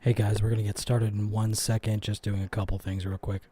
Hey guys, we're going to get started in 1 second, just doing a couple things real quick.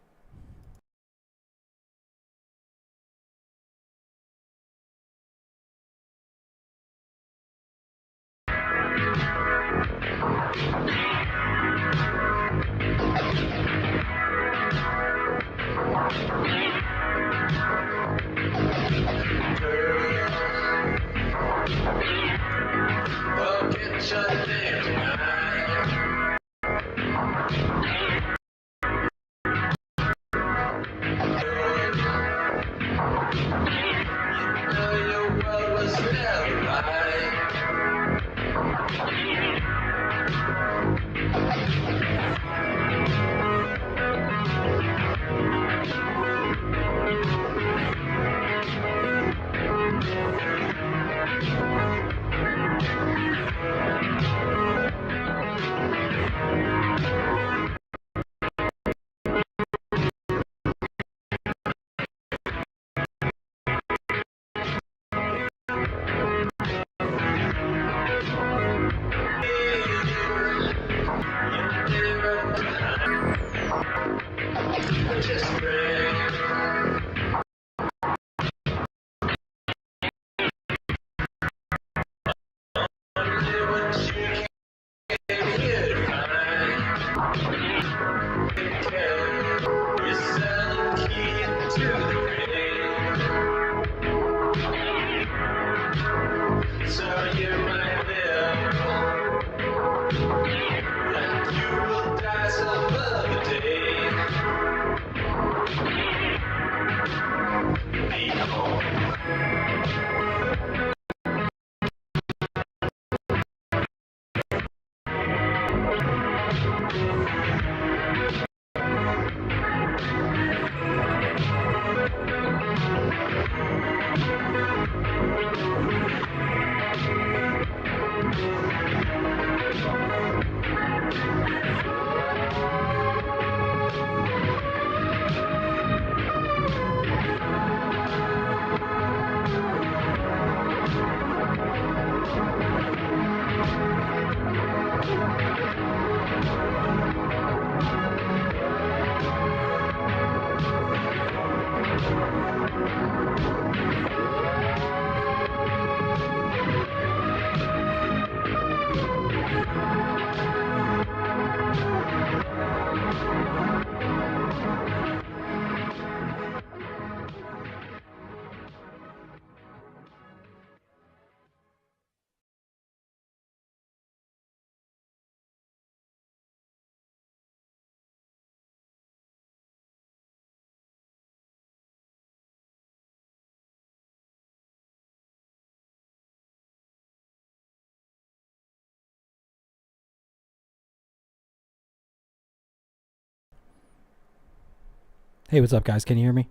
Hey, what's up guys? Can you hear me?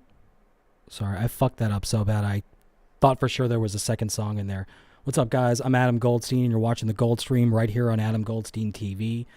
Sorry, I fucked that up so bad. I thought for sure there was a second song in there. What's up, guys? I'm Adam Goldstein, and you're watching the Gold Stream right here on Adam Goldstein TV.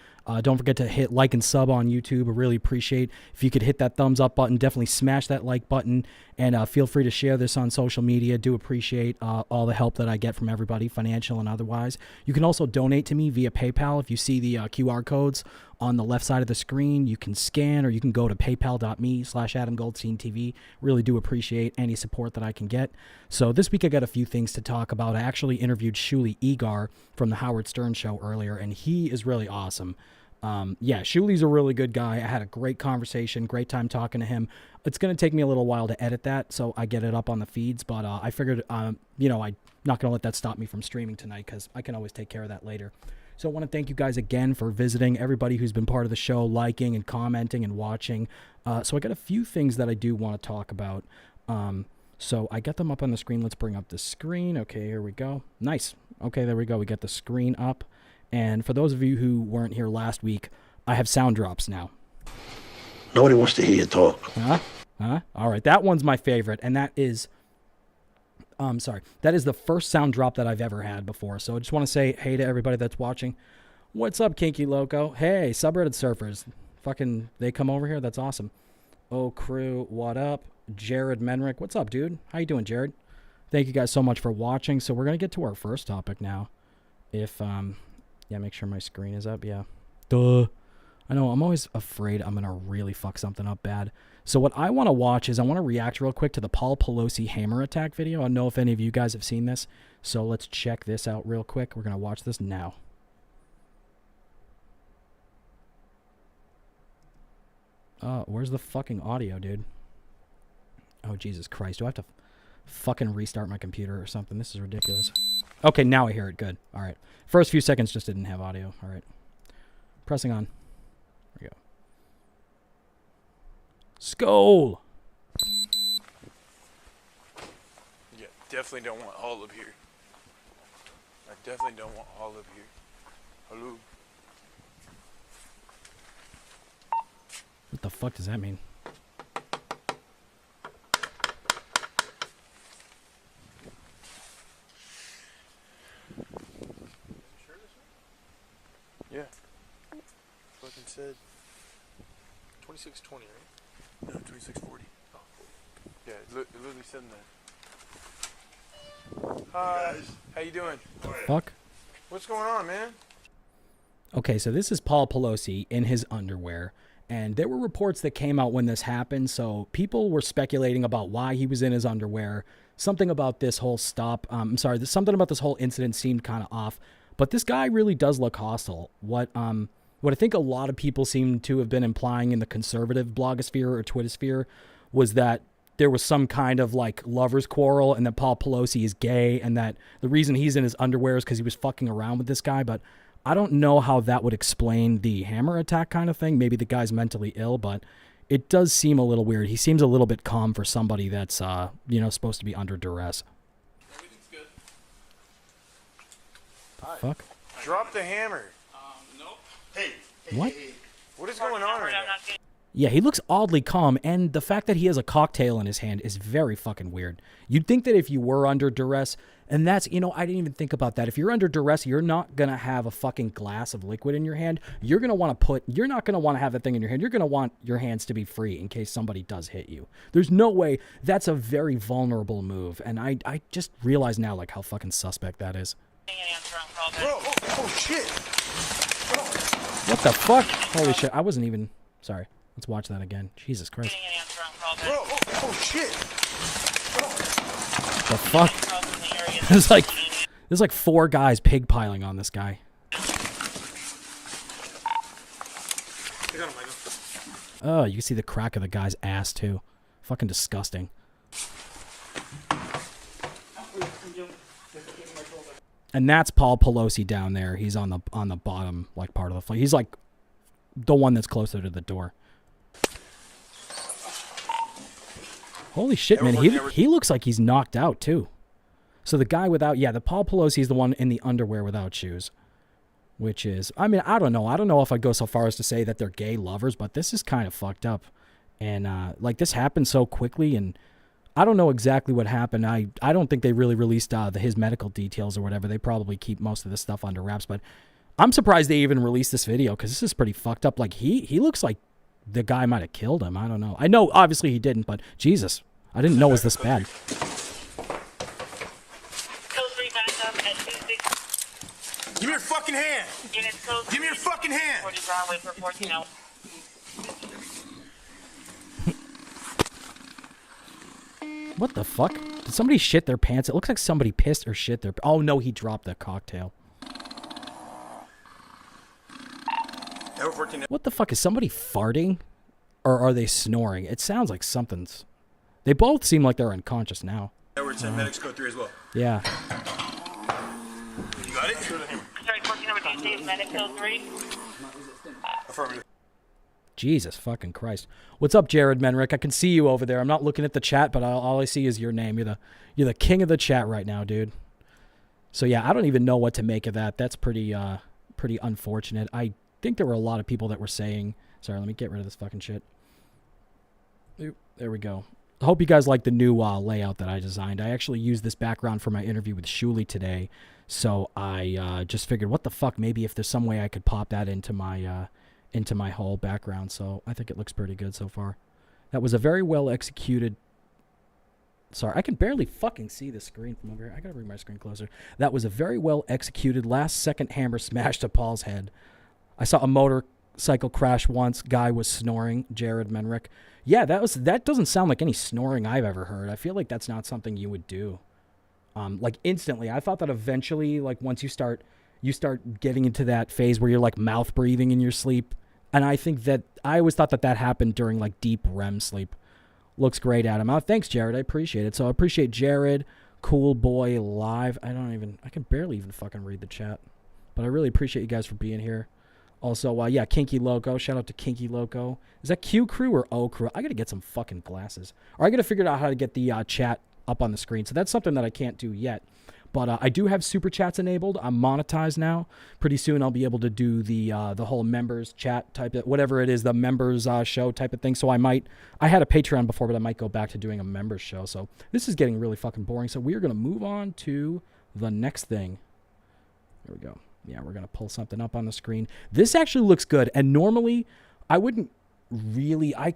Don't forget to hit like and sub on YouTube. I really appreciate if you could hit that thumbs up button. Definitely smash that like button, and feel free to share this on social media. Do appreciate all the help that I get from everybody, financial and otherwise. You can also donate to me via PayPal. If you see the QR codes on the left side of the screen, you can scan, or you can go to paypal.me/Adam Goldstein TV. Really do appreciate any support that I can get. So this week I got a few things to talk about. I actually interviewed Shuli Egar from the Howard Stern Show earlier, and he is really awesome. Yeah, Shuli's a really good guy. I had a great conversation, great time talking to him. It's going to take me a little while to edit that, so I get it up on the feeds, but I figured, I'm not going to let that stop me from streaming tonight, because I can always take care of that later. So I want to thank you guys again for visiting, everybody who's been part of the show, liking and commenting and watching. So I got a few things that I do want to talk about. So I got them up on the screen. Let's bring up the screen. Okay, here we go. Nice. Okay, there we go. We got the screen up. And for those of you who weren't here last week, I have sound drops now. Nobody wants to hear you talk. All right, that one's my favorite, and that is... that is the first sound drop that I've ever had before. So I just want to say hey to everybody that's watching. What's up, Kinky Loco? Hey, subreddit surfers. Fucking, they come over here? That's awesome. Oh, crew, what up? Jared Menrick. What's up, dude? How you doing, Jared? Thank you guys so much for watching. So we're going to get to our first topic now. If, yeah, make sure my screen is up. Yeah. Duh. I know, I'm always afraid I'm going to really fuck something up bad. So what I want to watch is I want to react real quick to the Paul Pelosi hammer attack video. I don't know if any of you guys have seen this. So let's check this out real quick. We're going to watch this now. Where's the fucking audio, dude? Oh, Jesus Christ. Do I have to fucking restart my computer or something? This is ridiculous. Okay, now I hear it. Good. All right. First few seconds just didn't have audio. All right. Pressing on. There we go. Skull! Yeah, definitely don't want all of here. I definitely don't want all of here. Hello? What the fuck does that mean? Yeah. Fucking said 2620, right? No, 2640. Oh, cool. Yeah, it literally said that. Hi. How you doing? Fuck? What's going on, man? Okay, so this is Paul Pelosi in his underwear. And there were reports that came out when this happened. So people were speculating about why he was in his underwear. Something about this whole something about this whole incident seemed kind of off. But this guy really does look hostile. What I think a lot of people seem to have been implying in the conservative blogosphere or Twittersphere was that there was some kind of like lovers quarrel and that Paul Pelosi is gay and that the reason he's in his underwear is because he was fucking around with this guy. But I don't know how that would explain the hammer attack kind of thing. Maybe the guy's mentally ill, but it does seem a little weird. He seems a little bit calm for somebody that's, supposed to be under duress. Everything's good. Fuck? Drop the hammer. Nope. Hey, What? What is going on right now? Yeah, he looks oddly calm, and the fact that he has a cocktail in his hand is very fucking weird. You'd think that if you were under duress, and that's, I didn't even think about that. If you're under duress, you're not going to have a fucking glass of liquid in your hand. You're not going to want to have that thing in your hand. You're going to want your hands to be free in case somebody does hit you. There's no way. That's a very vulnerable move, and I just realize now, like, how fucking suspect that is. Bro, oh shit. What the fuck? Holy shit, I wasn't even... Sorry. Let's watch that again. Jesus Christ. Bro, oh shit. The fuck? There's like 4 guys pigpiling on this guy. Oh, you can see the crack of the guy's ass too. Fucking disgusting. And that's Paul Pelosi down there. He's on the bottom like part of the flight. He's like the one that's closer to the door. Holy shit, man. He looks like he's knocked out too. So the guy without, the Paul Pelosi is the one in the underwear without shoes. Which is, I mean, I don't know. I don't know if I'd go so far as to say that they're gay lovers, but this is kind of fucked up. And, this happened so quickly, and I don't know exactly what happened. I don't think they really released his medical details or whatever. They probably keep most of this stuff under wraps, but I'm surprised they even released this video because this is pretty fucked up. Like, he looks like the guy might have killed him. I don't know. I know, obviously, he didn't, but Jesus, I didn't know it was this bad. Give me your fucking hand. Give me your fucking hand. What the fuck? Did somebody shit their pants? It looks like somebody pissed or shit their... Oh, no, he dropped the cocktail. What the fuck? Is somebody farting? Or are they snoring? It sounds like something's... They both seem like they're unconscious now. We're 10 medics go through as well. Yeah. You got it? Sorry, 14 number 2, state medic code 3. Affirmative. Jesus fucking Christ. What's up, Jared Menrick? I can see you over there. I'm not looking at the chat, but all I see is your name. You're the king of the chat right now, dude. So yeah, I don't even know what to make of that. That's pretty unfortunate. I think there were a lot of people that were saying... Sorry, let me get rid of this fucking shit. Oop, there we go. I hope you guys like the new layout that I designed. I actually used this background for my interview with Shuli today. So I just figured, what the fuck? Maybe if there's some way I could pop that into my whole background. So I think it looks pretty good so far. That was a very well executed... Sorry, I can barely fucking see the screen from over here. I gotta bring my screen closer. That was a very well executed last second hammer smash to Paul's head. I saw a motorcycle crash once. Guy was snoring. Jared Menrick. Yeah, that doesn't sound like any snoring I've ever heard. I feel like that's not something you would do. Like instantly. I thought that eventually, like once you start getting into that phase where you're like mouth breathing in your sleep. And I think that I always thought that happened during like deep REM sleep. Looks great, Adam. Oh, thanks, Jared. I appreciate it. So I appreciate Jared, Cool Boy Live. I can barely even fucking read the chat. But I really appreciate you guys for being here. Also, yeah, Kinky Loco. Shout out to Kinky Loco. Is that Q Crew or O Crew? I got to get some fucking glasses. Or I got to figure out how to get the chat up on the screen. So that's something that I can't do yet. But I do have super chats enabled. I'm monetized now. Pretty soon I'll be able to do the whole members chat type of, whatever it is, the members show type of thing. So I had a Patreon before, but I might go back to doing a members show. So this is getting really fucking boring. So we are going to move on to the next thing. There we go. Yeah, we're going to pull something up on the screen. This actually looks good. And normally I wouldn't really, I've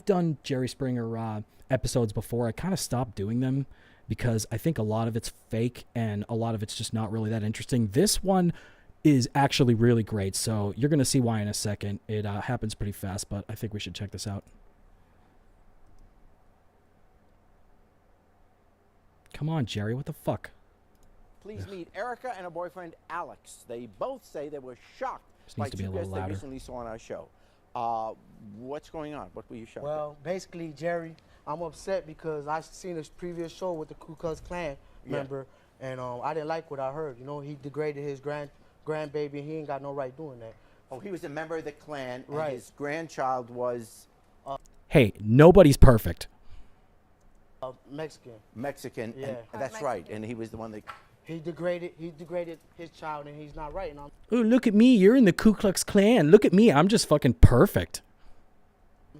done Jerry Springer episodes before. I kind of stopped doing them, because I think a lot of it's fake and a lot of it's just not really that interesting. This one is actually really great, so you're going to see why in a second. It happens pretty fast, but I think we should check this out. Come on, Jerry, what the fuck? Please meet Erica and her boyfriend, Alex. They both say they were shocked This by needs to be a two little guests they louder. recently saw on our show. What's going on? What were you shocked Well, basically, Jerry, I'm upset because I seen his previous show with the Ku Klux Klan member, and I didn't like what I heard. You know, he degraded his grandbaby, and he ain't got no right doing that. Oh, he was a member of the Klan, and Right. his grandchild was Hey, nobody's perfect. Mexican. Mexican. Yeah. And that's right. And he was the one that... He degraded his child, and he's not right. And I'm Oh, look at me. You're in the Ku Klux Klan. Look at me. I'm just fucking perfect.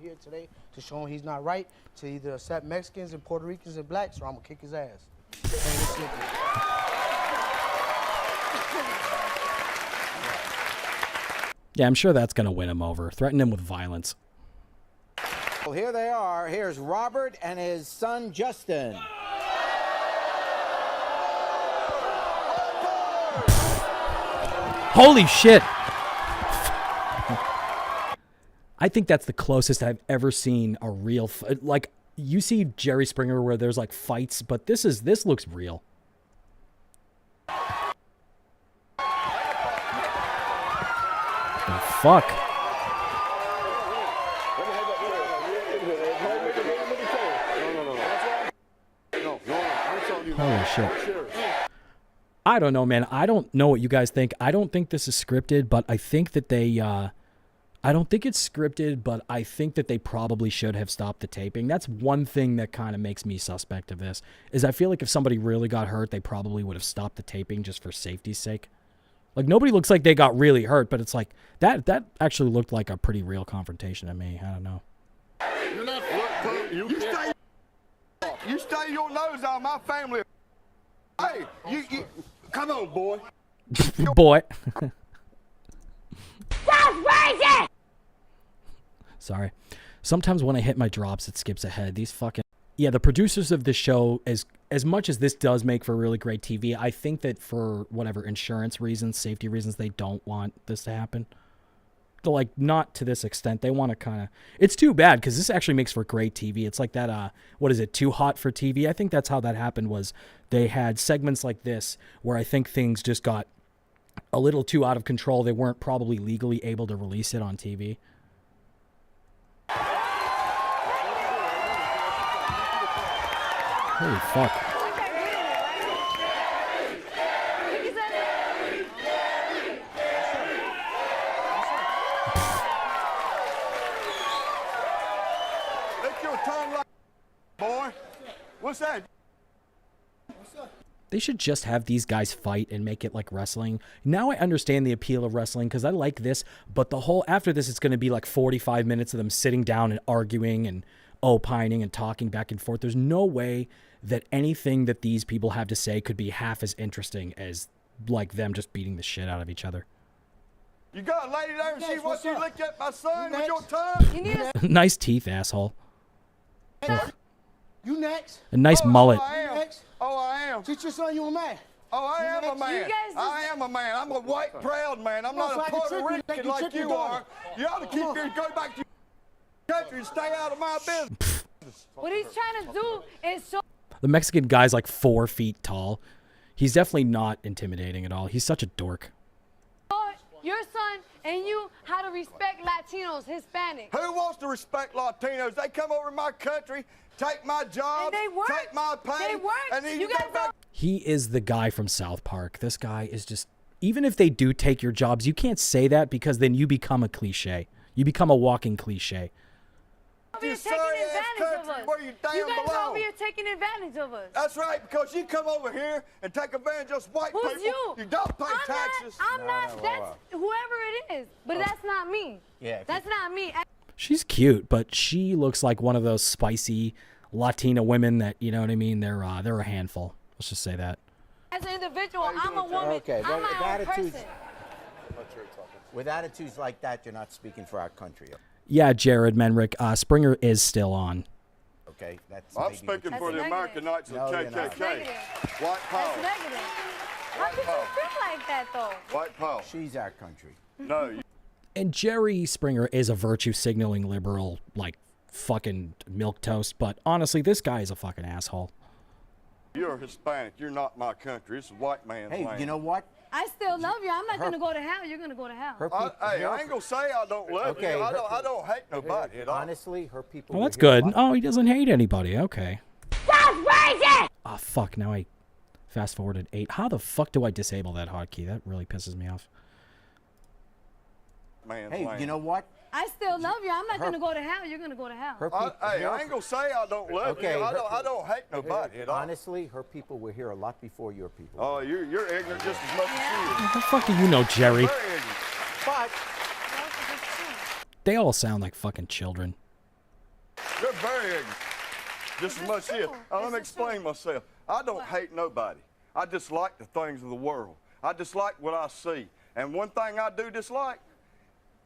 here today to show him he's not right, to either accept Mexicans and Puerto Ricans and blacks, or I'm gonna kick his ass. Plain and simple. Yeah, I'm sure that's going to win him over. Threaten him with violence. Well, here they are. Here's Robert and his son, Justin. Holy shit. I think that's the closest I've ever seen a real like you see Jerry Springer where there's like fights, but this looks real. Oh, fuck. Holy shit. I don't know, man. I don't know what you guys think. I don't think this is scripted, but I think that they I don't think it's scripted, but I think that they probably should have stopped the taping. That's one thing that kind of makes me suspect of this, is I feel like if somebody really got hurt, they probably would have stopped the taping just for safety's sake. Like, nobody looks like they got really hurt, but it's like, that actually looked like a pretty real confrontation to me. I don't know. You're not you stay your nose out of my family. Hey, you come on, boy. Boy. That's crazy! Sorry. Sometimes when I hit my drops, it skips ahead. These fucking... Yeah, the producers of this show, as much as this does make for really great TV, I think that for whatever insurance reasons, safety reasons, they don't want this to happen. So, like, not to this extent. They want to kind of... It's too bad, because this actually makes for great TV. It's like that, what is it, Too Hot for TV? I think that's how that happened, was they had segments like this where I think things just got a little too out of control. They weren't probably legally able to release it on TV. Holy fuck. Let your tongue right, boy. What's that? They should just have these guys fight and make it like wrestling. Now I understand the appeal of wrestling because I like this, but the whole, after this, it's going to be like 45 minutes of them sitting down and arguing and opining and talking back and forth. There's no way that anything that these people have to say could be half as interesting as like them just beating the shit out of each other. You got a lady there and she wants you to lick at my son with your tongue? Nice teeth, asshole. You next. A nice mullet. Oh, I am. Next. Oh, I am. Teach your son you a man. Oh, I am a man. guys just- I am a man. I'm a white, proud man. I'm not a like a Puerto chicken, Rican you like chicken you daughter. are. You ought to keep your, go back to your country and stay out of my business. What he's trying to do is show The Mexican guy's like 4 feet tall. He's definitely not intimidating at all. He's such a dork. your son and you how to respect Latinos, Hispanics. Who wants to respect Latinos? They come over to my country, take my job, And they work. take my pay, They work. and then You you, guys go back. He is the guy from South Park. This guy is just, even if they do take your jobs, you can't say that because then you become a cliche. You become a walking cliche. Over here You taking sorry-ass advantage of country us. where you damn You guys belong. are over here taking advantage of us. That's right, because you come over here and take advantage of us white Who's people. you? Don't pay taxes. I'm not. That's whoever it is, but that's not me. Yeah, That's not me. She's cute, but she looks like one of those spicy Latina women that, you know what I mean? They're a handful. Let's just say that. As an individual, I'm a woman. Okay, I'm but my own attitudes- person. With attitudes like that, you're not speaking for our country. Yeah, Jared Menrick, Springer is still on. Okay, that's. I'm maybe speaking That's for the negative. American Knights of No, the you're not. That's KKK. negative. White That's power. negative. How could you feel like that though? White power. She's our country. No, And Jerry Springer is a virtue signaling liberal, like fucking milquetoast. But honestly, this guy is a fucking asshole. you're Hispanic. You're not my country. This is white man's Hey, land. you know what? I still love you. I'm not gonna go to hell. You're gonna go to hell. Her I people. ain't gonna say I don't love Okay, you. I her- don't hate nobody at all. Honestly, her people. Well, were that's here a good. lot- Oh, he doesn't hate anybody. Okay. That's racist! Ah, fuck. Now I fast forwarded 8. How the fuck do I disable that hotkey? That really pisses me off. Man's Hey, land. you know what? I still love you. I'm not Her- gonna go to hell. You're gonna go to hell. Her I people. ain't gonna say I don't love Okay, you. her- I don't hate nobody at all. Honestly, her people were here a lot before your people. Oh, you're ignorant just as much as What the fuck do you know, Jerry? you. Very ignorant. But They all sound like fucking children. You're very ignorant. Just as much as you. true. Let me This is explain myself. I don't hate nobody. I dislike the things of the world. I dislike what I see. And one thing I do dislike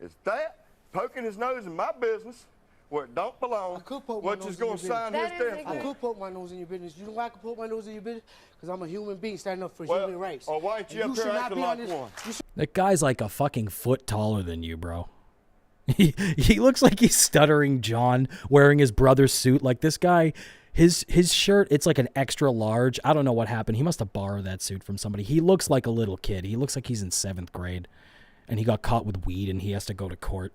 is that poking his nose in my business where it don't belong, I could poke my which nose is in going to your sign business. his That is death ignorant. I warrant. could poke my nose in your business. You know why I could poke my nose in your business? Because I'm a human being standing up for Well, human rights. or why ain't you And up here should not acting be on like this- one? You should That guy's like a fucking foot taller than you, bro. He looks like he's stuttering John wearing his brother's suit. Like this guy, his shirt, it's like an extra large. I don't know what happened. He must have borrowed that suit from somebody. He looks like a little kid. He looks like he's in 7th grade. And he got caught with weed and he has to go to court.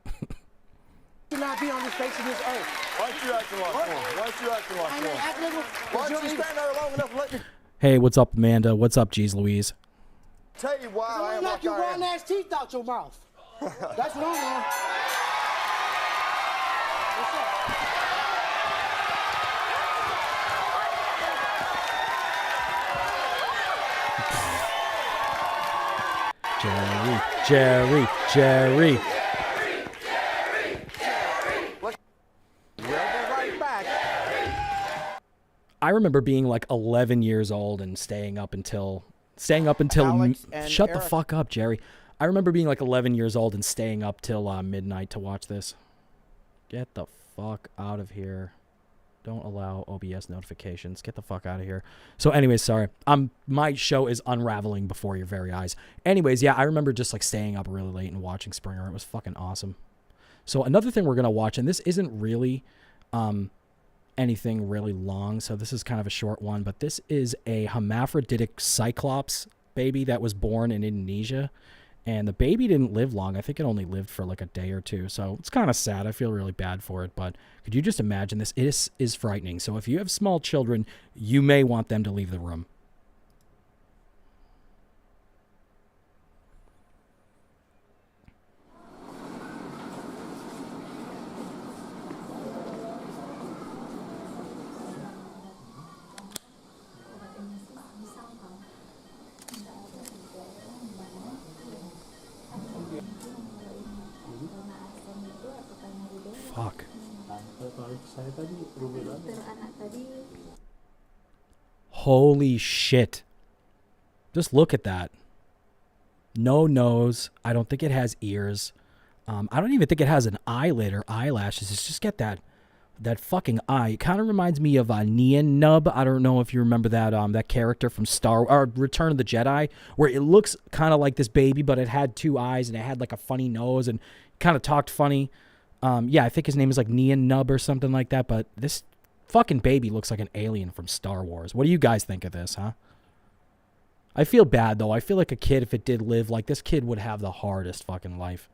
should not be on the face of this earth. Why ain't you acting like one? Why ain't you acting like I mean, one? act like Why don't you stand there long enough and let me Hey, what's up, Amanda? What's up, Jeez Louise? tell you why I I'm am gonna knock like your I rotten am? ass teeth out your mouth. That's what I'm on. What's up? Jerry. we'll be right back. I remember being like 11 years old and staying up until Alex and shut the Eric. fuck up, Jerry. I remember being like 11 years old and staying up till midnight to watch this. Get the fuck out of here. Don't allow OBS notifications. Get the fuck out of here. So anyways, sorry. My show is unraveling before your very eyes. Anyways, yeah, I remember just like staying up really late and watching Springer. It was fucking awesome. So another thing we're going to watch, and this isn't really anything really long, so this is kind of a short one, but this is a hermaphroditic cyclops baby that was born in Indonesia. And the baby didn't live long. I think it only lived for like a day or two. So it's kind of sad. I feel really bad for it. But could you just imagine this? It is frightening. So if you have small children, you may want them to leave the room. Fuck. Holy shit. Just look at that. No nose. I don't think it has ears. I don't even think it has an eyelid or eyelashes. Just get that that fucking eye. It kind of reminds me of Neon Nub. I don't know if you remember that that character from Return of the Jedi, where it looks kind of like this baby, but it had two eyes and it had like a funny nose and kind of talked funny. Yeah, I think his name is like Neon Nub or something like that. But this fucking baby looks like an alien from Star Wars. What do you guys think of this, huh? I feel bad though. I feel like a kid, if it did live, like this kid would have the hardest fucking life.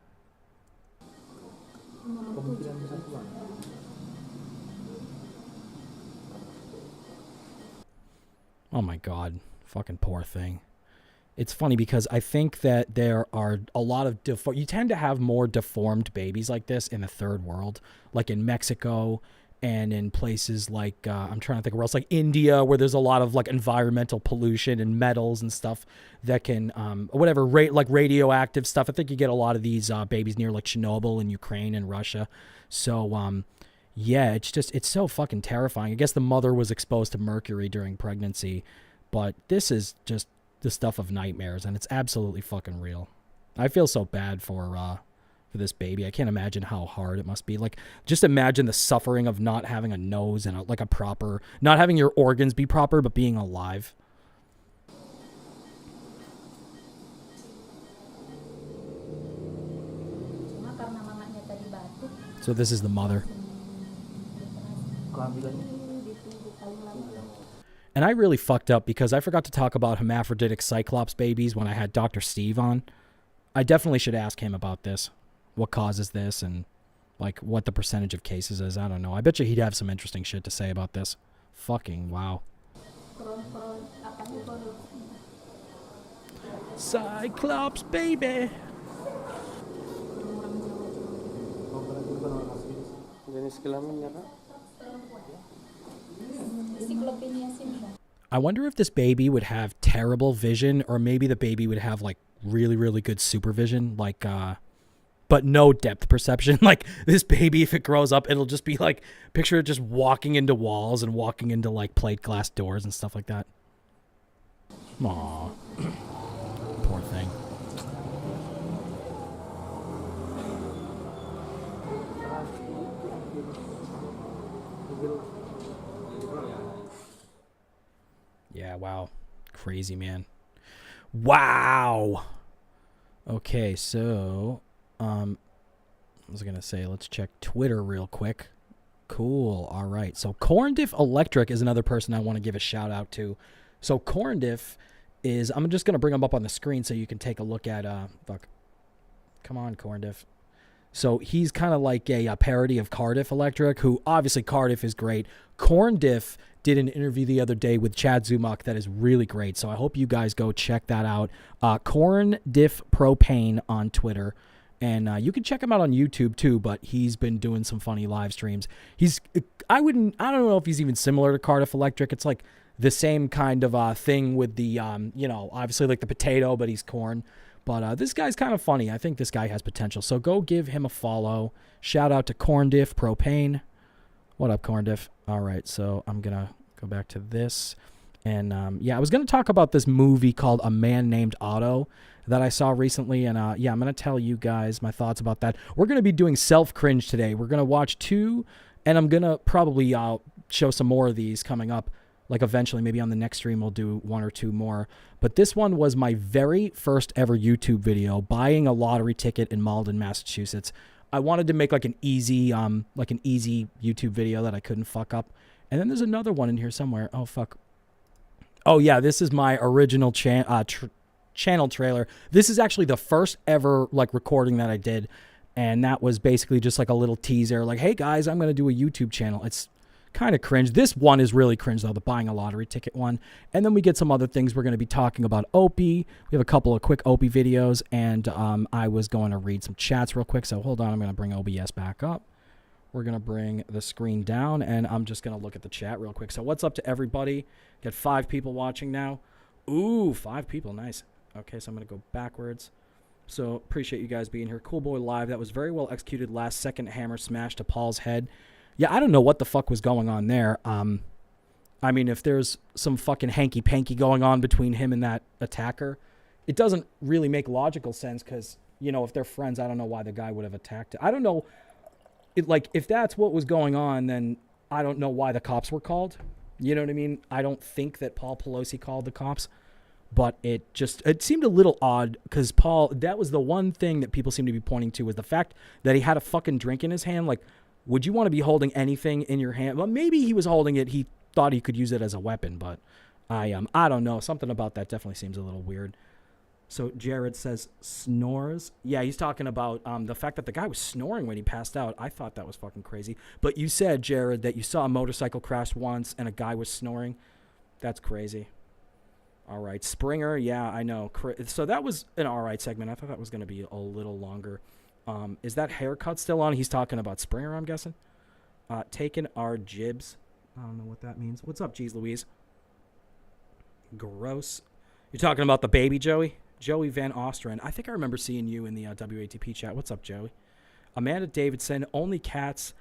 Oh my God, fucking poor thing. It's funny because I think that there are a lot of you tend to have more deformed babies like this in the third world, like in Mexico and in places like I'm trying to think where else, like India, where there's a lot of like environmental pollution and metals and stuff that can whatever like radioactive stuff. I think you get a lot of these babies near like Chernobyl in Ukraine and Russia. So yeah, it's so fucking terrifying. I guess the mother was exposed to mercury during pregnancy, but this is just the stuff of nightmares, and it's absolutely fucking real. I feel so bad for this baby. I can't imagine how hard it must be. Like, just imagine the suffering of not having a nose and like a proper, not having your organs be proper, but being alive. So this is the mother. And I really fucked up because I forgot to talk about hermaphroditic cyclops babies when I had Dr. Steve on. I definitely should ask him about this. What causes this and like what the percentage of cases is. I don't know. I bet you he'd have some interesting shit to say about this. Fucking wow. Cyclops baby. I wonder if this baby would have terrible vision, or maybe the baby would have like really, really good supervision, like but no depth perception. Like this baby, if it grows up, it'll just be like, picture it just walking into walls and walking into like plate glass doors and stuff like that. Aw. Poor thing. Yeah, wow. Crazy, man. Wow. Okay, so I was going to say, let's check Twitter real quick. Cool. All right. So Corndiff Electric is another person I want to give a shout out to. So Corndiff is, I'm just going to bring him up on the screen so you can take a look at, fuck. Come on, Corndiff. So he's kind of like a parody of Cardiff Electric, who obviously Cardiff is great. Corndiff did an interview the other day with Chad Zumach that is really great. So I hope you guys go check that out. Corndiff Propane on Twitter. And you can check him out on YouTube too, but he's been doing some funny live streams. I don't know if he's even similar to Cardiff Electric. It's like the same kind of thing with the, obviously like the potato, but he's corn. But this guy's kind of funny. I think this guy has potential. So go give him a follow. Shout out to Corndiff Propane. What up, Corndiff? All right, so I'm going to go back to this. And, I was going to talk about this movie called A Man Named Otto that I saw recently. And, I'm going to tell you guys my thoughts about that. We're going to be doing self-cringe today. We're going to watch 2, and I'm going to probably show some more of these coming up. Like eventually, maybe on the next stream, we'll do 1 or 2 more. But this one was my very first ever YouTube video, buying a lottery ticket in Malden, Massachusetts. I wanted to make like an easy YouTube video that I couldn't fuck up. And then there's another one in here somewhere. Oh, fuck. Oh, yeah, this is my original channel trailer. This is actually the first ever like recording that I did. And that was basically just like a little teaser. Like, hey, guys, I'm going to do a YouTube channel. It's kind of cringe. This one is really cringe, though, the buying a lottery ticket one. And then we get some other things. We're going to be talking about Opie. We have a couple of quick Opie videos, and I was going to read some chats real quick. So hold on, I'm going to bring OBS back up. We're going to bring the screen down, and I'm just going to look at the chat real quick. So what's up to everybody? Got 5 people watching now. Ooh, 5 people. Nice. Okay, so I'm going to go backwards. So appreciate you guys being here. Cool Boy Live. That was very well executed. Last second hammer smash to Paul's head. Yeah, I don't know what the fuck was going on there. I mean, if there's some fucking hanky-panky going on between him and that attacker, it doesn't really make logical sense because, if they're friends, I don't know why the guy would have attacked it. I don't know like, if that's what was going on, then I don't know why the cops were called. You know what I mean? I don't think that Paul Pelosi called the cops, but it seemed a little odd because Paul, that was the one thing that people seem to be pointing to, was the fact that he had a fucking drink in his hand. Like, would you want to be holding anything in your hand? Well, maybe he was holding it. He thought he could use it as a weapon, but I don't know. Something about that definitely seems a little weird. So Jared says snores. Yeah, he's talking about the fact that the guy was snoring when he passed out. I thought that was fucking crazy. But you said, Jared, that you saw a motorcycle crash once and a guy was snoring. That's crazy. All right. Springer. Yeah, I know. So that was an all right segment. I thought that was going to be a little longer. Is that haircut still on? He's talking about Springer, I'm guessing. Taking our jibs. I don't know what that means. What's up, Jeez Louise? Gross. You're talking about the baby, Joey? Joey Van Osteren. I think I remember seeing you in the WATP chat. What's up, Joey? Amanda Davidson. Only cats,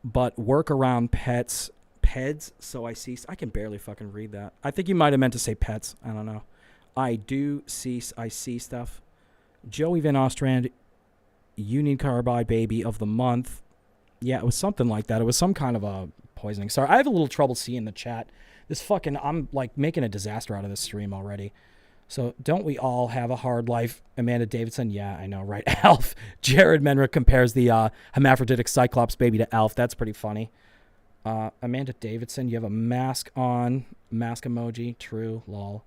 but work around pets. Peds. So I cease. I can barely fucking read that. I think you might have meant to say pets. I don't know. I see stuff. Joey Van Ostrand. Union Carbide baby of the month. Yeah, it was something like that. It was some kind of a poisoning. Sorry, I have a little trouble seeing the chat. I'm like making a disaster out of this stream already. So don't we all have a hard life? Amanda Davidson. Yeah, I know, right? Alf. Jared Menrick compares the hermaphroditic Cyclops baby to Alf. That's pretty funny. Amanda Davidson, you have a mask on. Mask emoji. True. Lol.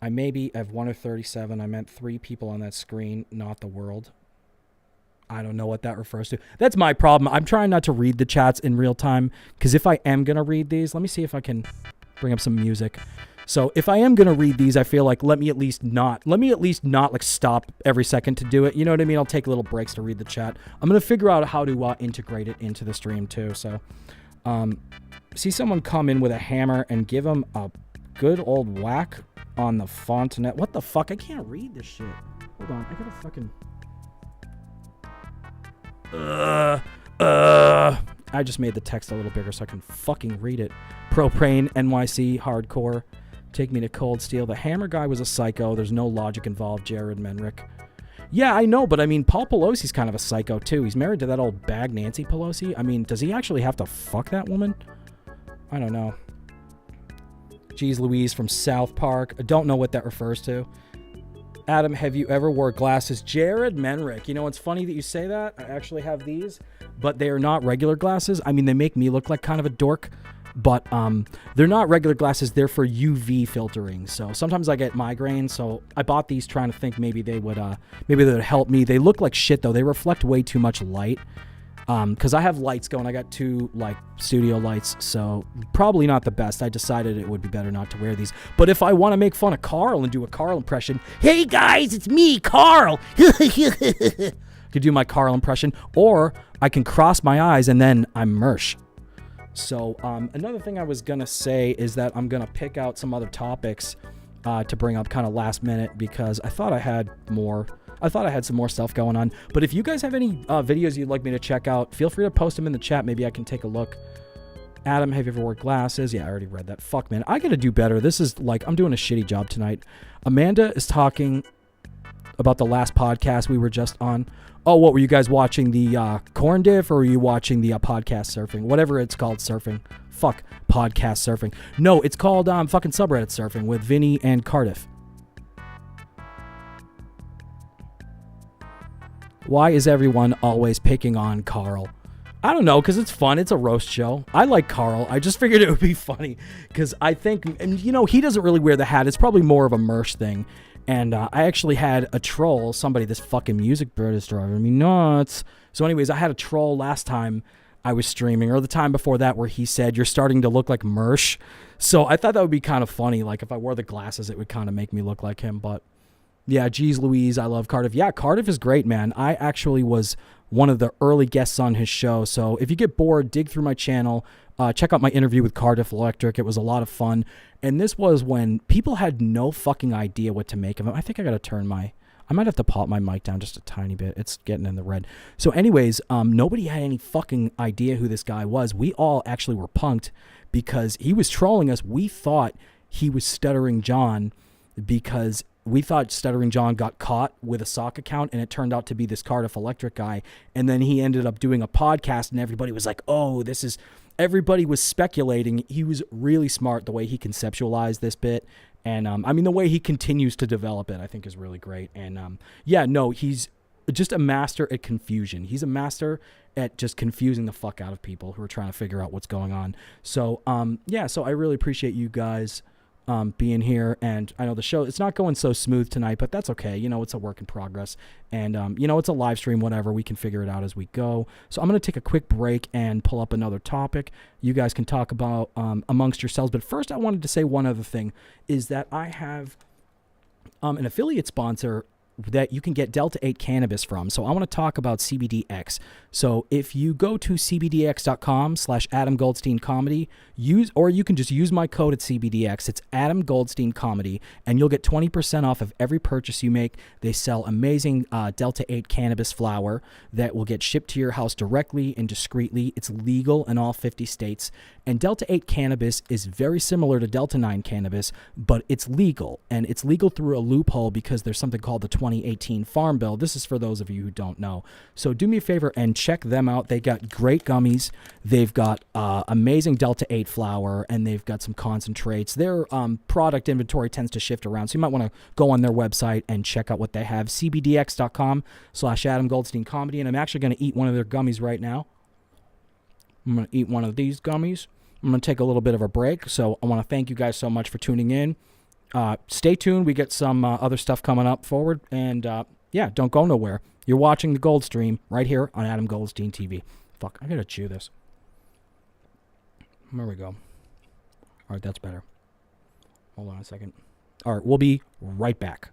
I maybe have 1 or 37. I meant 3 people on that screen, not the world. I don't know what that refers to. That's my problem. I'm trying not to read the chats in real time, because if I am going to read these, let me see if I can bring up some music. So if I am going to read these, I feel like let me at least not like stop every second to do it. You know what I mean? I'll take little breaks to read the chat. I'm going to figure out how to integrate it into the stream too. So see someone come in with a hammer and give him a good old whack on the fontanet. What the fuck? I can't read this shit. Hold on. I got to fucking... I just made the text a little bigger so I can fucking read it. Propane, NYC, hardcore. Take me to Cold Steel. The hammer guy was a psycho. There's no logic involved, Jared Menrick. Yeah, I know, but I mean, Paul Pelosi's kind of a psycho too. He's married to that old bag Nancy Pelosi. I mean, does he actually have to fuck that woman? I don't know. Jeez Louise from South Park. I don't know what that refers to. Adam, have you ever wore glasses? Jared Menrick. You know, it's funny that you say that. I actually have these, but they are not regular glasses. I mean, they make me look like kind of a dork, but they're not regular glasses. They're for UV filtering. So sometimes I get migraines. So I bought these trying to think maybe they would help me. They look like shit though. They reflect way too much light. Because I have lights going. I got 2 like studio lights, so probably not the best. I decided it would be better not to wear these. But if I want to make fun of Carl and do a Carl impression, hey guys, it's me, Carl. I could do my Carl impression, or I can cross my eyes and then I'm Mersh. So another thing I was gonna say is that I'm gonna pick out some other topics to bring up kind of last minute, because I thought I had some more stuff going on. But if you guys have any videos you'd like me to check out, feel free to post them in the chat. Maybe I can take a look. Adam, have you ever worn glasses? Yeah, I already read that. Fuck, man. I gotta do better. This is like, I'm doing a shitty job tonight. Amanda is talking about the last podcast we were just on. Oh, what were you guys watching? The corn diff, or were you watching the podcast surfing? Whatever it's called, surfing. Fuck, podcast surfing. No, it's called fucking subreddit surfing with Vinny and Cardiff. Why is everyone always picking on Carl? I don't know, because it's fun. It's a roast show. I like Carl. I just figured it would be funny, because I think, and you know, he doesn't really wear the hat. It's probably more of a Mersh thing. And I actually had a troll, this fucking music bird is driving me nuts. So anyways, I had a troll last time I was streaming, or the time before that, where he said, you're starting to look like Mersh. So I thought that would be kind of funny. Like if I wore the glasses, it would kind of make me look like him. But yeah, geez Louise, I love Cardiff. Yeah, Cardiff is great, man. I actually was one of the early guests on his show. So if you get bored, dig through my channel. Check out my interview with Cardiff Electric. It was a lot of fun. And this was when people had no fucking idea what to make of him. I think I got to turn I might have to pop my mic down just a tiny bit. It's getting in the red. So anyways, nobody had any fucking idea who this guy was. We all actually were punked because he was trolling us. We thought he was Stuttering John because we thought Stuttering John got caught with a sock account, and it turned out to be this Cardiff Electric guy. And then he ended up doing a podcast, and everybody was like, oh, this is... Everybody was speculating. He was really smart the way he conceptualized this bit. And, I mean, the way he continues to develop it, I think, is really great. And, yeah, no, he's just a master at confusion. He's a master at just confusing the fuck out of people who are trying to figure out what's going on. So, yeah, so I really appreciate you guys being here. And I know the show, it's not going so smooth tonight, but that's okay. You know, it's a work in progress. And, you know, it's a live stream, whatever. We can figure it out as we go. So I'm going to take a quick break and pull up another topic. You guys can talk about amongst yourselves. But first, I wanted to say one other thing, is that I have an affiliate sponsor that you can get Delta 8 cannabis from. So I want to talk about CBDX. So if you go to cbdx.com/Adam Goldstein Comedy, or you can just use my code at CBDX. It's Adam Goldstein Comedy, and you'll get 20% off of every purchase you make. They sell amazing Delta 8 cannabis flower that will get shipped to your house directly and discreetly. It's legal in all 50 states. And Delta 8 cannabis is very similar to Delta 9 cannabis, but it's legal. And it's legal through a loophole because there's something called the 2018 Farm Bill. This is for those of you who don't know. So do me a favor and check them out. They got great gummies. They've got amazing Delta 8 flower, and they've got some concentrates. Their product inventory tends to shift around, so you might want to go on their website and check out what they have. cbdx.com/Adam Goldstein Comedy. And I'm actually going to eat one of their gummies right now. I'm going to eat one of these gummies. I'm going to take a little bit of a break. So I want to thank you guys so much for tuning in. Stay tuned. We get some other stuff coming up forward. And, yeah, don't go nowhere. You're watching the Gold Stream right here on Adam Goldstein TV. Fuck, I got to chew this. There we go. All right, that's better. Hold on a second. All right, we'll be right back.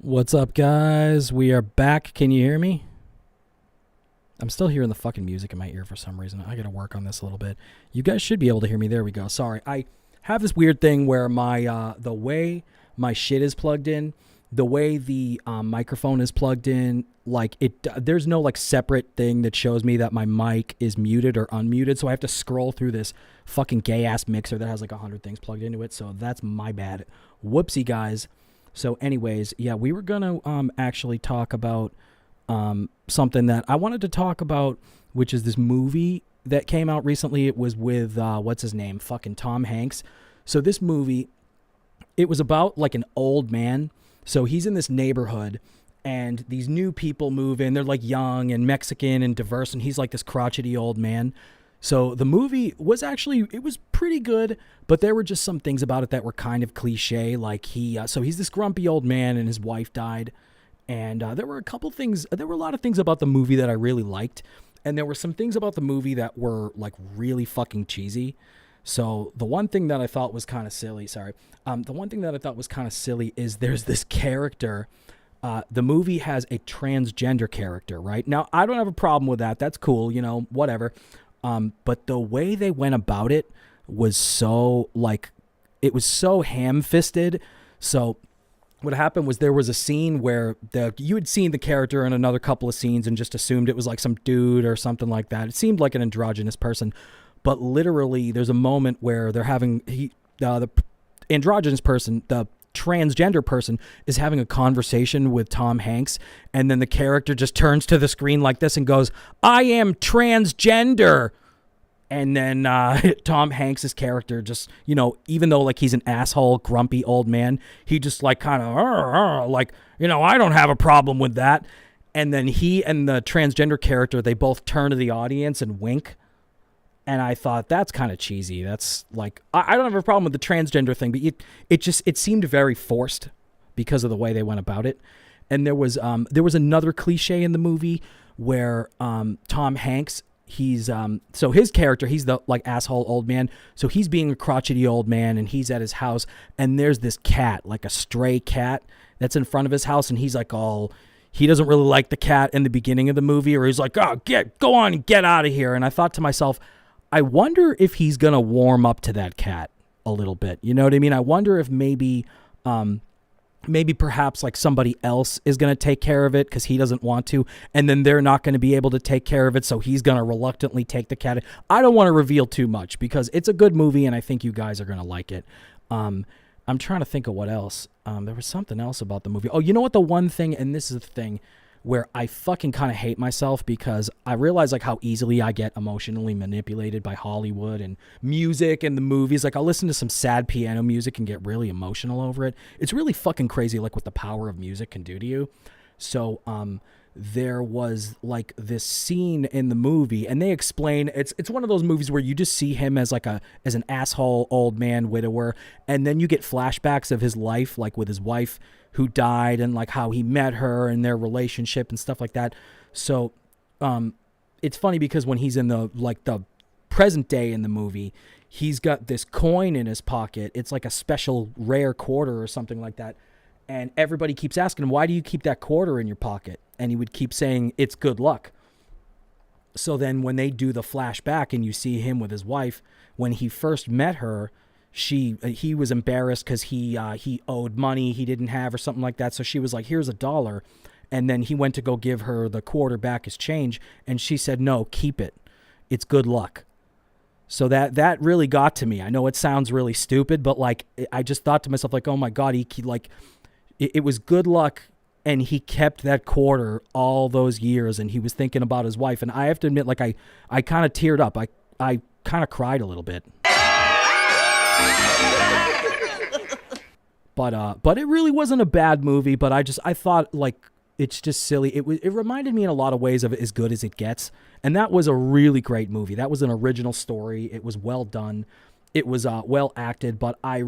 What's up, guys? We are back. Can you hear me? I'm still hearing the fucking music in my ear for some reason. I gotta work on this a little bit. You guys should be able to hear me. There we go. Sorry. I have this weird thing where my the way my shit is plugged in, the way the microphone is plugged in, like there's no like separate thing that shows me that my mic is muted or unmuted. So I have to scroll through this fucking gay ass mixer that has like 100 things plugged into it. So that's my bad. Whoopsie, guys. So anyways, yeah, we were going to actually talk about something that I wanted to talk about, which is this movie that came out recently. It was with, what's his name? Fucking Tom Hanks. So this movie, it was about like an old man. So he's in this neighborhood and these new people move in. They're like young and Mexican and diverse, and he's like this crotchety old man. So the movie was actually, it was pretty good, but there were just some things about it that were kind of cliche. Like so he's this grumpy old man and his wife died. And there were a lot of things about the movie that I really liked. And there were some things about the movie that were like really fucking cheesy. So the one thing that I thought was kind of silly, is there's this character. The movie has a transgender character, right? Now, I don't have a problem with that. That's cool, whatever. But the way they went about it was so, it was so ham-fisted. So what happened was there was a scene where you had seen the character in another couple of scenes and just assumed it was like some dude or something like that. It seemed like an androgynous person. But literally, there's a moment where they're having, the androgynous person, the transgender person is having a conversation with Tom Hanks, and then the character just turns to the screen like this and goes, "I am transgender." And then Tom Hanks's character just, even though like he's an asshole, grumpy old man, he just like kind of I don't have a problem with that. And then he and the transgender character, they both turn to the audience and wink. And I thought, that's kind of cheesy. That's like, I don't have a problem with the transgender thing, but it seemed very forced because of the way they went about it. And there was another cliche in the movie where Tom Hanks, so his character, he's the like asshole old man. So he's being a crotchety old man, and he's at his house, and there's this cat, like a stray cat that's in front of his house, and he's like he doesn't really like the cat in the beginning of the movie, or he's like, "Oh, go on and get out of here." And I thought to myself, I wonder if he's going to warm up to that cat a little bit. You know what I mean? I wonder if maybe perhaps like somebody else is going to take care of it because he doesn't want to, and then they're not going to be able to take care of it, so he's going to reluctantly take the cat. I don't want to reveal too much because it's a good movie, and I think you guys are going to like it. I'm trying to think of what else. There was something else about the movie. Oh, you know what? The one thing, and this is the thing, where I fucking kind of hate myself because I realize like how easily I get emotionally manipulated by Hollywood and music and the movies. Like I'll listen to some sad piano music and get really emotional over it. It's really fucking crazy like what the power of music can do to you. So there was like this scene in the movie, and they explain it's one of those movies where you just see him as like as an asshole old man widower, and then you get flashbacks of his life, like with his wife who died, and like how he met her and their relationship and stuff like that. So it's funny because when he's in the present day in the movie, he's got this coin in his pocket. It's like a special rare quarter or something like that. And everybody keeps asking him, "Why do you keep that quarter in your pocket?" And he would keep saying, "It's good luck." So then when they do the flashback and you see him with his wife, when he first met her, he was embarrassed because he owed money he didn't have or something like that. So she was like, "Here's $1." And then he went to go give her the quarter back as change, and she said, "No, keep it. It's good luck." So that really got to me. I know it sounds really stupid, but like I just thought to myself, like, oh my God, it was good luck, and he kept that quarter all those years, and he was thinking about his wife. And I have to admit, like I kind of teared up. I kind of cried a little bit. But it really wasn't a bad movie, but I thought like it's just silly. It reminded me in a lot of ways of As Good as It Gets, and that was a really great movie. That was an original story. It was well done. It was well acted, but I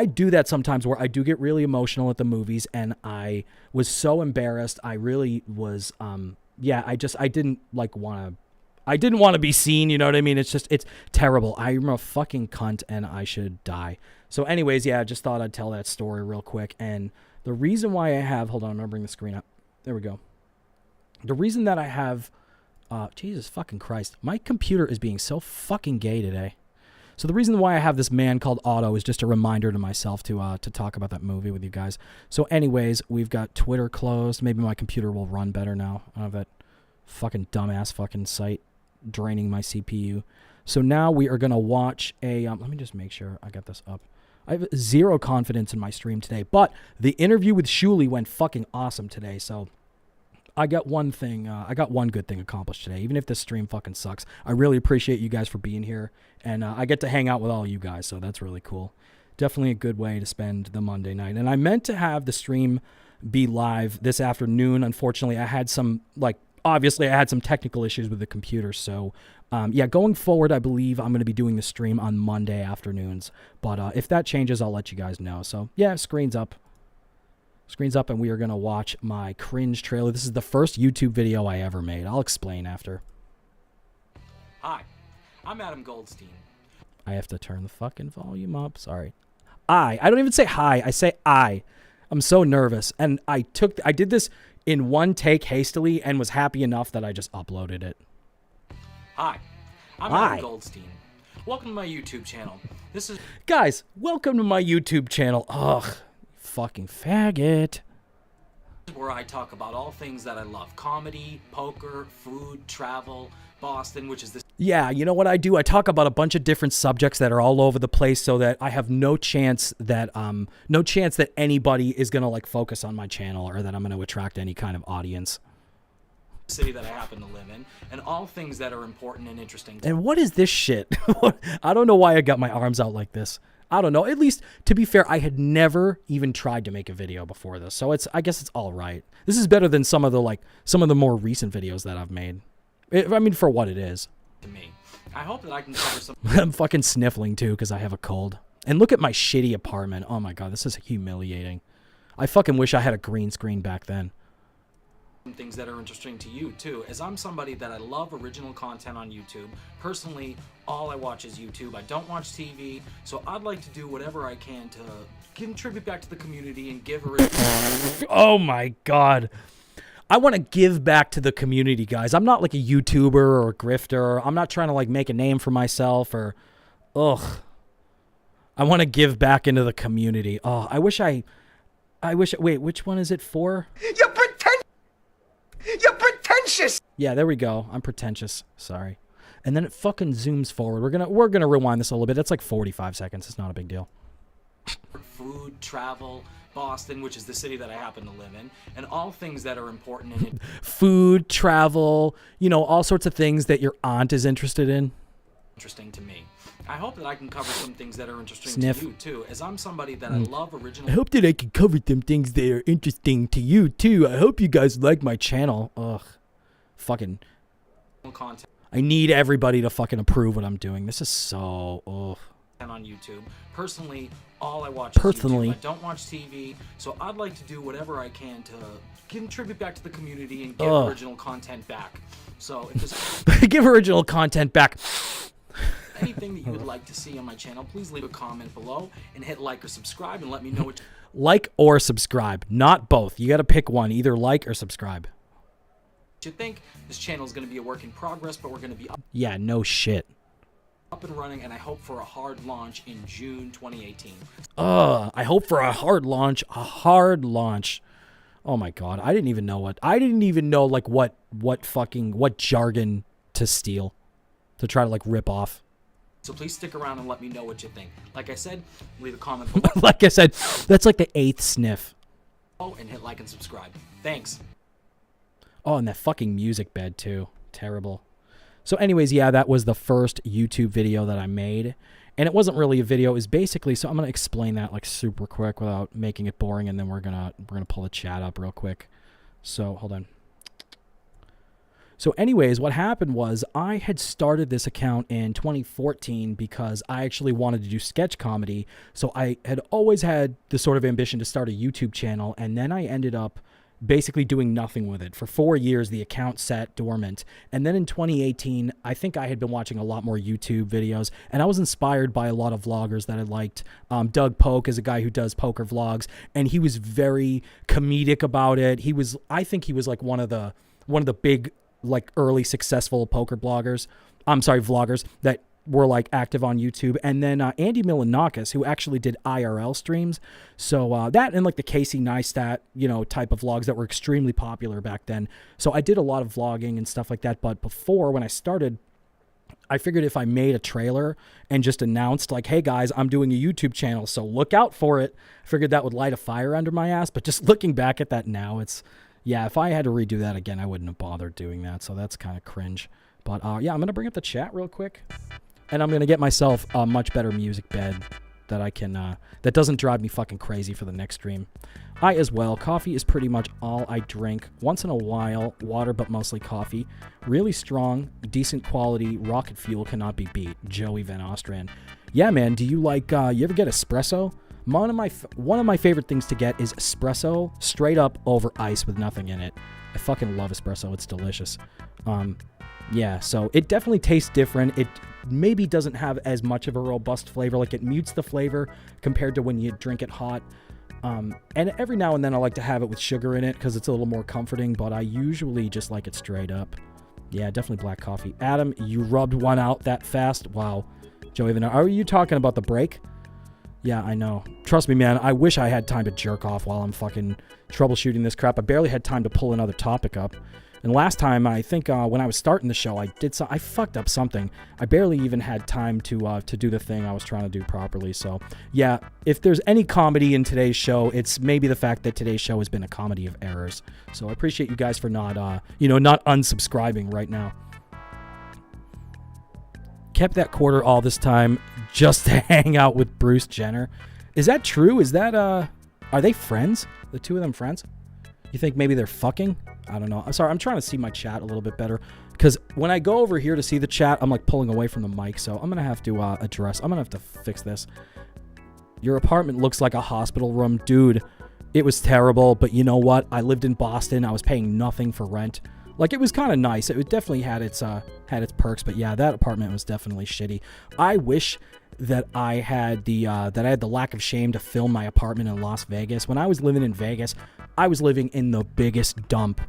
do that sometimes where I do get really emotional at the movies, and I was so embarrassed. I really was I didn't want to be seen, you know what I mean? It's terrible. I'm a fucking cunt and I should die. So anyways, I just thought I'd tell that story real quick. And the reason why I have, hold on, I'm going to bring the screen up. There we go. The reason that I have, Jesus fucking Christ, my computer is being so fucking gay today. So the reason why I have this man called Otto is just a reminder to myself to talk about that movie with you guys. So anyways, we've got Twitter closed. Maybe my computer will run better now. I don't have that fucking dumbass fucking site draining my CPU. So now we are going to watch a, let me just make sure I got this up. I have zero confidence in my stream today, but the interview with Shuli went fucking awesome today. So I got one good thing accomplished today, even if this stream fucking sucks. I really appreciate you guys for being here, and I get to hang out with all you guys, so that's really cool. Definitely a good way to spend the Monday night. And I meant to have the stream be live this afternoon. Unfortunately, I had some, obviously I had some technical issues with the computer. So, yeah, going forward, I believe I'm going to be doing the stream on Monday afternoons. But if that changes, I'll let you guys know. So, yeah, screen's up. Screen's up, and we are going to watch my cringe trailer. This is the first YouTube video I ever made. I'll explain after. Hi, I'm Adam Goldstein. I have to turn the fucking volume up. Sorry. I don't even say hi. I say I. I'm so nervous. And I did this in one take hastily and was happy enough that I just uploaded it. Hi, I'm Adam Goldstein. Welcome to my YouTube channel. Guys, welcome to my YouTube channel. Ugh. Fucking faggot. Where I talk about all things that I love. Comedy, poker, food, travel, Boston, which is this. Yeah, you know what I do? I talk about a bunch of different subjects that are all over the place so that I have no chance that anybody is going to focus on my channel or that I'm going to attract any kind of audience. City that I happen to live in, and all things that are important and interesting. And what is this shit? I don't know why I got my arms out like this. I don't know. At least, to be fair, I had never even tried to make a video before this, so I guess it's all right. This is better than some of the more recent videos that I've made. I mean, for what it is. To me, I hope that I can cover some. I'm fucking sniffling too because I have a cold. And look at my shitty apartment. Oh my god, this is humiliating. I fucking wish I had a green screen back then. Things that are interesting to you too, as I'm somebody that I love original content on YouTube. Personally, all I watch is YouTube. I don't watch TV, so I'd like to do whatever I can to contribute back to the community and give oh my god, I want to give back to the community, guys. I'm not like a YouTuber or a grifter. I'm not trying to make a name for myself or I want to give back into the community. Oh, I wish wait, which one is it for? You're pretentious. Yeah, there we go. I'm pretentious. Sorry. And then it fucking zooms forward. We're gonna rewind this a little bit. It's like 45 seconds. It's not a big deal. Food, travel, Boston, which is the city that I happen to live in, and all things that are important in it. Food, travel, all sorts of things that your aunt is interested in. Interesting to me. I hope that I can cover some things that are interesting to you too, as I'm somebody that I love original. I hope that I can cover some things that are interesting to you too. I hope you guys like my channel. Ugh. Fucking content. I need everybody to fucking approve what I'm doing. This is so on YouTube. Personally, all I watch is YouTube. I don't watch TV, so I'd like to do whatever I can to contribute back to the community and give original content back. So if this give original content back. Anything that you would like to see on my channel, please leave a comment below and hit like or subscribe and let me know what like or subscribe, not both. You got to pick one, either like or subscribe. You think this channel is going to be a work in progress, but we're going to be yeah, no shit. Up and running, and I hope for a hard launch in June 2018. I hope for a hard launch, Oh my god, I didn't even know what jargon to steal to try to rip off. So please stick around and let me know what you think. Like I said, leave a comment below. Like I said, that's like the 8th sniff. Oh, and hit like and subscribe. Thanks. Oh, and that fucking music bed too. Terrible. So anyways, yeah, that was the first YouTube video that I made. And it wasn't really a video. It was basically, so I'm going to explain that super quick without making it boring, and then we're going to pull the chat up real quick. So, hold on. So anyways, what happened was I had started this account in 2014 because I actually wanted to do sketch comedy. So I had always had the sort of ambition to start a YouTube channel, and then I ended up basically doing nothing with it. For 4 years, the account sat dormant. And then in 2018, I think I had been watching a lot more YouTube videos, and I was inspired by a lot of vloggers that I liked. Doug Polk is a guy who does poker vlogs, and he was very comedic about it. I think he was one of the big early successful poker vloggers that were active on YouTube. And then Andy Milanakis, who actually did IRL streams. So that and the Casey Neistat, type of vlogs that were extremely popular back then. So I did a lot of vlogging and stuff like that. But before, when I started, I figured if I made a trailer and just announced hey guys, I'm doing a YouTube channel, so look out for it. I figured that would light a fire under my ass. But just looking back at that now, yeah, if I had to redo that again, I wouldn't have bothered doing that. So that's kind of cringe. But yeah, I'm going to bring up the chat real quick. And I'm going to get myself a much better music bed. that I can that doesn't drive me fucking crazy for the next stream. I as well. Coffee is pretty much all I drink. Once in a while, water, but mostly coffee. Really strong, decent quality, rocket fuel cannot be beat. Joey Van Ostrand. Yeah, man. Do you like? You ever get espresso? One of my favorite things to get is espresso straight up over ice with nothing in it. I fucking love espresso. It's delicious. Yeah, so it definitely tastes different. It maybe doesn't have as much of a robust flavor. Like, it mutes the flavor compared to when you drink it hot. And every now and then I like to have it with sugar in it because it's a little more comforting, but I usually just like it straight up. Yeah, definitely black coffee. Adam, you rubbed one out that fast? Wow. Joey, are you talking about the break? Yeah, I know. Trust me, man, I wish I had time to jerk off while I'm fucking troubleshooting this crap. I barely had time to pull another topic up. And last time, I think when I was starting the show, I fucked up something. I barely even had time to do the thing I was trying to do properly. So, yeah, if there's any comedy in today's show, it's maybe the fact that today's show has been a comedy of errors. So I appreciate you guys for not unsubscribing right now. Kept that quarter all this time just to hang out with Bruce Jenner. Is that true? Is that, are they friends? The two of them friends? You think maybe they're fucking? I don't know. I'm sorry. I'm trying to see my chat a little bit better. Because when I go over here to see the chat, I'm like pulling away from the mic. So I'm going to have to I'm going to have to fix this. Your apartment looks like a hospital room. Dude, it was terrible. But you know what? I lived in Boston. I was paying nothing for rent. Like, it was kind of nice. It definitely had its perks. But yeah, that apartment was definitely shitty. I wish that I had the lack of shame to film my apartment in Las Vegas. When I was living in Vegas, I was living in the biggest dump,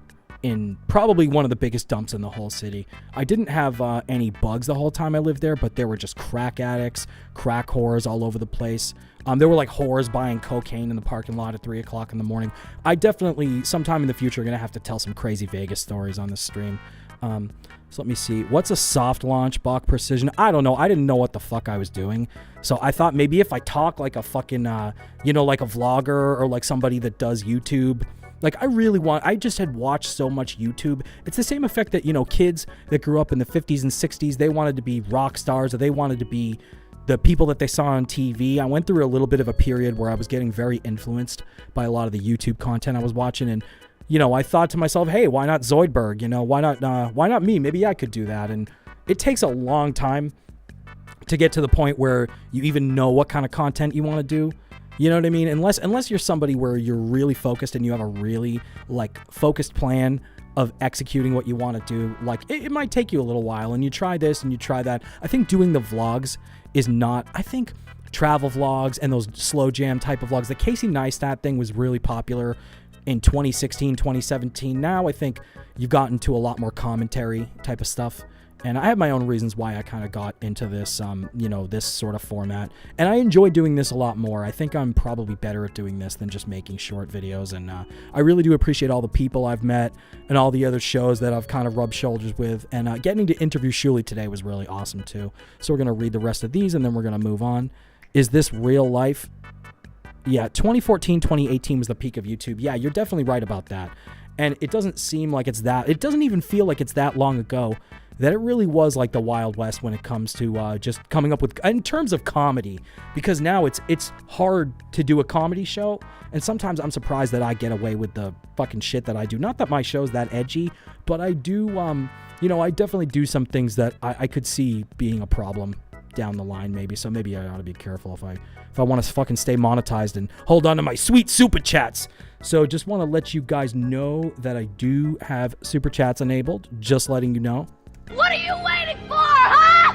in probably one of the biggest dumps in the whole city. I didn't have any bugs the whole time I lived there, but there were just crack addicts, crack whores all over the place. There were like whores buying cocaine in the parking lot at 3 o'clock in the morning. I definitely, sometime in the future, are going to have to tell some crazy Vegas stories on this stream. So let me see. What's a soft launch, Bach Precision? I don't know. I didn't know what the fuck I was doing. So I thought maybe if I talk like a fucking, like a vlogger or like somebody that does YouTube. Like, I just had watched so much YouTube. It's the same effect that, kids that grew up in the 50s and 60s, they wanted to be rock stars, or they wanted to be the people that they saw on TV. I went through a little bit of a period where I was getting very influenced by a lot of the YouTube content I was watching, and I thought to myself, hey, why not Zoidberg? Why not me? Maybe I could do that. And it takes a long time to get to the point where you even know what kind of content you want to do. You know what I mean? Unless you're somebody where you're really focused and you have a really focused plan of executing what you want to do. Like, it might take you a little while, and you try this and you try that. I think doing the vlogs is not, I think travel vlogs and those slow jam type of vlogs, the Casey Neistat thing was really popular in 2016, 2017. Now I think you've gotten to a lot more commentary type of stuff. And I have my own reasons why I kind of got into this, this sort of format. And I enjoy doing this a lot more. I think I'm probably better at doing this than just making short videos. And I really do appreciate all the people I've met and all the other shows that I've kind of rubbed shoulders with. And getting to interview Shuli today was really awesome too. So we're going to read the rest of these and then we're going to move on. Is this real life? Yeah, 2014, 2018 was the peak of YouTube. Yeah, you're definitely right about that. And it doesn't seem like it doesn't even feel like it's that long ago that it really was like the Wild West when it comes to just coming up with, in terms of comedy, because now it's hard to do a comedy show, and sometimes I'm surprised that I get away with the fucking shit that I do. Not that my show's that edgy, but I do, I definitely do some things that I could see being a problem down the line maybe, so maybe I ought to be careful if I want to fucking stay monetized and hold on to my sweet super chats. So just want to let you guys know that I do have super chats enabled, just letting you know. What are you waiting for, huh?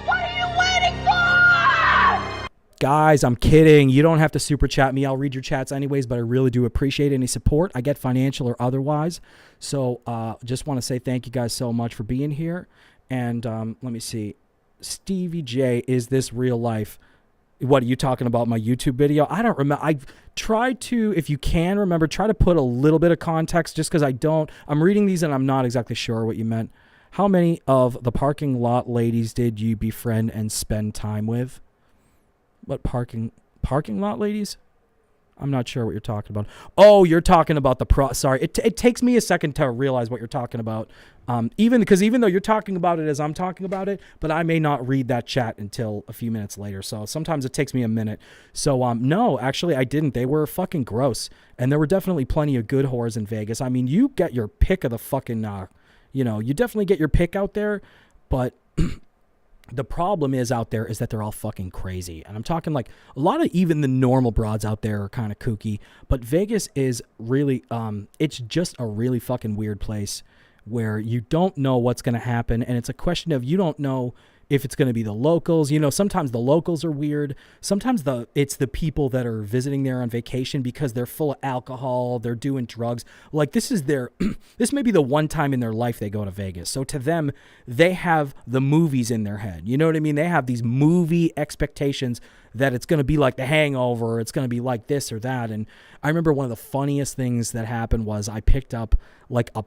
What are you waiting for? Guys, I'm kidding. You don't have to super chat me. I'll read your chats anyways, but I really do appreciate any support I get, financial or otherwise. So just want to say thank you guys so much for being here. And let me see. Stevie J, is this real life? What are you talking about? My YouTube video? I don't remember. I tried to, if you can remember, try to put a little bit of context, just because I'm reading these and I'm not exactly sure what you meant. How many of the parking lot ladies did you befriend and spend time with? What parking lot ladies? I'm not sure what you're talking about. Oh, you're talking about sorry. It takes me a second to realize what you're talking about. Even though you're talking about it as I'm talking about it, but I may not read that chat until a few minutes later. So sometimes it takes me a minute. So no, actually I didn't. They were fucking gross, and there were definitely plenty of good whores in Vegas. I mean, you get your pick of the fucking, you definitely get your pick out there, but the problem is out there is that they're all fucking crazy. And I'm talking like a lot of even the normal broads out there are kind of kooky, but Vegas is really, it's just a really fucking weird place where you don't know what's going to happen. And it's a question of, you don't know if it's going to be the locals. Sometimes the locals are weird. Sometimes it's the people that are visiting there on vacation because they're full of alcohol. They're doing drugs. Like this may be the one time in their life they go to Vegas. So to them, they have the movies in their head. You know what I mean? They have these movie expectations that it's going to be like The Hangover. Or it's going to be like this or that. And I remember one of the funniest things that happened was I picked up like a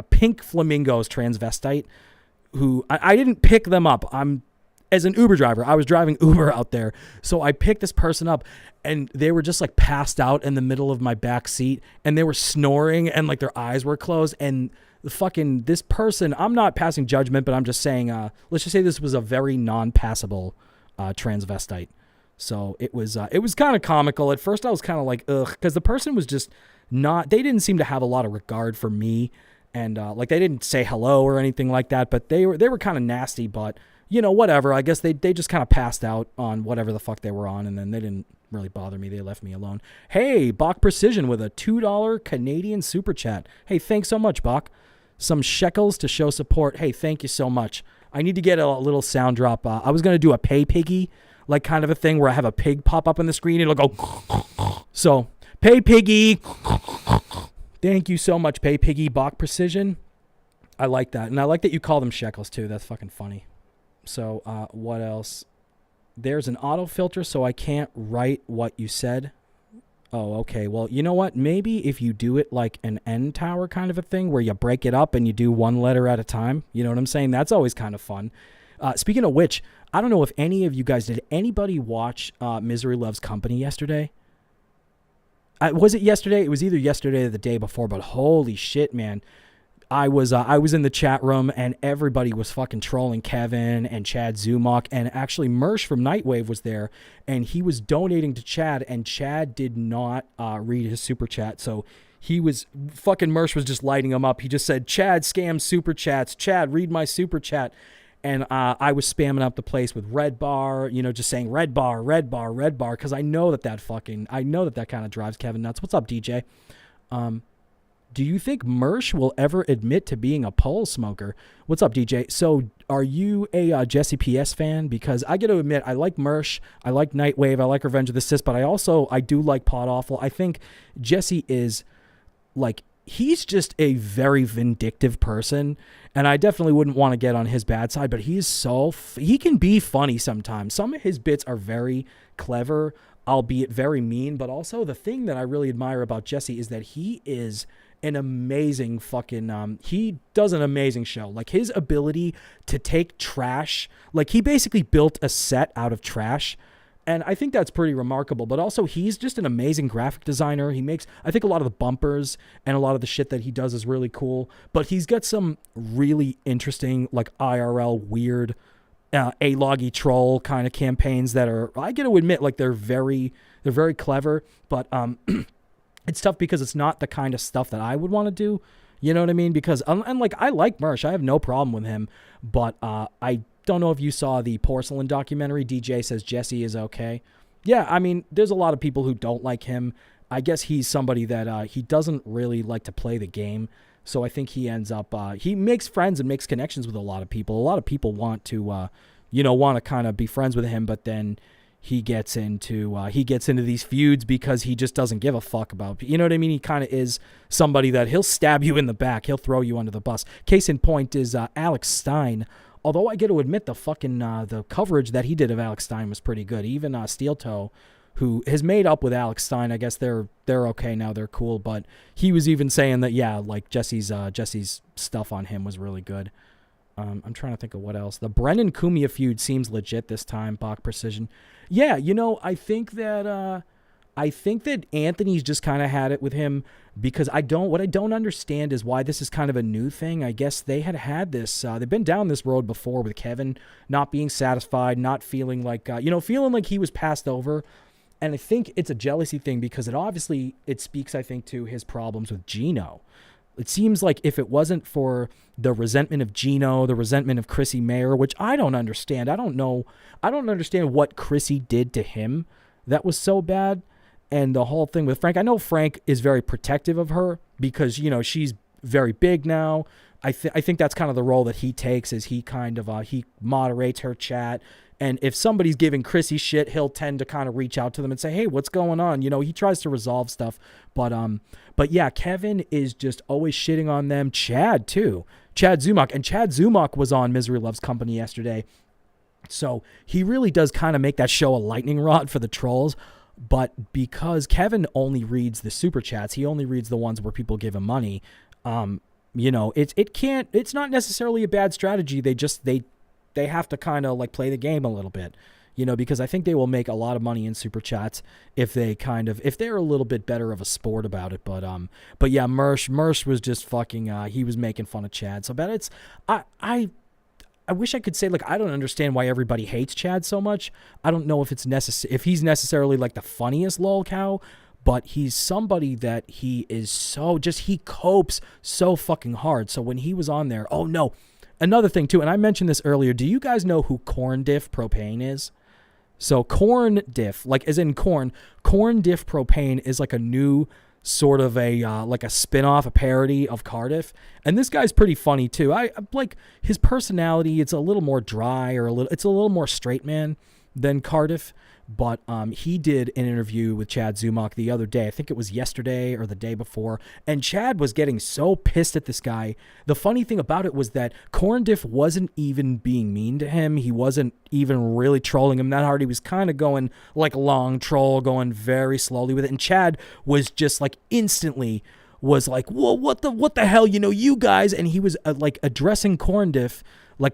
pink flamingos transvestite who I didn't pick them up. As an Uber driver, I was driving Uber out there. So I picked this person up and they were just like passed out in the middle of my back seat and they were snoring and like their eyes were closed. And this person, I'm not passing judgment, but I'm just saying, let's just say this was a very non-passable transvestite. So it was kind of comical. At first I was kind of like, ugh, because the person was just they didn't seem to have a lot of regard for me. And like they didn't say hello or anything like that, but they were kind of nasty, but whatever. I guess they just kind of passed out on whatever the fuck they were on, and then they didn't really bother me. They left me alone. Hey, Bach Precision with a $2 Canadian super chat. Hey, thanks so much, Bach. Some shekels to show support. Hey, thank you so much. I need to get a little sound drop. I was going to do a pay piggy, like kind of a thing where I have a pig pop up on the screen. It'll go. So, pay piggy. Thank you so much, Pay Piggy Bach Precision. I like that. And I like that you call them shekels, too. That's fucking funny. So, what else? There's an auto filter, so I can't write what you said. Oh, okay. Well, you know what? Maybe if you do it like an N tower kind of a thing, where you break it up and you do one letter at a time. You know what I'm saying? That's always kind of fun. Speaking of which, I don't know if any of you guys, did anybody watch Misery Loves Company yesterday? Was it yesterday? It was either yesterday or the day before, but holy shit, man. I was in the chat room and everybody was fucking trolling Kevin and Chad Zumach, and actually Mersh from Nightwave was there and he was donating to Chad, and Chad did not read his super chat. So Mersh was just lighting him up. He just said, Chad scams super chats. Chad, read my super chat. And I was spamming up the place with red bar, just saying red bar, red bar, red bar, because I know that kind of drives Kevin nuts. What's up, DJ? Do you think Mersh will ever admit to being a pole smoker? What's up, DJ? So are you a Jesse PS fan? Because I got to admit, I like Mersh, I like Nightwave, I like Revenge of the Sith, but I do like Pod Awful. I think Jesse is like, he's just a very vindictive person, and I definitely wouldn't want to get on his bad side, but he can be funny sometimes. Some of his bits are very clever, albeit very mean, but also the thing that I really admire about Jesse is that he is an amazing he does an amazing show. Like his ability to take trash, like he basically built a set out of trash. And I think that's pretty remarkable. But also, he's just an amazing graphic designer. I think a lot of the bumpers and a lot of the shit that he does is really cool. But he's got some really interesting, like IRL weird, A-loggy troll kind of campaigns that are, I got to admit, like they're very clever. But it's tough because it's not the kind of stuff that I would want to do. You know what I mean? Because, and like, I like Mersh. I have no problem with him. But I don't know if you saw the Porcelain documentary. DJ says Jesse is okay. Yeah, I mean, there's a lot of people who don't like him. I guess he's somebody that he doesn't really like to play the game. So I think he ends up, he makes friends and makes connections with a lot of people. A lot of people want to, want to kind of be friends with him, but then he gets into these feuds because he just doesn't give a fuck about, you know what I mean? He kind of is somebody that he'll stab you in the back. He'll throw you under the bus. Case in point is Alex Stein. Although I get to admit the coverage that he did of Alex Stein was pretty good. Even Steel Toe, who has made up with Alex Stein, I guess they're okay now. They're cool. But he was even saying that, yeah, like Jesse's stuff on him was really good. I'm trying to think of what else. The Brennan Cumia feud seems legit this time, Bach Precision. Yeah, I think that I think that Anthony's just kind of had it with him because what I don't understand is why this is kind of a new thing. I guess they had this, they've been down this road before with Kevin not being satisfied, not feeling like, feeling like he was passed over. And I think it's a jealousy thing because it speaks, I think, to his problems with Gino. It seems like if it wasn't for the resentment of Gino, the resentment of Chrissy Mayer, which I don't understand. I don't understand what Chrissy did to him that was so bad. And the whole thing with Frank, I know Frank is very protective of her because, she's very big now. I think that's kind of the role that he takes is he kind of, he moderates her chat. And if somebody's giving Chrissy shit, he'll tend to kind of reach out to them and say, hey, what's going on? He tries to resolve stuff. But yeah, Kevin is just always shitting on them. Chad too. Chad Zumach. And Chad Zumach was on Misery Loves Company yesterday. So he really does kind of make that show a lightning rod for the trolls. But because Kevin only reads the super chats, he only reads the ones where people give him money. It's not necessarily a bad strategy. They have to kind of like play the game a little bit, because I think they will make a lot of money in super chats if they're a little bit better of a sport about it. But yeah, Mersh was just fucking, he was making fun of Chad so bad. I wish I could say, I don't understand why everybody hates Chad so much. I don't know if he's necessarily like the funniest lol cow, but he's somebody that he copes so fucking hard. So when he was on there, oh no, another thing too, and I mentioned this earlier, do you guys know who Corn Diff Propane is? So Corn Diff, as in Corn Diff Propane is like a new sort of a spin-off, a parody of Cardiff. And this guy's pretty funny too. I like his personality. It's a little more dry it's a little more straight man than Cardiff. But he did an interview with Chad Zumach the other day. I think it was yesterday or the day before. And Chad was getting so pissed at this guy. The funny thing about it was that Corn Diff wasn't even being mean to him. He wasn't even really trolling him that hard. He was kind of going like long troll, going very slowly with it. And Chad was just instantly was like, well, what the hell, you guys. And he was addressing Corn Diff,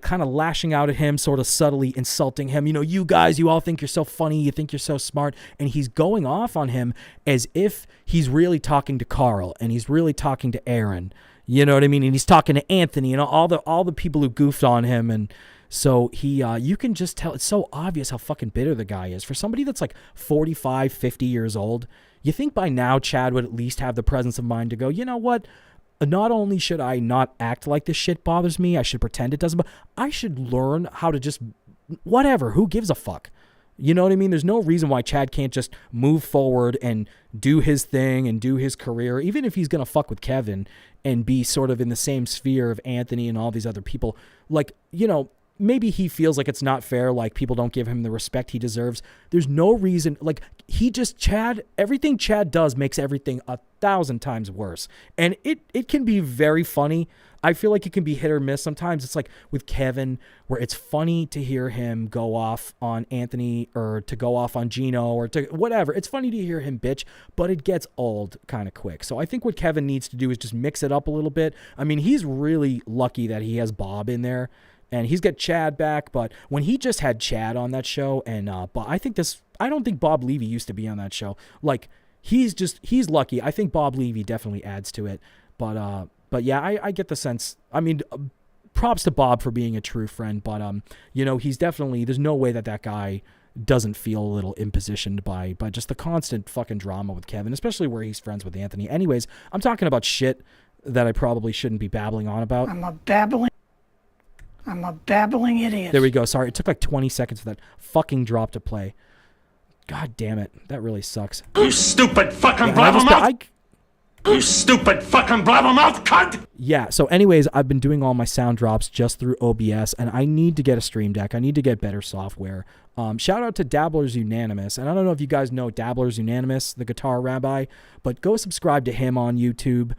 kind of lashing out at him, sort of subtly insulting him. You guys, you all think you're so funny. You think you're so smart. And he's going off on him as if he's really talking to Carl and he's really talking to Aaron. You know what I mean? And he's talking to Anthony and all the people who goofed on him. And so you can just tell, it's so obvious how fucking bitter the guy is. For somebody that's 45, 50 years old, you think by now Chad would at least have the presence of mind to go, you know what? Not only should I not act like this shit bothers me, I should pretend it doesn't, but I should learn how to just, whatever, who gives a fuck? You know what I mean? There's no reason why Chad can't just move forward and do his thing and do his career, even if he's going to fuck with Kevin and be sort of in the same sphere of Anthony and all these other people. Maybe he feels like it's not fair, people don't give him the respect he deserves. There's no reason, everything Chad does makes everything 1,000 times worse. And it can be very funny. I feel like it can be hit or miss. Sometimes it's like with Kevin, where it's funny to hear him go off on Anthony or to go off on Gino or to whatever. It's funny to hear him bitch, but it gets old kind of quick. So I think what Kevin needs to do is just mix it up a little bit. I mean, he's really lucky that he has Bob in there. And he's got Chad back, but when he just had Chad on that show, and I don't think Bob Levy used to be on that show. He's lucky. I think Bob Levy definitely adds to it. But yeah, I get the sense. I mean, props to Bob for being a true friend, but he's definitely, there's no way that guy doesn't feel a little impositioned by just the constant fucking drama with Kevin, especially where he's friends with Anthony. Anyways, I'm talking about shit that I probably shouldn't be babbling on about. I'm a babbling idiot. There we go. Sorry, it took 20 seconds for that fucking drop to play. God damn it. That really sucks. You stupid fucking blabbermouth! You stupid fucking blabbermouth cunt! Yeah, so anyways, I've been doing all my sound drops just through OBS, and I need to get a Stream Deck. I need to get better software. Shout out to Dabblers Unanimous. And I don't know if you guys know Dabblers Unanimous, the guitar rabbi, but go subscribe to him on YouTube.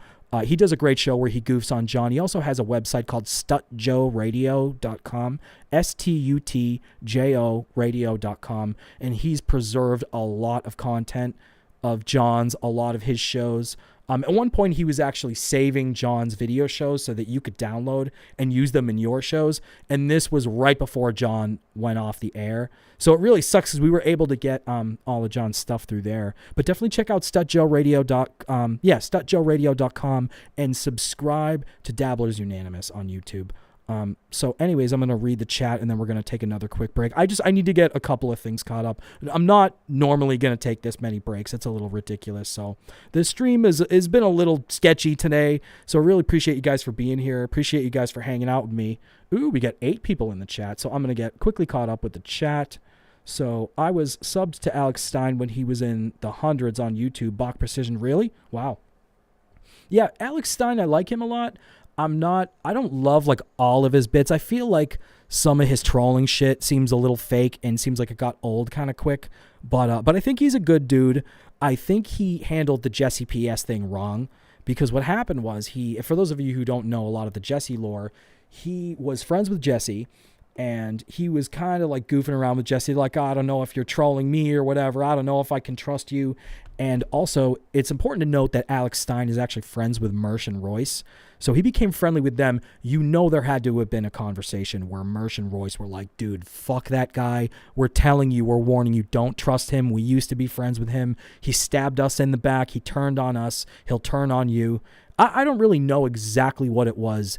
He does a great show where he goofs on John. He also has a website called stutjoradio.com, STUTJO radio.com, and he's preserved a lot of content of John's, a lot of his shows. At one point, he was actually saving John's video shows so that you could download and use them in your shows. And this was right before John went off the air. So it really sucks because we were able to get all of John's stuff through there. But definitely check out stutjoeradio.com and subscribe to Dabblers Unanimous on YouTube. So anyways, I'm going to read the chat and then we're going to take another quick break. I need to get a couple of things caught up. I'm not normally going to take this many breaks. It's a little ridiculous. So the stream has been a little sketchy today. So I really appreciate you guys for being here. Appreciate you guys for hanging out with me. Ooh, we got 8 people in the chat. So I'm going to get quickly caught up with the chat. So I was subbed to Alex Stein when he was in the hundreds on YouTube. Bach Precision, really? Wow. Yeah, Alex Stein, I like him a lot. I don't love like all of his bits. I feel like some of his trolling shit seems a little fake and seems like it got old kind of quick. But I think he's a good dude. I think he handled the Jesse PS thing wrong because what happened was for those of you who don't know a lot of the Jesse lore, he was friends with Jesse and he was kind of like goofing around with Jesse, like, oh, I don't know if you're trolling me or whatever. I don't know if I can trust you. And also, it's important to note that Alex Stein is actually friends with Mersh and Royce. So he became friendly with them. You know there had to have been a conversation where Mersh and Royce were like, dude, fuck that guy. We're telling you, we're warning you, don't trust him. We used to be friends with him. He stabbed us in the back. He turned on us. He'll turn on you. I don't really know exactly what it was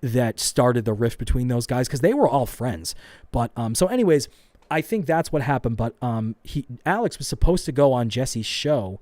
that started the rift between those guys because they were all friends. But so anyways, I think that's what happened. But Alex was supposed to go on Jesse's show,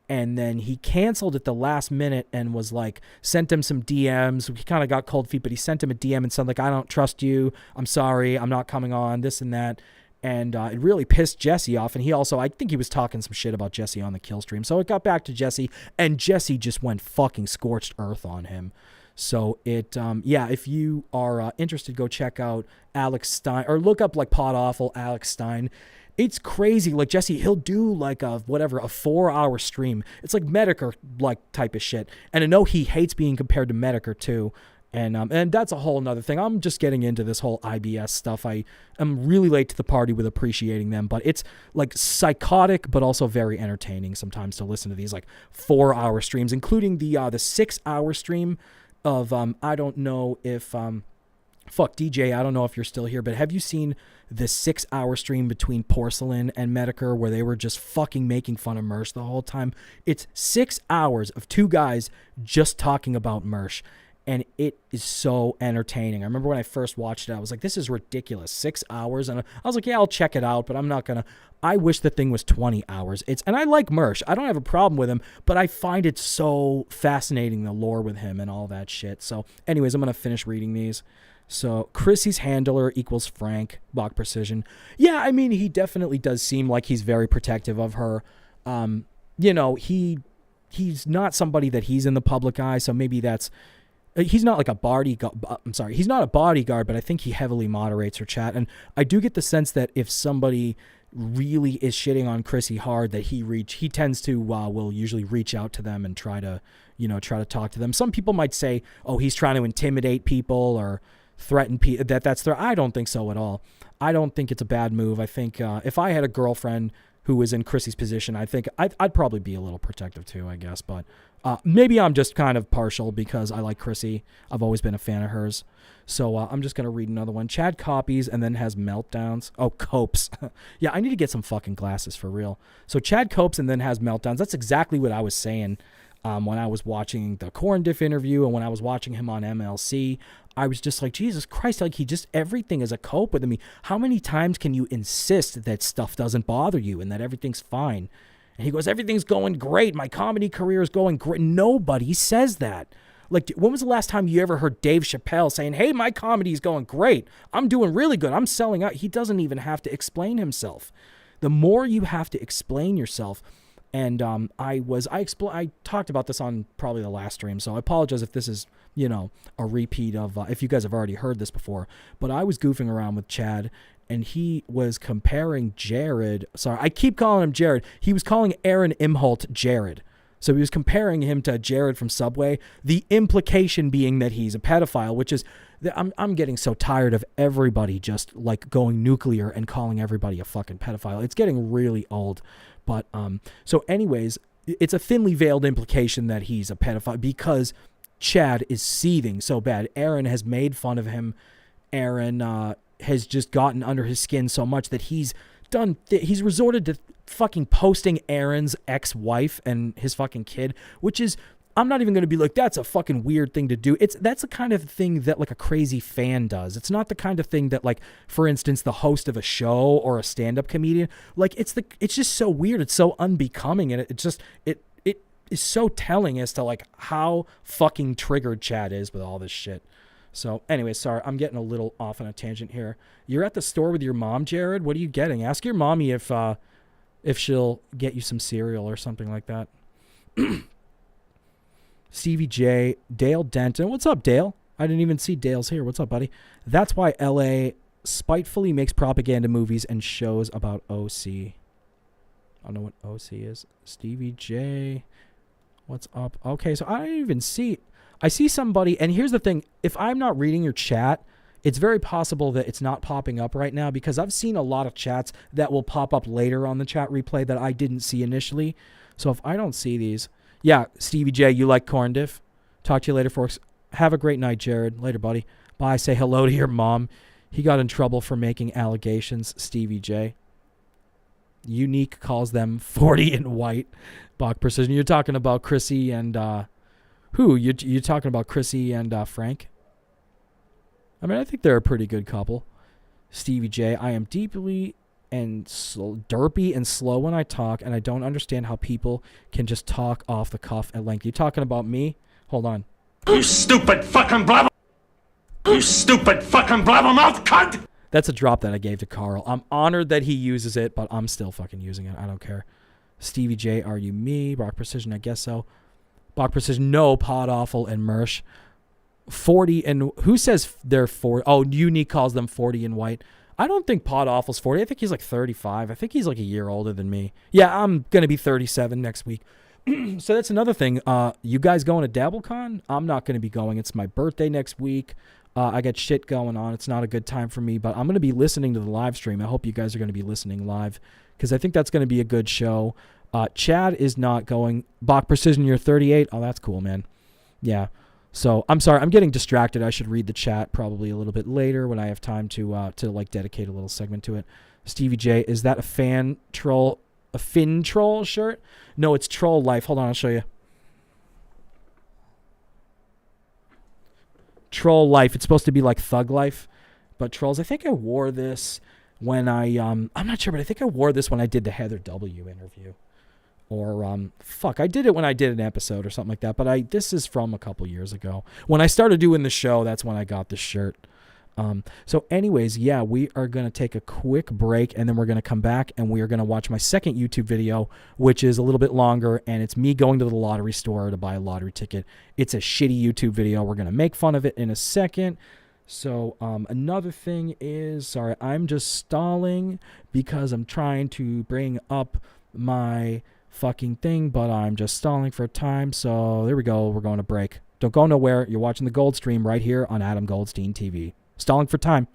and then he canceled at the last minute and was like, sent him some DMs. He kind of got cold feet, but he sent him a DM and said like, I don't trust you. I'm sorry. I'm not coming on, this and that. And it really pissed Jesse off. And he also, I think he was talking some shit about Jesse on the kill stream. So it got back to Jesse, and Jesse just went fucking scorched earth on him. So if you are interested, go check out Alex Stein or look up like Pod Awful Alex Stein. It's crazy. Like Jesse, he'll do like a 4-hour stream. It's like Medicare like type of shit. And I know he hates being compared to Medicare too. And that's a whole nother thing. I'm just getting into this whole IBS stuff. I am really late to the party with appreciating them, but it's like psychotic, but also very entertaining sometimes to listen to these like 4-hour streams, including the 6-hour stream of, I don't know if, fuck DJ, I don't know if you're still here, but have you seen the 6-hour stream between Porcelain and Medicare where they were just fucking making fun of Mersh the whole time? It's 6 hours of 2 guys just talking about Mersh. And it is so entertaining. I remember when I first watched it, I was like, this is ridiculous. 6 hours. And I was like, yeah, I'll check it out, but I'm not going to. I wish the thing was 20 hours. And I like Mersh. I don't have a problem with him, but I find it so fascinating, the lore with him and all that shit. So anyways, I'm going to finish reading these. So Chrissy's handler equals Frank, Bach Precision. Yeah, I mean, he definitely does seem like he's very protective of her. He's not somebody that he's in the public eye, so maybe that's... He's not like a bodyguard. He's not a bodyguard, but I think he heavily moderates her chat. And I do get the sense that if somebody really is shitting on Chrissy hard, that he tends to will usually reach out to them and try to talk to them. Some people might say, oh, he's trying to intimidate people or threaten people. I don't think so at all. I don't think it's a bad move. I think if I had a girlfriend who was in Chrissy's position, I think I'd probably be a little protective too, I guess. But maybe I'm just kind of partial because I like Chrissy. I've always been a fan of hers. So I'm just going to read another one. Chad copies and then has meltdowns. Oh, copes. Yeah, I need to get some fucking glasses for real. So Chad copes and then has meltdowns. That's exactly what I was saying when I was watching the Corn Diff interview and when I was watching him on MLC. I was just like, Jesus Christ, like everything is a cope with him. How many times can you insist that stuff doesn't bother you and that everything's fine? And he goes, everything's going great. My comedy career is going great. Nobody says that. Like, when was the last time you ever heard Dave Chappelle saying, hey, my comedy is going great. I'm doing really good. I'm selling out. He doesn't even have to explain himself. The more you have to explain yourself, and I talked about this on probably the last stream, so I apologize if this is, a repeat of, if you guys have already heard this before, but I was goofing around with Chad, and he was comparing Jared. Sorry, I keep calling him Jared. He was calling Aaron Imholt Jared. So he was comparing him to Jared from Subway. The implication being that he's a pedophile, which is I'm getting so tired of everybody just like going nuclear and calling everybody a fucking pedophile. It's getting really old. But so anyways, it's a thinly veiled implication that he's a pedophile because Chad is seething so bad. Aaron has made fun of him. Aaron has just gotten under his skin so much that he's resorted to fucking posting Aaron's ex-wife and his fucking kid, which is, I'm not even going to be like, that's a fucking weird thing to do. That's the kind of thing that like a crazy fan does. It's not the kind of thing that like, for instance, the host of a show or a stand-up comedian, like it's just so weird. It's so unbecoming. And it is so telling as to like how fucking triggered Chad is with all this shit. So anyway, sorry, I'm getting a little off on a tangent here. You're at the store with your mom, Jared. What are you getting? Ask your mommy if she'll get you some cereal or something like that. Stevie J, Dale Denton. What's up, Dale? I didn't even see Dale's here. What's up, buddy? That's why LA spitefully makes propaganda movies and shows about OC. I don't know what OC is. Stevie J, what's up? Okay, so I don't even see. I see somebody, and here's the thing. If I'm not reading your chat, it's very possible that it's not popping up right now because I've seen a lot of chats that will pop up later on the chat replay that I didn't see initially. So if I don't see these... Yeah, Stevie J, you like corn diff? Talk to you later, folks. Have a great night, Jared. Later, buddy. Bye. Say hello to your mom. He got in trouble for making allegations, Stevie J. Unique calls them 40 and white. Bach Precision. You're talking about Chrissy and... who? You're talking about Chrissy and Frank? I mean, I think they're a pretty good couple. Stevie J, I am deeply... and derpy and slow when I talk, and I don't understand how people can just talk off the cuff at length. You talking about me? Hold on. You stupid fucking blabber! You stupid fucking blabbermouth cunt! That's a drop that I gave to Carl. I'm honored that he uses it, but I'm still fucking using it. I don't care. Stevie J, are you me? Bach Precision, I guess so. Bach Precision, no. Pod Awful and Mersh. 40 and... Who says they're 40? Oh, Unique calls them 40 and white. I don't think Pod Awful's 40. I think he's like 35. I think he's like a year older than me. Yeah, I'm going to be 37 next week. So that's another thing. You guys going to DabbleCon? I'm not going to be going. It's my birthday next week. I got shit going on. It's not a good time for me, but I'm going to be listening to the live stream. I hope you guys are going to be listening live because I think that's going to be a good show. Chad is not going. Bach Precision, you're 38. Oh, that's cool, man. Yeah. So I'm sorry, I'm getting distracted. I should read the chat probably a little bit later when I have time to like dedicate a little segment to it. Stevie J, is that a fin troll shirt? No, it's Troll Life. Hold on, I'll show you. Troll Life. It's supposed to be like Thug Life, but Trolls. I think I wore this when I'm not sure, but I think I wore this when I did the Heather W interview. Or, I did it when I did an episode or something like that. But this is from a couple years ago. When I started doing the show, that's when I got this shirt. So anyways, yeah, we are going to take a quick break. And then we're going to come back and we are going to watch my second YouTube video, which is a little bit longer. And it's me going to the lottery store to buy a lottery ticket. It's a shitty YouTube video. We're going to make fun of it in a second. So another thing is, sorry, I'm just stalling because I'm trying to bring up my... fucking thing, but I'm just stalling for time. So there we go. We're going to break. Don't go nowhere. You're watching the Gold Stream right here on Adam Goldstein TV. Stalling for time.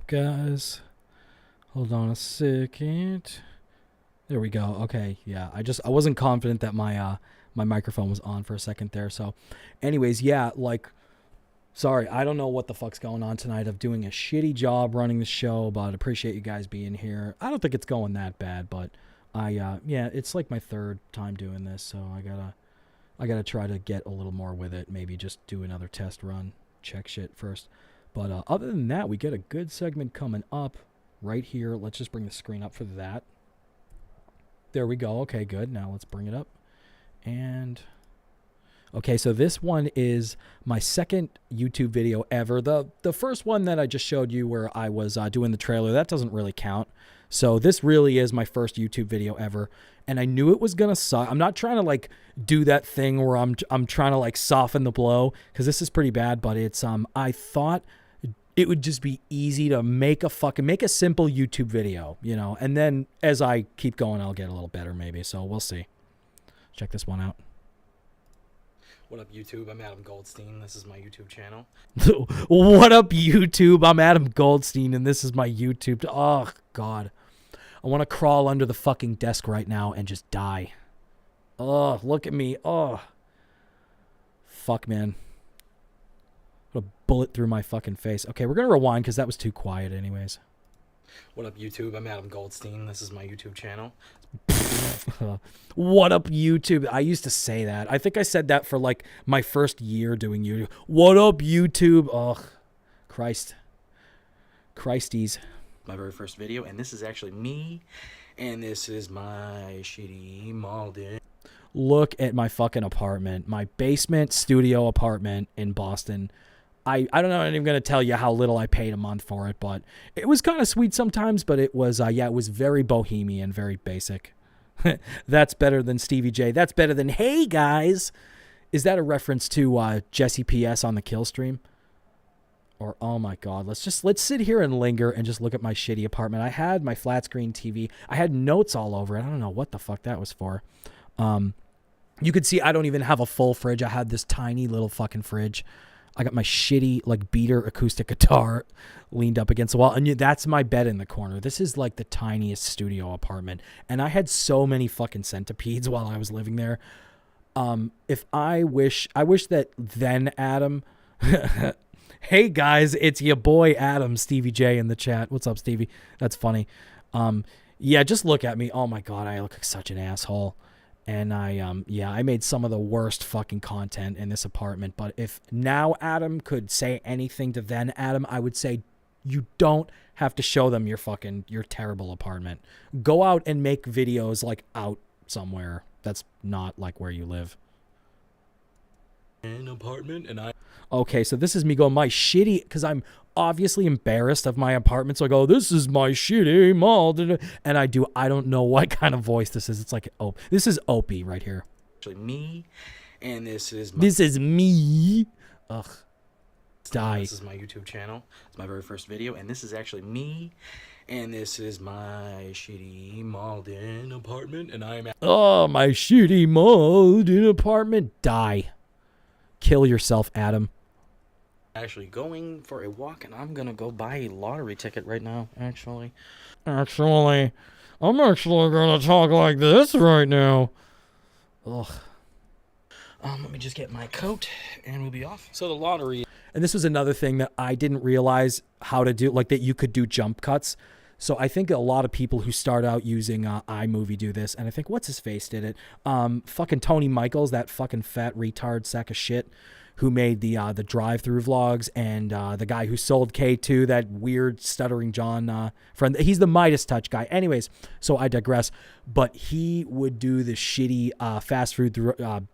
up, guys? Hold on a second. There we go. Okay, yeah. I wasn't confident that my my microphone was on for a second there. So, anyways, yeah, like, sorry, I don't know what the fuck's going on tonight. Of doing a shitty job running the show, but I appreciate you guys being here. I don't think it's going that bad, but yeah, it's like my third time doing this, so I gotta try to get a little more with it. Maybe just do another test run, check shit first. But other than that, we get a good segment coming up right here. Let's just bring the screen up for that. There we go. Okay, good. Now let's bring it up. And okay, so this one is my second YouTube video ever. The first one that I just showed you where I was doing the trailer, that doesn't really count. So this really is my first YouTube video ever, and I knew it was gonna suck. I'm not trying to like do that thing where I'm trying to like soften the blow, because this is pretty bad. But it's I thought it would just be easy to make a simple YouTube video, you know, and then as I keep going, I'll get a little better maybe. So we'll see. Check this one out. What up, YouTube? I'm Adam Goldstein. This is my YouTube channel. What up, YouTube? I'm Adam Goldstein, and this is my YouTube. Oh, God. I want to crawl under the fucking desk right now and just die. Oh, look at me. Oh. Fuck, man. Put a bullet through my fucking face. Okay, we're going to rewind because that was too quiet anyways. What up, YouTube? I'm Adam Goldstein. This is my YouTube channel. What up, YouTube? I used to say that. I think I said that for like my first year doing YouTube. What up, YouTube? Ugh. Christies. My very first video, and this is actually me, and this is my shitty Malden. Look at my fucking apartment. My basement studio apartment in Boston. I don't know, I'm not even going to tell you how little I paid a month for it, but it was kind of sweet sometimes, but it was, yeah, it was very bohemian, very basic. That's better than Stevie J. That's better than Hey Guys. Is that a reference to Jesse P.S. on the kill stream? Or, oh my God, let's sit here and linger and just look at my shitty apartment. I had my flat screen TV. I had notes all over it. I don't know what the fuck that was for. You could see I don't even have a full fridge. I had this tiny little fucking fridge. I got my shitty, like, beater acoustic guitar leaned up against the wall. And that's my bed in the corner. This is, like, the tiniest studio apartment. And I had so many fucking centipedes while I was living there. I wish that then Adam... Hey, guys, it's your boy Adam, Stevie J in the chat. What's up, Stevie? That's funny. Yeah, just look at me. Oh, my God, I look like such an asshole. And I made some of the worst fucking content in this apartment. But if now Adam could say anything to then Adam, I would say you don't have to show them your terrible apartment. Go out and make videos like out somewhere that's not like where you live. An apartment, and okay, so this is me going my shitty, because I'm obviously embarrassed of my apartment, so I go, this is my shitty mall, and I don't know what kind of voice this is. It's like, oh, this is Opie right here. Actually me, and this is me. Ugh. Die. This is my YouTube channel. It's my very first video, and this is actually me, and this is my shitty Malden apartment, and I'm at, oh, my shitty Malden apartment. Die. Kill yourself, Adam. Actually going for a walk, and I'm gonna go buy a lottery ticket right now. Actually, I'm actually gonna talk like this right now. Ugh. Let me just get my coat, and we'll be off. So the lottery, and this was another thing that I didn't realize how to do, like that you could do jump cuts. So I think a lot of people who start out using iMovie do this, and I think what's his face did it. Fucking Tony Michaels, that fucking fat retard sack of shit, who made the drive-through vlogs, and the guy who sold K2, that weird stuttering John friend. He's the Midas Touch guy. Anyways, so I digress. But he would do the shitty fast food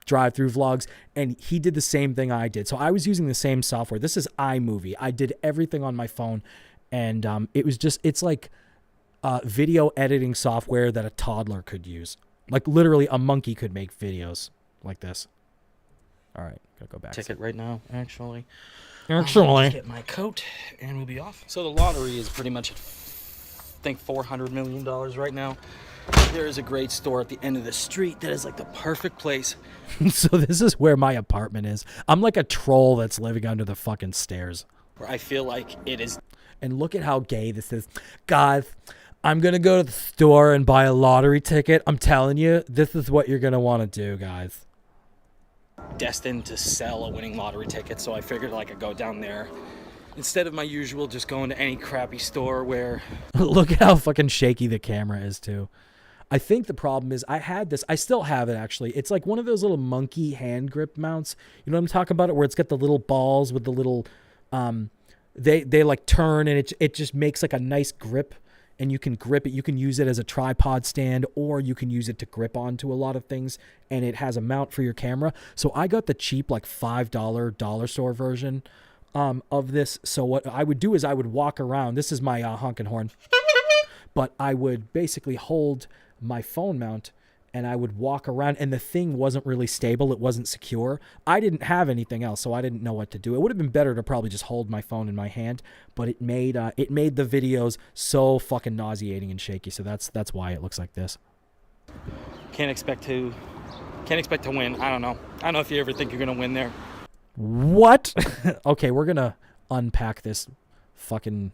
drive-through vlogs, and he did the same thing I did. So I was using the same software. This is iMovie. I did everything on my phone. And it's like video editing software that a toddler could use. Like literally a monkey could make videos like this. All right, gotta go back. Ticket right now, actually. Get my coat, and we'll be off. So the lottery is pretty much, I think, $400 million right now. There is a great store at the end of the street that is like the perfect place. So this is where my apartment is. I'm like a troll that's living under the fucking stairs. Where I feel like it is. And look at how gay this is. Guys, I'm going to go to the store and buy a lottery ticket. I'm telling you, this is what you're going to want to do, guys. Destined to sell a winning lottery ticket, so I figured I could go down there instead of my usual just going to any crappy store where... Look at how fucking shaky the camera is, too. I think the problem is I had this. I still have it, actually. It's like one of those little monkey hand grip mounts. You know what I'm talking about? Where it's got the little balls with the little... They like turn, and it just makes like a nice grip. And you can grip it. You can use it as a tripod stand, or you can use it to grip onto a lot of things. And it has a mount for your camera. So I got the cheap, like $5 dollar store version of this. So what I would do is I would walk around. This is my honking horn. But I would basically hold my phone mount and I would walk around, and the thing wasn't really stable. It wasn't secure. I didn't have anything else, so I didn't know what to do. It would have been better to probably just hold my phone in my hand, but it made the videos so fucking nauseating and shaky. So that's why it looks like this. Can't expect to win. I don't know. I don't know if you ever think you're gonna win there. What? Okay, we're gonna unpack this fucking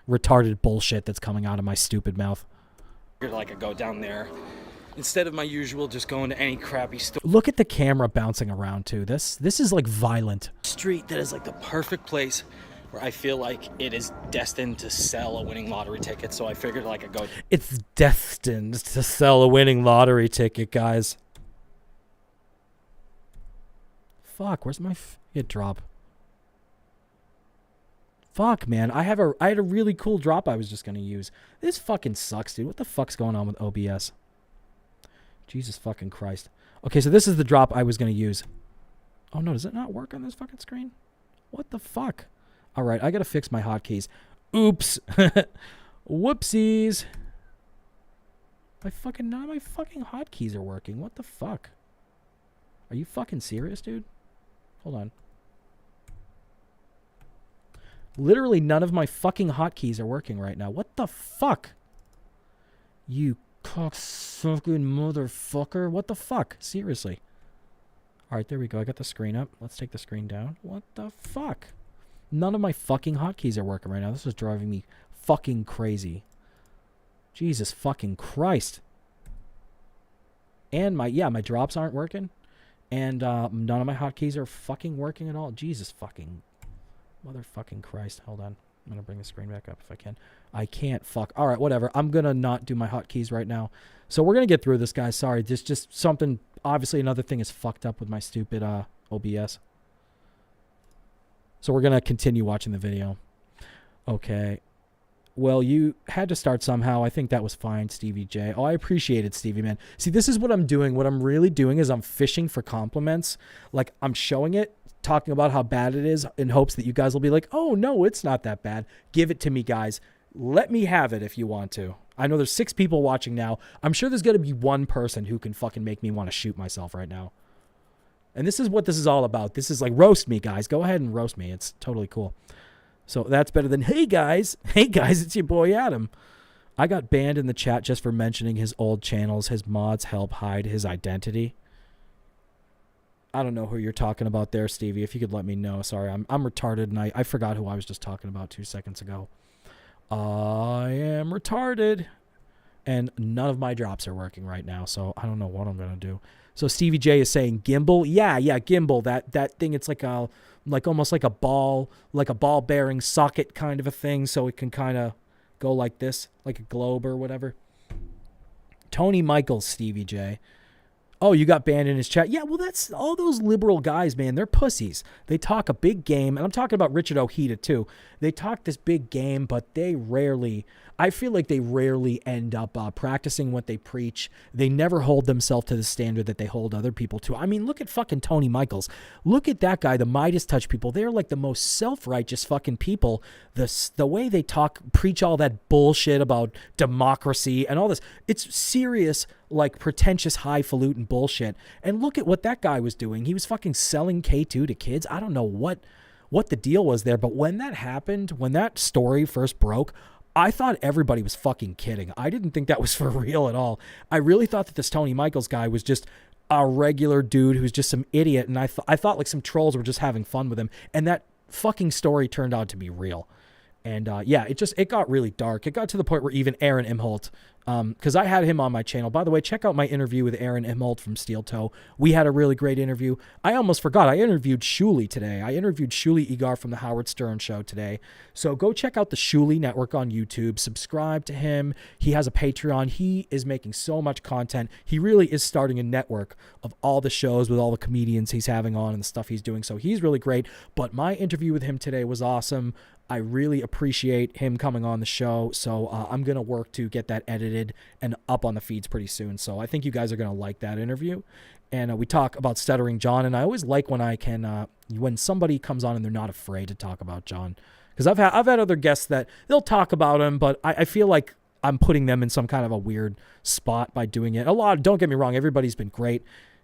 retarded bullshit that's coming out of my stupid mouth. I could go down there instead of my usual just going to any crappy store. Look at the camera bouncing around too. This is like violent. Street that is like the perfect place where I feel like it is destined to sell a winning lottery ticket. So I figured I could go. It's destined to sell a winning lottery ticket, guys. Fuck, where's my hit drop? Fuck, man. I had a really cool drop I was just going to use. This fucking sucks, dude. What the fuck's going on with OBS? Jesus fucking Christ. Okay, so this is the drop I was going to use. Oh, no. Does it not work on this fucking screen? What the fuck? All right, I got to fix my hotkeys. Oops. Whoopsies. None of my fucking hotkeys are working. What the fuck? Are you fucking serious, dude? Hold on. Literally none of my fucking hotkeys are working right now. What the fuck? You cocksucking motherfucker. What the fuck? Seriously. Alright, there we go. I got the screen up. Let's take the screen down. What the fuck? None of my fucking hotkeys are working right now. This is driving me fucking crazy. Jesus fucking Christ. And my drops aren't working. And none of my hotkeys are fucking working at all. Jesus fucking motherfucking Christ. Hold on. I'm going to bring the screen back up if I can. I can't. Fuck. All right, whatever. I'm going to not do my hotkeys right now. So we're going to get through this, guys. Sorry. There's just something. Obviously, another thing is fucked up with my stupid OBS. So we're going to continue watching the video. Okay. Well, you had to start somehow. I think that was fine, Stevie J. Oh, I appreciate it, Stevie, man. See, this is what I'm doing. What I'm really doing is I'm fishing for compliments. Like, I'm showing it, talking about how bad it is in hopes that you guys will be like, oh, no, it's not that bad. Give it to me, guys. Let me have it if you want to. I know there's 6 people watching now. I'm sure there's going to be one person who can fucking make me want to shoot myself right now. And this is what this is all about. This is like, roast me, guys. Go ahead and roast me. It's totally cool. So that's better than, hey guys, it's your boy Adam. I got banned in the chat just for mentioning his old channels. His mods help hide his identity. I don't know who you're talking about there, Stevie. If you could let me know. Sorry, I'm retarded, and I forgot who I was just talking about 2 seconds ago. I am retarded. And none of my drops are working right now, so I don't know what I'm going to do. So Stevie J is saying gimbal. Yeah, gimbal. That thing, it's like almost like a ball bearing socket kind of a thing, so it can kind of go like this, like a globe or whatever. Tony Michaels, Stevie J. Oh, you got banned in his chat. Yeah, well, that's all those liberal guys, man. They're pussies. They talk a big game, and I'm talking about Richard Ojeda too. They talk this big game, but I feel like they rarely end up practicing what they preach. They never hold themselves to the standard that they hold other people to. I mean, look at fucking Tony Michaels. Look at that guy, the Midas Touch people. They're like the most self-righteous fucking people. The way they talk, preach all that bullshit about democracy and all this. It's serious, like pretentious, highfalutin bullshit. And look at what that guy was doing. He was fucking selling K2 to kids. I don't know what the deal was there, but when that happened, when that story first broke, I thought everybody was fucking kidding. I didn't think that was for real at all. I really thought that this Tony Michaels guy was just a regular dude who's just some idiot, and I thought like some trolls were just having fun with him, and that fucking story turned out to be real. And yeah, it got really dark. It got to the point where even Aaron Imholt, because I had him on my channel. By the way, check out my interview with Aaron Imholt from Steel Toe. We had a really great interview. I almost forgot. I interviewed Shuli today. I interviewed Shuli Egar from the Howard Stern Show today. So go check out the Shuli Network on YouTube. Subscribe to him. He has a Patreon. He is making so much content. He really is starting a network of all the shows with all the comedians he's having on and the stuff he's doing. So he's really great. But my interview with him today was awesome. I really appreciate him coming on the show, so I'm going to work to get that edited and up on the feeds pretty soon. So I think you guys are going to like that interview. And we talk about Stuttering John, and I always like when I can, when somebody comes on and they're not afraid to talk about John. Because I've had other guests that they'll talk about him, but I feel like I'm putting them in some kind of a weird spot by doing it. Don't get me wrong, everybody's been great.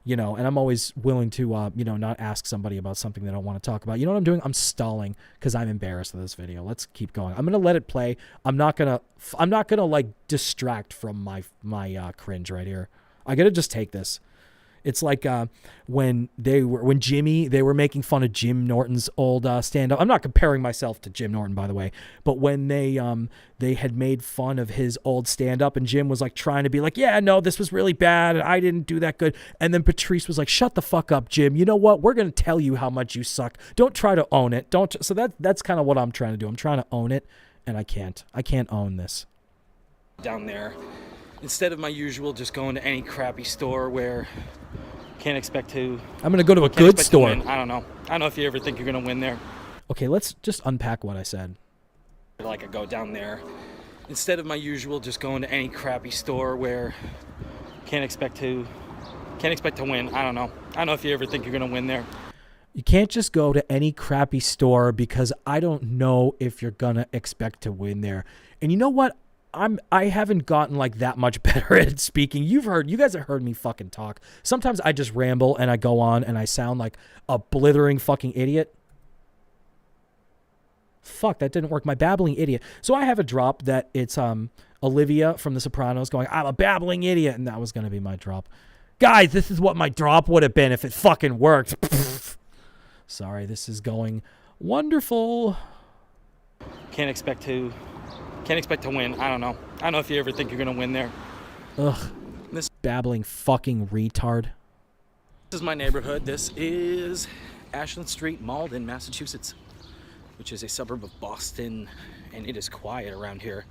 And I'm always willing to, not ask somebody about something they don't want to talk about. You know what I'm doing? I'm stalling because I'm embarrassed of this video. Let's keep going. I'm gonna let it play. I'm not gonna like distract from my cringe right here. I gotta just take this. It's like when they were making fun of Jim Norton's old stand-up. I'm not comparing myself to Jim Norton, by the way, but when they had made fun of his old stand-up, and Jim was like trying to be like, yeah, no, this was really bad, and I didn't do that good. And then Patrice was like, shut the fuck up, Jim. You know what? We're gonna tell you how much you suck. Don't try to own it. So that's kind of what I'm trying to do. I'm trying to own it, and I can't. I can't own this. Down there, instead of my usual just going to any crappy store where I'm going to go to a good store. I don't know if you ever think you're going to win there. Okay, let's just unpack what I said. Like I go down there, instead of my usual just going to any crappy store where can't expect to win. I don't know if you ever think you're going to win there. You can't just go to any crappy store because I don't know if you're going to expect to win there. And you know what? I haven't gotten like that much better at speaking. You guys have heard me fucking talk. Sometimes I just ramble and I go on and I sound like a blithering fucking idiot. Fuck, that didn't work. My babbling idiot. So I have a drop that it's Olivia from The Sopranos going, I'm a babbling idiot, and that was gonna be my drop. Guys, this is what my drop would have been if it fucking worked. Sorry, this is going wonderful. Can't expect to win. I don't know if you ever think you're going to win there. Ugh. This babbling fucking retard. This is my neighborhood. This is Ashland Street, Malden, Massachusetts, which is a suburb of Boston, and it is quiet around here.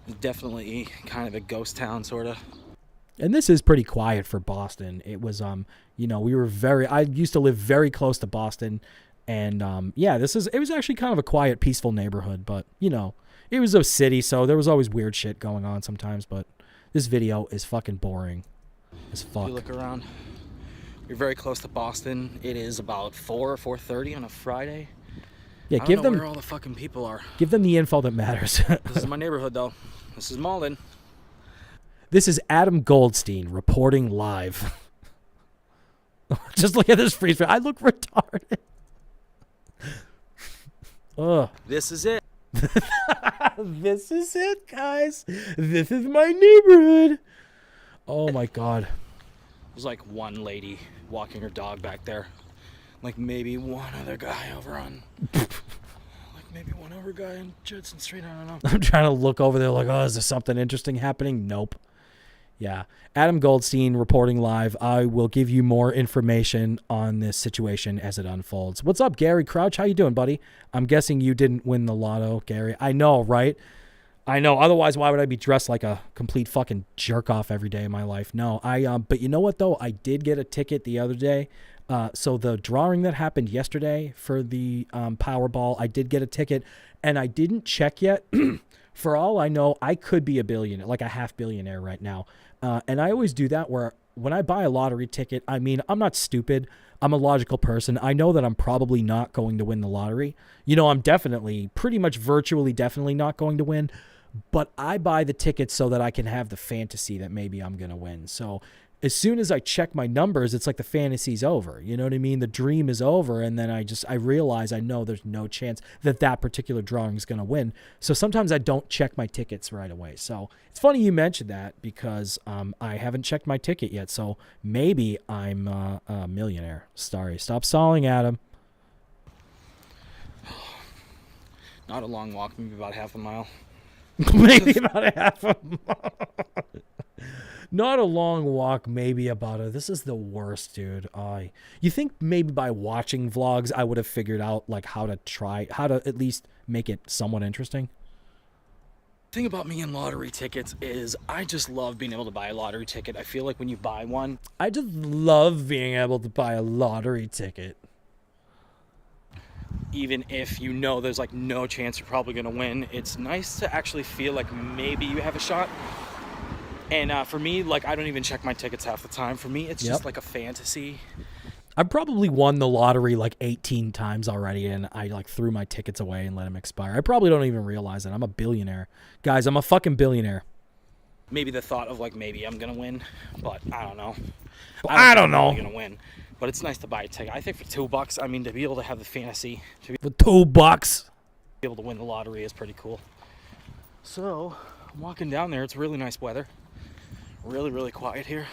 It's definitely kind of a ghost town, sort of. And this is pretty quiet for Boston. It was, I used to live very close to Boston, and yeah, it was actually kind of a quiet, peaceful neighborhood, but, it was a city, so there was always weird shit going on sometimes, but this video is fucking boring as fuck. If you look around, you're very close to Boston. It is about 4 or 4:30 on a Friday. Yeah, give them where all the fucking people are. Give them the info that matters. This is my neighborhood, though. This is Malden. This is Adam Goldstein reporting live. Just look at this freeze frame. I look retarded. Ugh. This is it. This is it, guys. This is my neighborhood. Oh my god. There's like one lady walking her dog back there. Like maybe one other guy over on Judson Street. I don't know. I'm trying to look over there like, oh, is there something interesting happening? Nope. Yeah. Adam Goldstein reporting live. I will give you more information on this situation as it unfolds. What's up, Gary Crouch? How you doing, buddy? I'm guessing you didn't win the lotto, Gary. I know, right? I know. Otherwise, why would I be dressed like a complete fucking jerk off every day of my life? No, but you know what though? I did get a ticket the other day. So the drawing that happened yesterday for the Powerball, I did get a ticket, and I didn't check yet. For all I know, I could be a billionaire, like a half billionaire right now. And I always do that where when I buy a lottery ticket, I mean, I'm not stupid. I'm a logical person. I know that I'm probably not going to win the lottery. I'm definitely, pretty much virtually definitely not going to win. But I buy the tickets so that I can have the fantasy that maybe I'm going to win. So as soon as I check my numbers, it's like the fantasy's over. You know what I mean? The dream is over. And then I realize I know there's no chance that particular drawing is going to win. So sometimes I don't check my tickets right away. So it's funny you mentioned that because I haven't checked my ticket yet. So maybe I'm a millionaire. Sorry. Stop stalling, Adam. Not a long walk, maybe about half a mile. Maybe about a half a mile. Not a long walk, maybe about a... This is the worst, dude. You think maybe by watching vlogs, I would have figured out like how to at least make it somewhat interesting? The thing about me and lottery tickets is I just love being able to buy a lottery ticket. I feel like when you buy one, I just love being able to buy a lottery ticket. Even if you know there's like no chance you're probably gonna win, it's nice to actually feel like maybe you have a shot. And for me, like, I don't even check my tickets half the time. For me, it's just like a fantasy. I've probably won the lottery like 18 times already, and I like threw my tickets away and let them expire. I probably don't even realize it. I'm a billionaire. Guys, I'm a fucking billionaire. Maybe the thought of like maybe I'm gonna win, but I don't know. I don't know. I'm gonna win. But it's nice to buy a ticket. I think for $2, I mean, to be able to have the fantasy, to be for $2, be able to win the lottery is pretty cool. So, I'm walking down there. It's really nice weather. Really, really quiet here.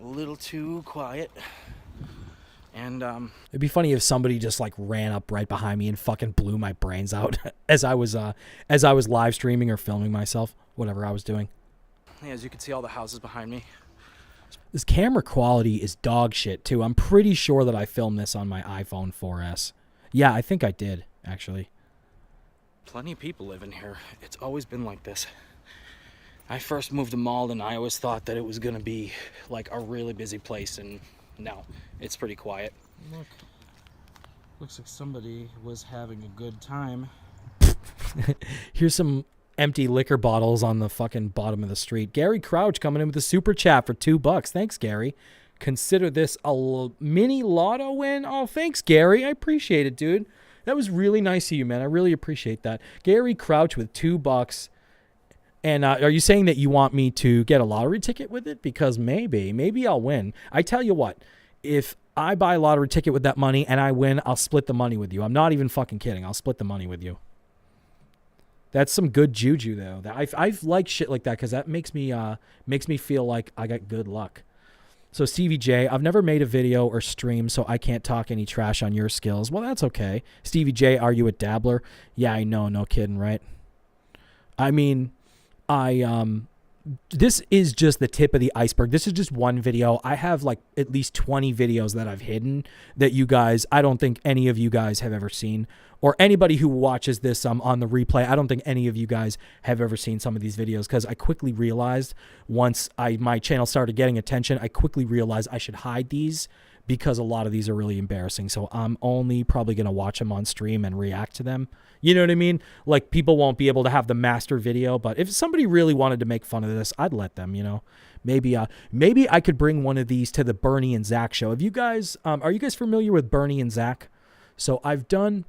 A little too quiet. And it'd be funny if somebody just like ran up right behind me and fucking blew my brains out as I was live streaming or filming myself, whatever I was doing. Yeah, as you can see, all the houses behind me. This camera quality is dog shit too. I'm pretty sure that I filmed this on my iPhone 4S. Yeah, I think I did, actually. Plenty of people live in here. It's always been like this. I first moved to Malden, I always thought that it was gonna be like a really busy place, and no, it's pretty quiet. Look, looks like somebody was having a good time. Here's some empty liquor bottles on the fucking bottom of the street. Gary Crouch coming in with a super chat for $2. Thanks, Gary. Consider this a mini lotto win. Oh, thanks, Gary. I appreciate it, dude. That was really nice of you, man. I really appreciate that. Gary Crouch with $2. And are you saying that you want me to get a lottery ticket with it? Because maybe I'll win. I tell you what, if I buy a lottery ticket with that money and I win, I'll split the money with you. I'm not even fucking kidding. I'll split the money with you. That's some good juju, though. I've liked shit like that because that makes me feel like I got good luck. So Stevie J, I've never made a video or stream, so I can't talk any trash on your skills. Well, that's okay. Stevie J, are you a dabbler? Yeah, I know. No kidding, right? I mean, this is just the tip of the iceberg. This is just one video. I have like at least 20 videos that I've hidden that you guys, I don't think any of you guys have ever seen, or anybody who watches this on the replay. I don't think any of you guys have ever seen some of these videos, because I quickly realized once my channel started getting attention, I quickly realized I should hide these because a lot of these are really embarrassing. So I'm only probably going to watch them on stream and react to them. You know what I mean? Like, people won't be able to have the master video, but if somebody really wanted to make fun of this, I'd let them, you know. Maybe I could bring one of these to the Bernie and Zach show. Have you guys, are you guys familiar with Bernie and Zach? So I've done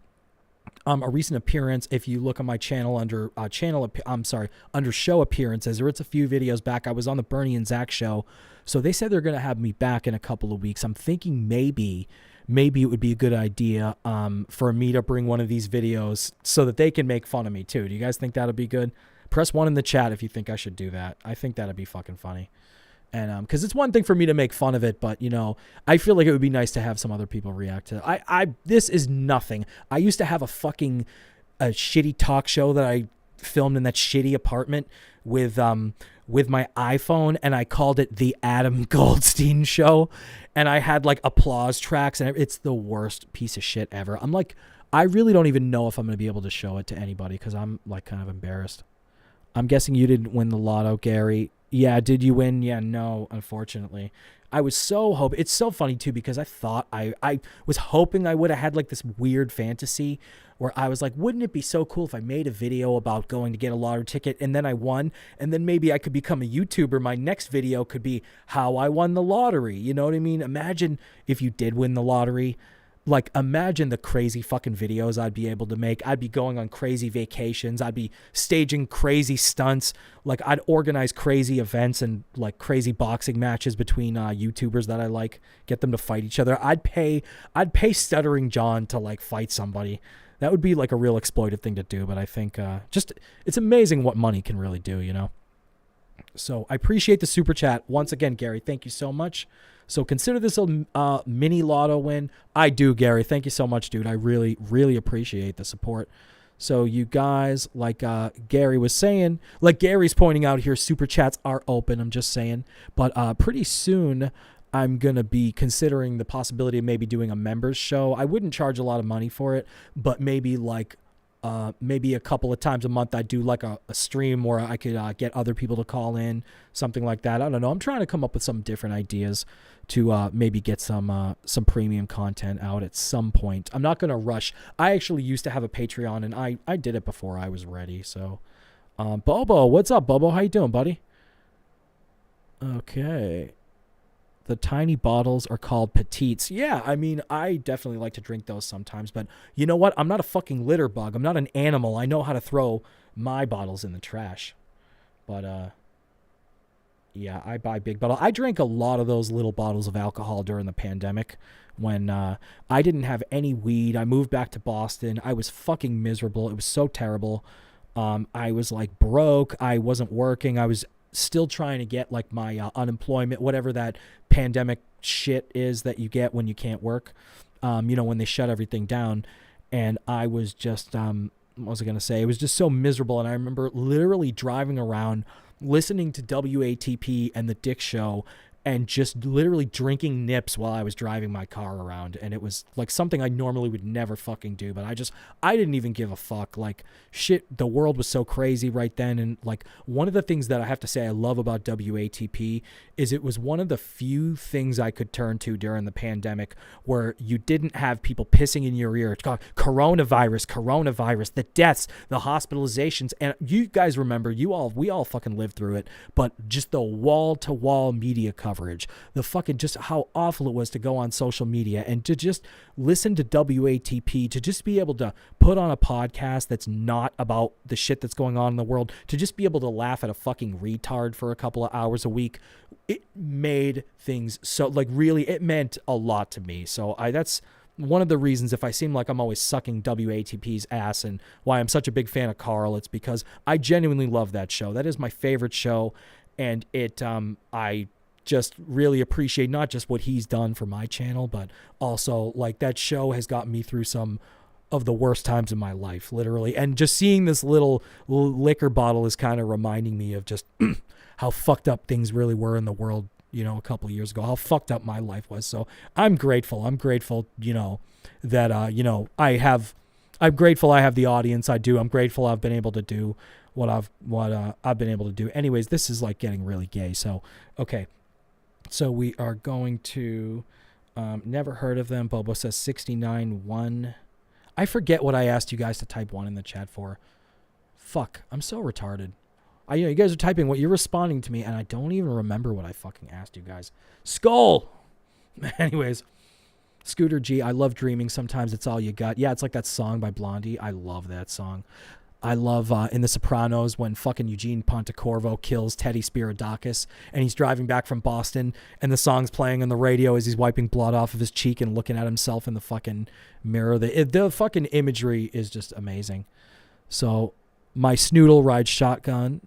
a recent appearance. If you look on my channel under under show appearances, or it's a few videos back, I was on the Bernie and Zach show. So they said they're going to have me back in a couple of weeks. I'm thinking maybe it would be a good idea for me to bring one of these videos so that they can make fun of me too. Do you guys think that'll be good? Press 1 in the chat if you think I should do that. I think that'd be fucking funny. And because it's one thing for me to make fun of it, but you know, I feel like it would be nice to have some other people react to it. This is nothing. I used to have a shitty talk show that I filmed in that shitty apartment with my iPhone, and I called it the Adam Goldstein Show, and I had like applause tracks, and it's the worst piece of shit ever. I'm like, I really don't even know if I'm going to be able to show it to anybody because I'm like kind of embarrassed. I'm guessing you didn't win the lotto, Gary. Yeah, did you win? Yeah, no, unfortunately. I was so hoping. It's so funny too, because I thought I was hoping I would have had like this weird fantasy where I was like, wouldn't it be so cool if I made a video about going to get a lottery ticket and then I won, and then maybe I could become a YouTuber. My next video could be how I won the lottery. You know what I mean? Imagine if you did win the lottery. Like, imagine the crazy fucking videos I'd be able to make. I'd be going on crazy vacations. I'd be staging crazy stunts. Like, I'd organize crazy events and like crazy boxing matches between YouTubers that I like, get them to fight each other. I'd pay Stuttering John to like fight somebody. That would be like a real exploitive thing to do. But I think just it's amazing what money can really do, you know? So I appreciate the super chat. Once again, Gary, thank you so much. So consider this a mini lotto win. I do, Gary. Thank you so much, dude. I really, really appreciate the support. So you guys, like Gary was saying, like Gary's pointing out here, super chats are open. I'm just saying. But pretty soon, I'm going to be considering the possibility of maybe doing a members show. I wouldn't charge a lot of money for it, but maybe like maybe a couple of times a month I'd do like a stream where I could get other people to call in, something like that. I don't know. I'm trying to come up with some different ideas to maybe get some premium content out at some point. I'm not going to rush. I actually used to have a Patreon, and I did it before I was ready. So, Bobo, what's up, Bobo? How you doing, buddy? Okay. The tiny bottles are called petites. Yeah, I mean, I definitely like to drink those sometimes, but you know what? I'm not a fucking litter bug. I'm not an animal. I know how to throw my bottles in the trash. But, yeah, I buy big bottles. I drank a lot of those little bottles of alcohol during the pandemic when I didn't have any weed. I moved back to Boston. I was fucking miserable. It was so terrible. I was like broke. I wasn't working. I was still trying to get like my unemployment, whatever that pandemic shit is that you get when you can't work, you know, when they shut everything down. And I was just, what was I going to say? It was just so miserable. And I remember literally driving around listening to WATP and the Dick Show and just literally drinking nips while I was driving my car around. And it was like something I normally would never fucking do, but I didn't even give a fuck. Like shit, the world was so crazy right then. And like one of the things that I have to say I love about WATP is it was one of the few things I could turn to during the pandemic where you didn't have people pissing in your ear. It's called coronavirus, the deaths, the hospitalizations. And you guys remember, we all fucking lived through it, but just the wall to wall media coverage, the fucking just how awful it was to go on social media and to just listen to WATP, to just be able to put on a podcast that's not about the shit that's going on in the world, to just be able to laugh at a fucking retard for a couple of hours a week. It made things so like really, it meant a lot to me. So that's one of the reasons if I seem like I'm always sucking WATP's ass and why I'm such a big fan of Carl, it's because I genuinely love that show. That is my favorite show. And I just really appreciate not just what he's done for my channel, but also like that show has got me through some of the worst times in my life, literally. And just seeing this little liquor bottle is kind of reminding me of just how fucked up things really were in the world, you know, a couple of years ago, how fucked up my life was. So I'm grateful, you know, that, you know, I'm grateful I have the audience I do. I'm grateful I've been able to do what I've been able to do. Anyways, this is like getting really gay. So, okay. So we are going to, never heard of them. Bobo says 69-1. I forget what I asked you guys to type 1 in the chat for. Fuck, I'm so retarded. You know, you guys are typing what you're responding to me, and I don't even remember what I fucking asked you guys. Skull! Anyways, Scooter G, I love dreaming. Sometimes it's all you got. Yeah, it's like that song by Blondie. I love that song. I love in The Sopranos when fucking Eugene Pontecorvo kills Teddy Spiridakis and he's driving back from Boston and the song's playing on the radio as he's wiping blood off of his cheek and looking at himself in the fucking mirror. The fucking imagery is just amazing. So my Snoodle rides shotgun,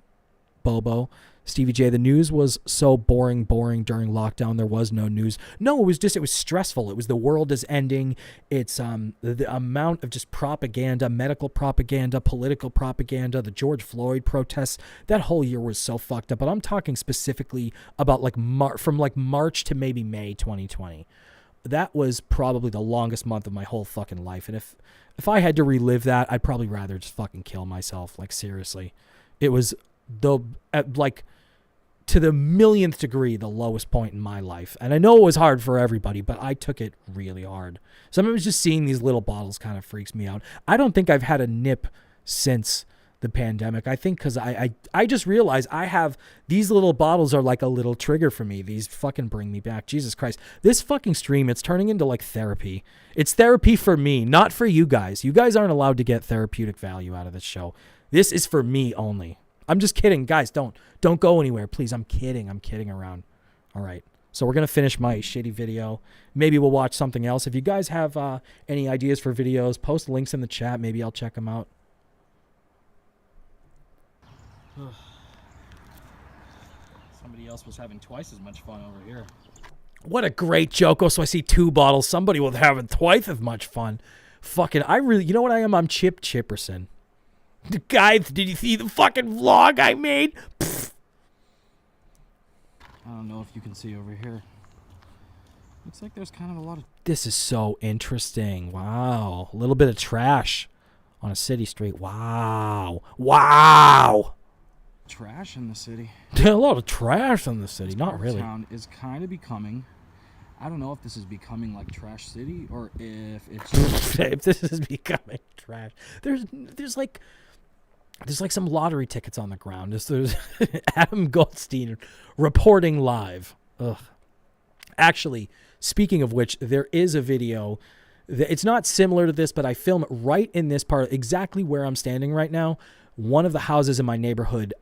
Bobo. Stevie J, the news was so boring during lockdown. There was no news. No, it was stressful. It was the world is ending. It's the amount of just propaganda, medical propaganda, political propaganda, the George Floyd protests. That whole year was so fucked up. But I'm talking specifically about like from like March to maybe May 2020. That was probably the longest month of my whole fucking life. And if I had to relive that, I'd probably rather just fucking kill myself. Like seriously, it was to the millionth degree, the lowest point in my life. And I know it was hard for everybody, but I took it really hard. Sometimes just seeing these little bottles kind of freaks me out. I don't think I've had a nip since the pandemic. I think because I just realized I have these little bottles are like a little trigger for me. These fucking bring me back. Jesus Christ. This fucking stream, it's turning into like therapy. It's therapy for me, not for you guys. You guys aren't allowed to get therapeutic value out of this show. This is for me only. I'm just kidding. Guys, don't go anywhere. Please, I'm kidding. I'm kidding around. All right. So we're going to finish my shitty video. Maybe we'll watch something else. If you guys have any ideas for videos, post links in the chat. Maybe I'll check them out. Somebody else was having twice as much fun over here. What a great joke. Oh, so I see 2 bottles. Somebody was having twice as much fun. Fucking, you know what I am? I'm Chip Chipperson. Guys, did you see the fucking vlog I made? Pfft. I don't know if you can see over here. Looks like there's kind of a lot of... This is so interesting. Wow. A little bit of trash on a city street. Wow. Wow. Trash in the city. A lot of trash in the city. Not really. Town is kind of becoming... I don't know if this is becoming like Trash City or if it's... if this is becoming trash. There's like some lottery tickets on the ground. There's Adam Goldstein reporting live. Ugh. Actually, speaking of which, there is a video. It's not similar to this, but I film right in this part, exactly where I'm standing right now. One of the houses in my neighborhood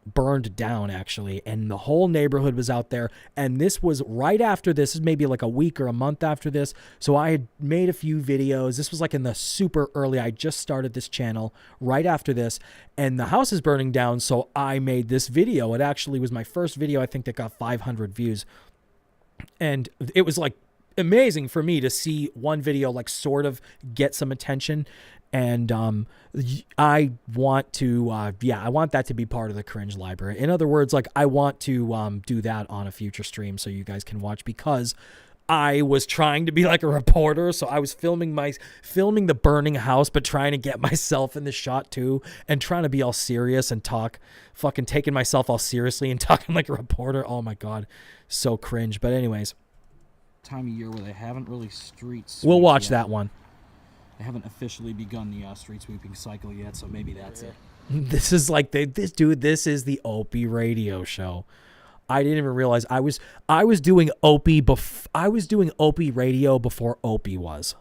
burned down, actually, and the whole neighborhood was out there. And this was right after this. This is maybe like a week or a month after this. So I had made a few videos. This was like in the super early. I just started this channel right after this, and the house is burning down. So I made this video. It actually was my first video, I think, that got 500 views. And it was like amazing for me to see one video like sort of get some attention. And I want to, I want that to be part of the Cringe library. In other words, like I want to do that on a future stream so you guys can watch, because I was trying to be like a reporter. So I was filming the burning house, but trying to get myself in the shot too, and trying to be all serious and fucking taking myself all seriously and talking like a reporter. Oh my God. So cringe. But anyways, time of year where they haven't really we'll watch yet. That one. They haven't officially begun the street sweeping cycle yet, so maybe that's it. This is like this is the Opie radio show. I didn't even realize I was doing Opie Opie radio before Opie was.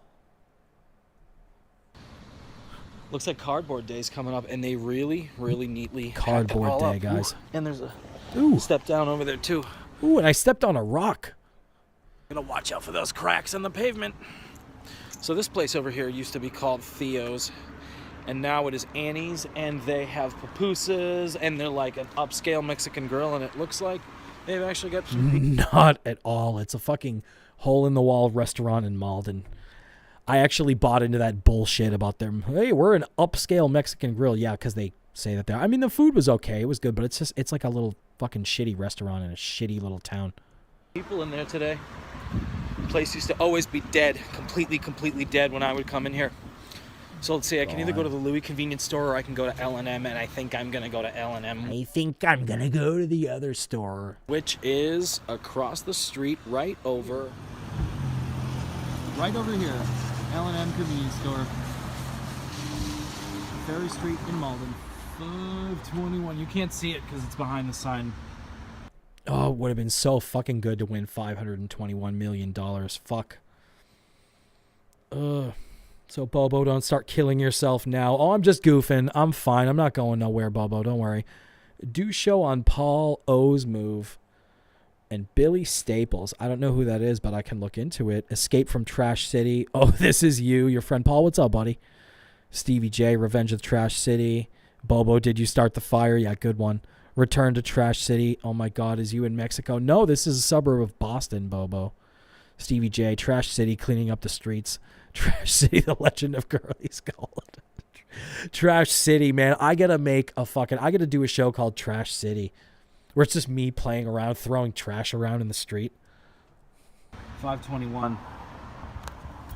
Looks like Cardboard Day's coming up, and they really, really neatly Cardboard Day, guys. Ooh, and there's a step down over there too. Ooh, and I stepped on a rock. Gotta watch out for those cracks in the pavement. So this place over here used to be called Theo's, and now it is Annie's, and they have pupusas, and they're like an upscale Mexican grill, and it looks like they've actually got some... Not at all. It's a fucking hole-in-the-wall restaurant in Malden. I actually bought into that bullshit about them. Hey, we're an upscale Mexican grill. Yeah, because they say that they're... I mean, the food was okay. It was good, but it's like a little fucking shitty restaurant in a shitty little town. People in there today. The place used to always be dead, completely dead when I would come in here. So let's see, I can either go to the Louis convenience store or I can go to L&M, and I think I'm going to go to L&M. I think I'm going to go to the other store. Which is across the street, right over here. L&M convenience store. Ferry Street in Malden. 521. You can't see it because it's behind the sign. Oh, it would have been so fucking good to win $521 million. Fuck. So, Bobo, don't start killing yourself now. Oh, I'm just goofing. I'm fine. I'm not going nowhere, Bobo. Don't worry. Do show on Paul O's Move and Billy Staples. I don't know who that is, but I can look into it. Escape from Trash City. Oh, this is you, your friend Paul. What's up, buddy? Stevie J, Revenge of Trash City. Bobo, did you start the fire? Yeah, good one. Return to Trash City. Oh my God, is you in Mexico? No, this is a suburb of Boston, Bobo. Stevie J, Trash City, cleaning up the streets. Trash City, the legend of Curly's Gold. Trash City, man. I gotta do a show called Trash City, where it's just me playing around, throwing trash around in the street. 521.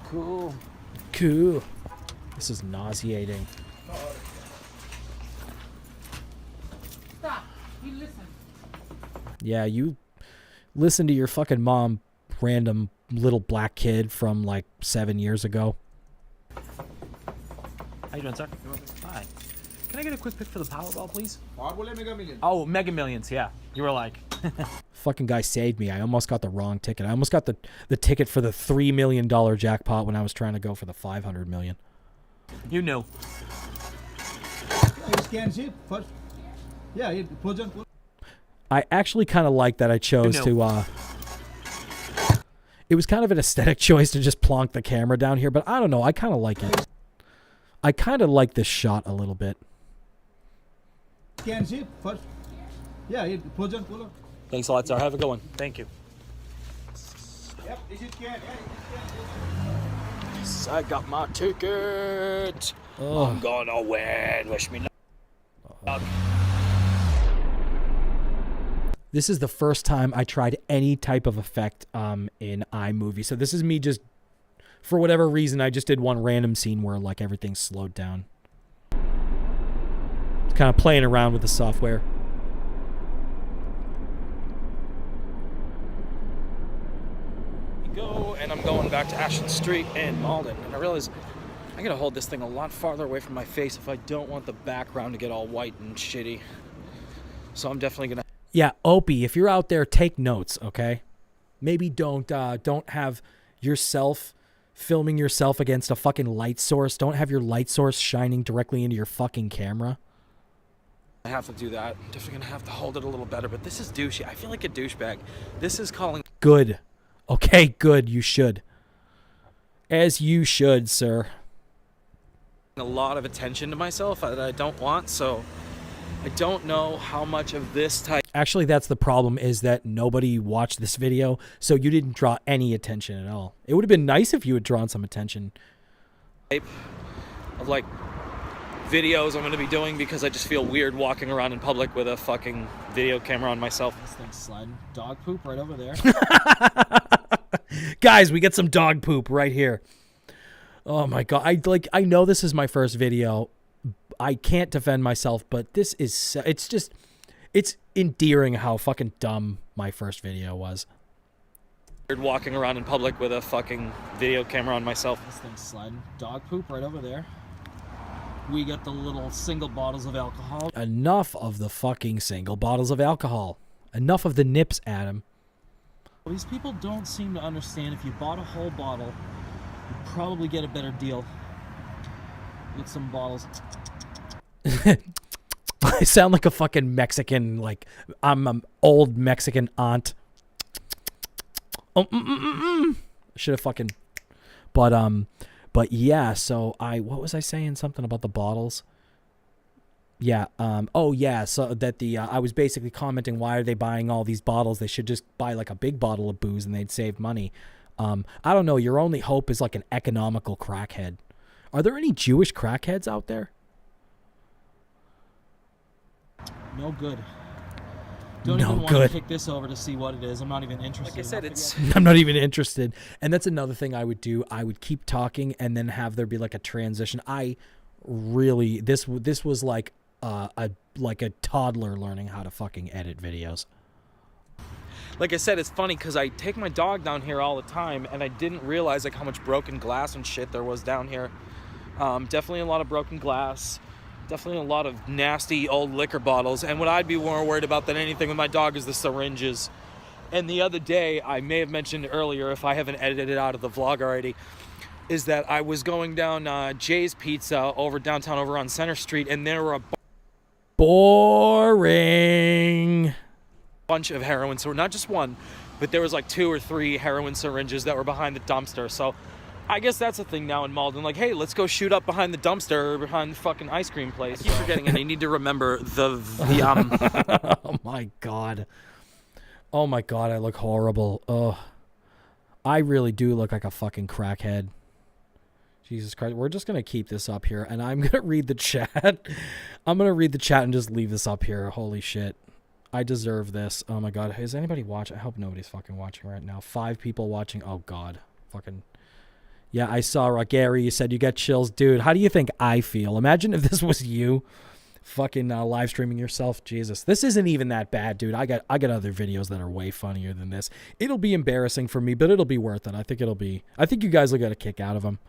Cool. This is nauseating. You listen. Yeah, you listen to your fucking mom, random little black kid from like 7 years ago. How you doing, sir? Hi. Can I get a quick pick for the Powerball, please? Oh, Mega Millions, yeah. You were like... Fucking guy saved me. I almost got the wrong ticket. I almost got the ticket for the $3 million jackpot when I was trying to go for the $500 million. You knew. I actually kind of like that I chose to... It was kind of an aesthetic choice to just plonk the camera down here, but I don't know. I kind of like it. I kind of like this shot a little bit. Thanks a lot, sir. Have a good one. Thank you. Yes, I got my ticket. Oh. I'm gonna win. Wish me luck. This is the first time I tried any type of effect in iMovie. So this is me just, for whatever reason, I just did one random scene where like everything slowed down. It's kind of playing around with the software. Go, and I'm going back to Ashland Street in Malden, and I realize I gotta hold this thing a lot farther away from my face if I don't want the background to get all white and shitty. So I'm definitely gonna. Yeah, Opie, if you're out there, take notes, okay? Maybe don't have yourself filming yourself against a fucking light source. Don't have your light source shining directly into your fucking camera. I have to do that. I'm definitely gonna have to hold it a little better, but this is douchey. I feel like a douchebag. This is calling. Good. Okay, good. You should. As you should, sir. A lot of attention to myself that I don't want, so I don't know how much of this type. Actually, that's the problem, is that nobody watched this video, so you didn't draw any attention at all. It would have been nice if you had drawn some attention. Of like videos I'm going to be doing, because I just feel weird walking around in public with a fucking video camera on myself. This thing's sliding. Dog poop right over there. Guys, we get some dog poop right here. Oh my god. I know this is my first video. I can't defend myself, but this is, it's endearing how fucking dumb my first video was. Walking around in public with a fucking video camera on myself. This thing's sliding. Dog poop right over there. We got the little single bottles of alcohol. Enough of the fucking single bottles of alcohol. Enough of the nips, Adam. These people don't seem to understand if you bought a whole bottle, you'd probably get a better deal with some bottles. I sound like a fucking Mexican, like I'm an old Mexican aunt. Should have fucking, but yeah, so what was I saying? Something about the bottles. Yeah. Oh yeah. So that I was basically commenting, why are they buying all these bottles? They should just buy like a big bottle of booze and they'd save money. I don't know. Your only hope is like an economical crackhead. Are there any Jewish crackheads out there? No good. Don't even want to pick this over to see what it is. I'm not even interested. Like I said, I'm not even interested. And that's another thing I would do. I would keep talking and then have there be like a transition. This was like a toddler learning how to fucking edit videos. Like I said, it's funny because I take my dog down here all the time, and I didn't realize like how much broken glass and shit there was down here. Definitely a lot of broken glass. Definitely a lot of nasty old liquor bottles. And what I'd be more worried about than anything with my dog is the syringes. And the other day, I may have mentioned earlier, if I haven't edited it out of the vlog already, is that I was going down Jay's Pizza over downtown over on Center Street, and there were a boring bunch of heroin. So not just one, but there was like 2 or 3 heroin syringes that were behind the dumpster. So I guess that's a thing now in Malden. Like, hey, let's go shoot up behind the dumpster, behind the fucking ice cream place. I keep forgetting, and I need to remember Oh my god. Oh my god, I look horrible. Ugh. I really do look like a fucking crackhead. Jesus Christ. We're just going to keep this up here, and I'm going to read the chat. I'm going to read the chat and just leave this up here. Holy shit. I deserve this. Oh my god. Is anybody watching? I hope nobody's fucking watching right now. 5 people watching. Oh god. Fucking. Yeah, I saw Gary. You said you get chills. Dude, how do you think I feel? Imagine if this was you fucking live streaming yourself. Jesus. This isn't even that bad, dude. I got other videos that are way funnier than this. It'll be embarrassing for me, but it'll be worth it. I think you guys will get a kick out of them.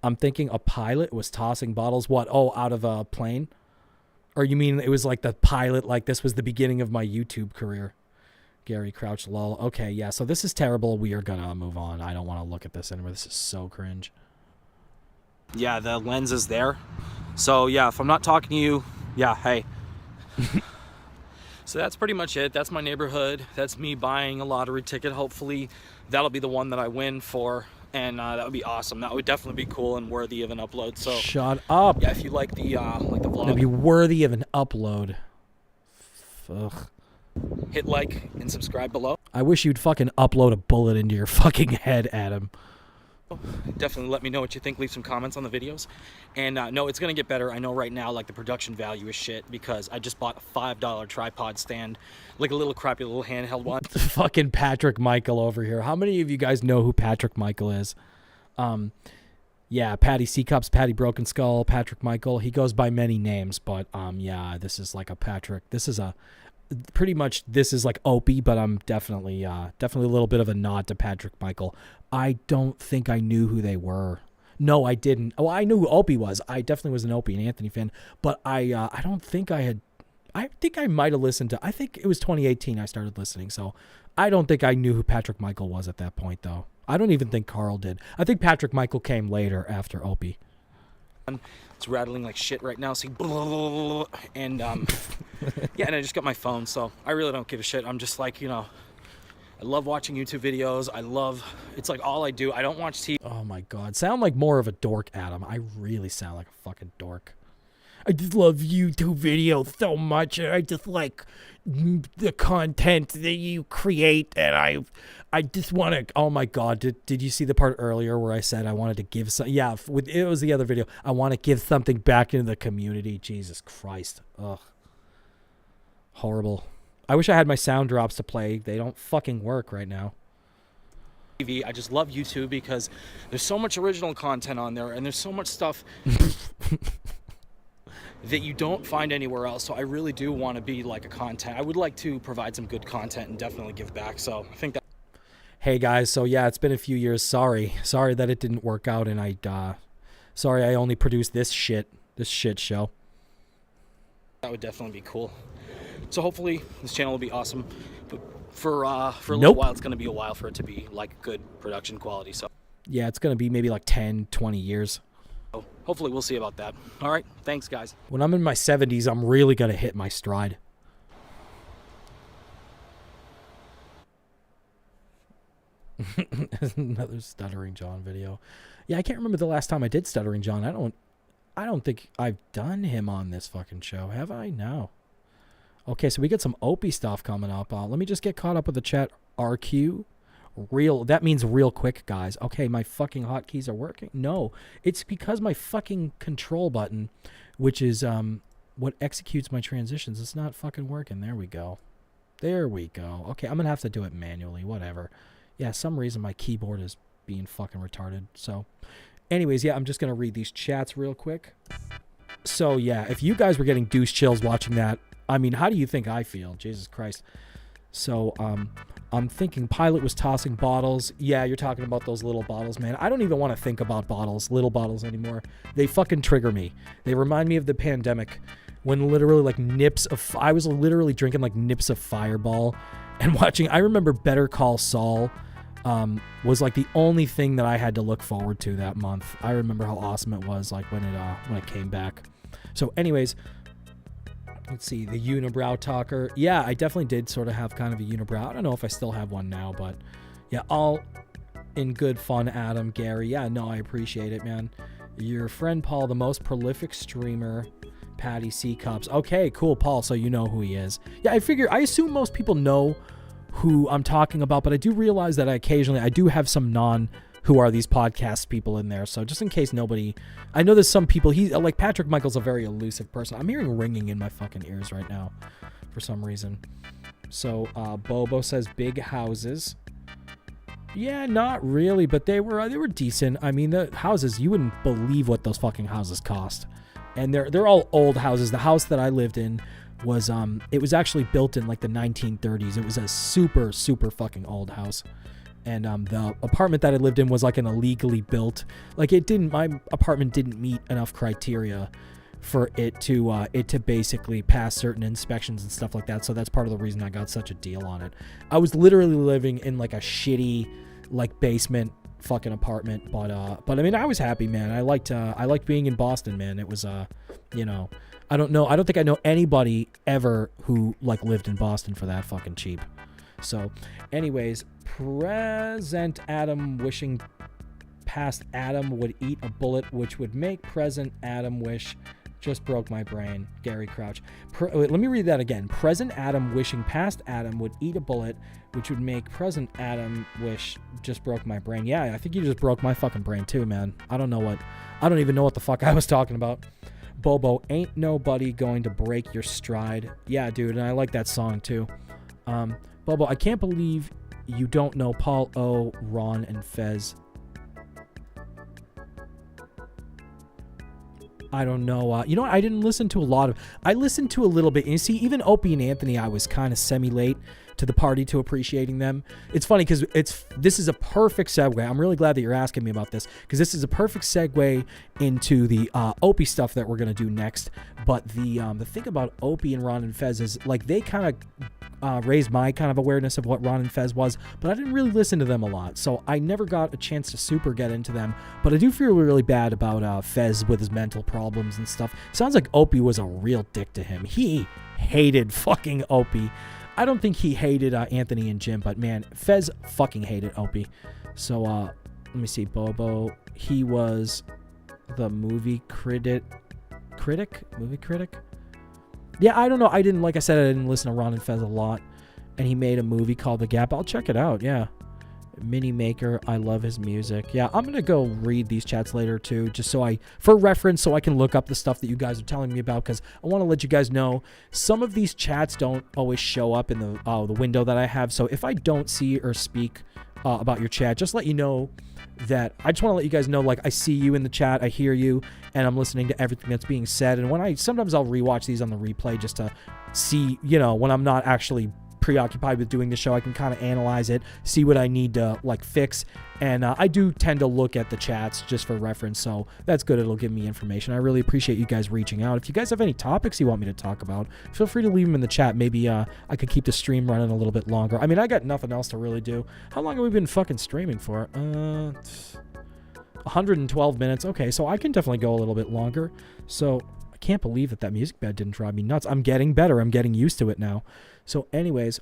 I'm thinking a pilot was tossing bottles. What? Oh, out of a plane? Or you mean it was like the pilot, like this was the beginning of my YouTube career? Gary Crouch, lol. Okay, yeah, so this is terrible. We are gonna move on. I don't want to look at this anymore. This is so cringe. Yeah, the lens is there. So, yeah, if I'm not talking to you, yeah, hey. So that's pretty much it. That's my neighborhood. That's me buying a lottery ticket. Hopefully that'll be the one that I win for, and that would be awesome. That would definitely be cool and worthy of an upload. So shut up. Yeah, if you like the vlog, it'd be worthy of an upload. Ugh. Hit like and subscribe below. I wish you'd fucking upload a bullet into your fucking head, Adam. Definitely let me know what you think. Leave some comments on the videos. And no, it's gonna get better. I know right now, like, the production value is shit because I just bought a $5 tripod stand, like a little crappy little handheld one. Fucking Patrick Michael over here. How many of you guys know who Patrick Michael is? Yeah, Patty C-Cups, Patty Broken Skull, Patrick Michael. He goes by many names, but yeah, this is like a Patrick. This is a pretty much, this is like Opie, but I'm definitely a little bit of a nod to Patrick Michael. I don't think I knew who they were. No, I didn't. Oh, I knew who Opie was. I definitely was an Opie and Anthony fan, but I don't think I had. I think I might have listened to. I think it was 2018 I started listening, so I don't think I knew who Patrick Michael was at that point, though. I don't even think Carl did. I think Patrick Michael came later after Opie. It's rattling like shit right now, so and yeah, and I just got my phone, so I really don't give a shit. I'm just like, you know, I love watching YouTube videos. It's like all I do. I don't watch TV. Oh my God, sound like more of a dork, Adam. I really sound like a fucking dork. I just love YouTube videos so much. I just like the content that you create, and I just want to. Oh my God, did you see the part earlier where I said I wanted to give some? Yeah, it was the other video. I want to give something back into the community. Jesus Christ, ugh, horrible. I wish I had my sound drops to play. They don't fucking work right now. I just love YouTube because there's so much original content on there, and there's so much stuff that you don't find anywhere else. So I really do want to be like a content. I would like to provide some good content and definitely give back. So I think that. Hey guys, so yeah, it's been a few years. Sorry that it didn't work out, and sorry I only produced this shit show. That would definitely be cool. So hopefully this channel will be awesome. But for a little while, it's going to be a while for it to be like good production quality. So yeah, it's going to be maybe like 10, 20 years. So hopefully we'll see about that. All right, thanks guys. When I'm in my 70s, I'm really going to hit my stride. Another Stuttering John video. Yeah, I can't remember the last time I did Stuttering John. I don't think I've done him on this fucking show, have I? No. Okay, so we got some Opie stuff coming up. Let me just get caught up with the chat. RQ. That means real quick, guys. Okay, my fucking hotkeys are working. No, it's because my fucking control button, which is what executes my transitions, it's not fucking working. There we go. There we go. Okay, I'm going to have to do it manually. Whatever. Yeah, some reason my keyboard is being fucking retarded. So, anyways, yeah, I'm just going to read these chats real quick. So, yeah, if you guys were getting douche chills watching that, I mean, how do you think I feel? Jesus Christ. So, I'm thinking Pilot was tossing bottles. Yeah, you're talking about those little bottles, man. I don't even want to think about little bottles anymore. They fucking trigger me. They remind me of the pandemic when literally like I was literally drinking like nips of Fireball and watching. I remember Better Call Saul was like the only thing that I had to look forward to that month. I remember how awesome it was like when it came back. So anyways, let's see, the unibrow talker. Yeah, I definitely did sort of have kind of a unibrow. I don't know if I still have one now, but yeah, all in good fun, Adam, Gary. Yeah, no, I appreciate it, man. Your friend Paul, the most prolific streamer, Patty C Cups. Okay, cool, Paul, so you know who he is. Yeah, I assume most people know who I'm talking about, but I do realize that I do have some who are these podcast people in there. So just in case nobody, I know there's some people, like Patrick Michael's a very elusive person. I'm hearing ringing in my fucking ears right now for some reason. So Bobo says big houses. Yeah, not really, but they were decent. I mean, the houses, you wouldn't believe what those fucking houses cost. And they're all old houses. The house that I lived in was it was actually built in like the 1930s. It was a super, super fucking old house. And the apartment that I lived in was like an illegally built, like my apartment didn't meet enough criteria for it to basically pass certain inspections and stuff like that. So that's part of the reason I got such a deal on it. I was literally living in like a shitty, like basement fucking apartment, but I mean, I was happy, man. I liked being in Boston, man. It was you know, I don't think I know anybody ever who like lived in Boston for that fucking cheap. So anyways, present Adam wishing past Adam would eat a bullet, which would make present Adam wish Just broke my brain. Gary Crouch. Wait, let me read that again. Present Adam wishing past Adam would eat a bullet, which would make present Adam wish just broke my brain. Yeah, I think you just broke my fucking brain too, man. I don't even know what the fuck I was talking about. Bobo, ain't nobody going to break your stride. Yeah, dude, and I like that song too. Bobo, I can't believe you don't know Paul O, Ron, and Fez. I don't know. You know what? I didn't listen to a lot of... I listened to a little bit. And you see, even Opie and Anthony, I was kind of semi-late to the party to appreciating them. It's funny because this is a perfect segue. I'm really glad that you're asking me about this because this is a perfect segue into the Opie stuff that we're going to do next. But the thing about Opie and Ron and Fez is, like, they kind of raised my kind of awareness of what Ron and Fez was, but I didn't really listen to them a lot, so I never got a chance to super get into them. But I do feel really bad about Fez with his mental problems and stuff. Sounds like Opie was a real dick to him. He hated fucking Opie. I don't think he hated Anthony and Jim, but man, Fez fucking hated Opie. So let me see. Bobo, he was the movie critic. Yeah, I don't know. Like I said, I didn't listen to Ron and Fez a lot. And he made a movie called The Gap. I'll check it out, yeah. Mini Maker, I love his music. Yeah, I'm going to go read these chats later too, just for reference, so I can look up the stuff that you guys are telling me about, because I want to let you guys know some of these chats don't always show up in the window that I have. So if I don't see or speak about your chat, just let you know that I just want to let you guys know, like, I see you in the chat, I hear you, and I'm listening to everything that's being said. And sometimes I'll rewatch these on the replay just to see, when I'm not actually preoccupied with doing the show, I can kind of analyze it, see what I need to like fix. And I do tend to look at the chats just for reference, so that's good. It'll give me information. I really appreciate you guys reaching out. If you guys have any topics you want me to talk about, feel free to leave them in the chat. Maybe I could keep the stream running a little bit longer. I mean, I got nothing else to really do. How long have we been fucking streaming for? 112 minutes. Okay, so I can definitely go a little bit longer. So I can't believe that music bed didn't drive me nuts. I'm getting better. I'm getting used to it now. So anyways,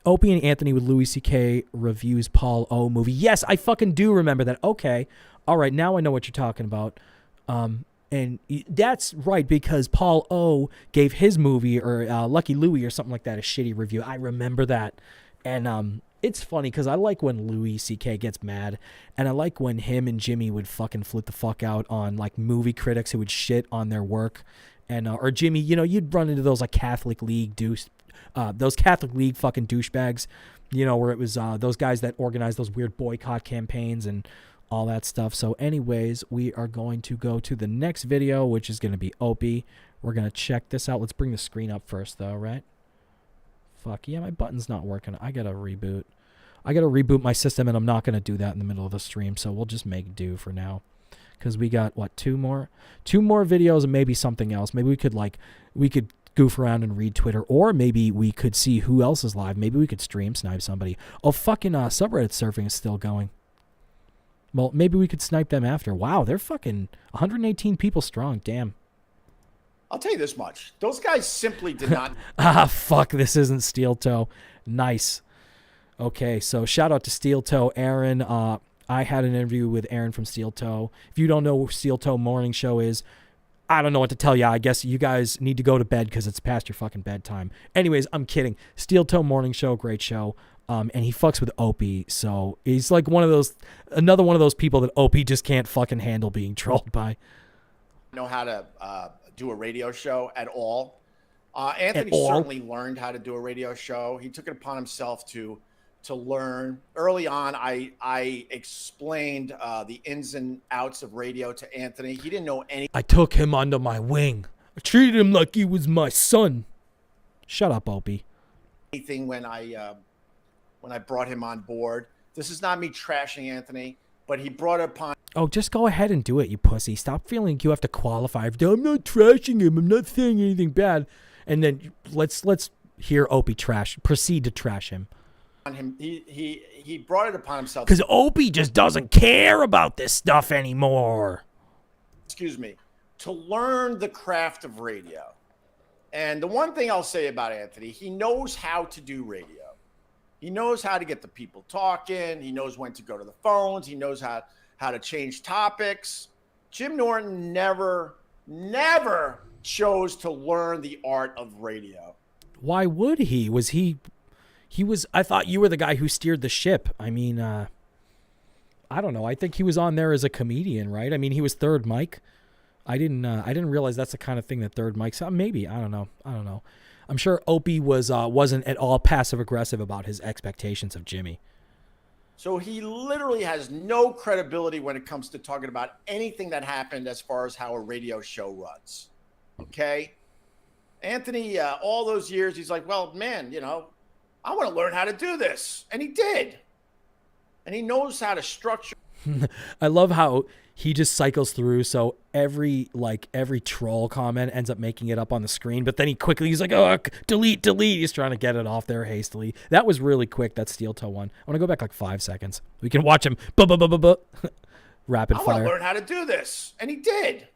Opie and Anthony with Louis C.K. reviews Paul O movie. Yes, I fucking do remember that. Okay. All right, now I know what you're talking about. And that's right, because Paul O gave his movie, or Lucky Louie or something like that, a shitty review. I remember that. And it's funny because I like when Louis C.K. gets mad, and I like when him and Jimmy would fucking flip the fuck out on like movie critics who would shit on their work. And or Jimmy, you'd run into those like Catholic League those Catholic League fucking douchebags, where it was those guys that organized those weird boycott campaigns and all that stuff. So anyways, we are going to go to the next video, which is going to be Opie. We're going to check this out. Let's bring the screen up first though, right? Fuck, yeah, my button's not working. I got to reboot. I got to reboot my system, and I'm not going to do that in the middle of the stream, so we'll just make do for now. Because we got, what, two more videos and maybe something else. Maybe we could goof around and read Twitter, or maybe we could see who else is live. Maybe we could stream snipe somebody. Oh, fucking subreddit surfing is still going. Well, maybe we could snipe them after. Wow, they're fucking 118 people strong. Damn. I'll tell you this much. Those guys simply did not... Fuck, this isn't Steel Toe. Nice. Okay, so shout out to Steel Toe Aaron. I had an interview with Aaron from Steel Toe. If you don't know what Steel Toe Morning Show is, I don't know what to tell you. I guess you guys need to go to bed because it's past your fucking bedtime. Anyways, I'm kidding. Steel Toe Morning Show, great show. And he fucks with Opie, so he's like another one of those people that Opie just can't fucking handle being trolled by. Know how to do a radio show at all. Anthony certainly learned how to do a radio show. He took it upon himself to learn. Early on, I explained the ins and outs of radio to Anthony. He didn't know any. I took him under my wing. I treated him like he was my son. Shut up, Opie. Anything when I brought him on board. This is not me trashing Anthony, but he brought it upon. Oh, just go ahead and do it, you pussy. Stop feeling like you have to qualify. I'm not trashing him. I'm not saying anything bad. And then let's hear Opie proceed to trash him. He brought it upon himself. Because Opie just doesn't care about this stuff anymore. Excuse me. To learn the craft of radio. And the one thing I'll say about Anthony, he knows how to do radio. He knows how to get the people talking. He knows when to go to the phones. He knows how to change topics. Jim Norton never never chose to learn the art of radio. Why would he? Was he was, I thought you were the guy who steered the ship. I mean, I don't know. I think he was on there as a comedian, right? I mean, he was third mic. I didn't realize that's the kind of thing that third mics. Maybe, I don't know. I'm sure Opie wasn't at all passive aggressive about his expectations of Jimmy. So he literally has no credibility when it comes to talking about anything that happened as far as how a radio show runs. Okay? Anthony, all those years, he's like, well, man, you know, I want to learn how to do this. And he did. And he knows how to structure. I love how he just cycles through. So every troll comment ends up making it up on the screen, but then he's like, oh, delete. He's trying to get it off there hastily. That was really quick. That steel toe one. I want to go back like 5 seconds. We can watch him. Rapid fire. I want to learn how to do this. And he did.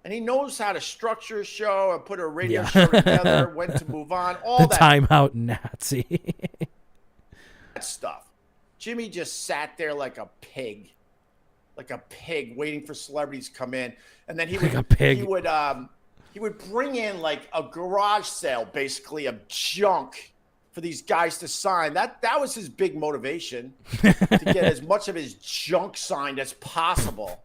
And he knows how to structure a show and put a radio show together, when to move on, all the that. Timeout Nazi. That stuff. Jimmy just sat there like a pig, waiting for celebrities to come in. And then he would bring in like a garage sale, basically, of junk for these guys to sign. That was his big motivation, to get as much of his junk signed as possible.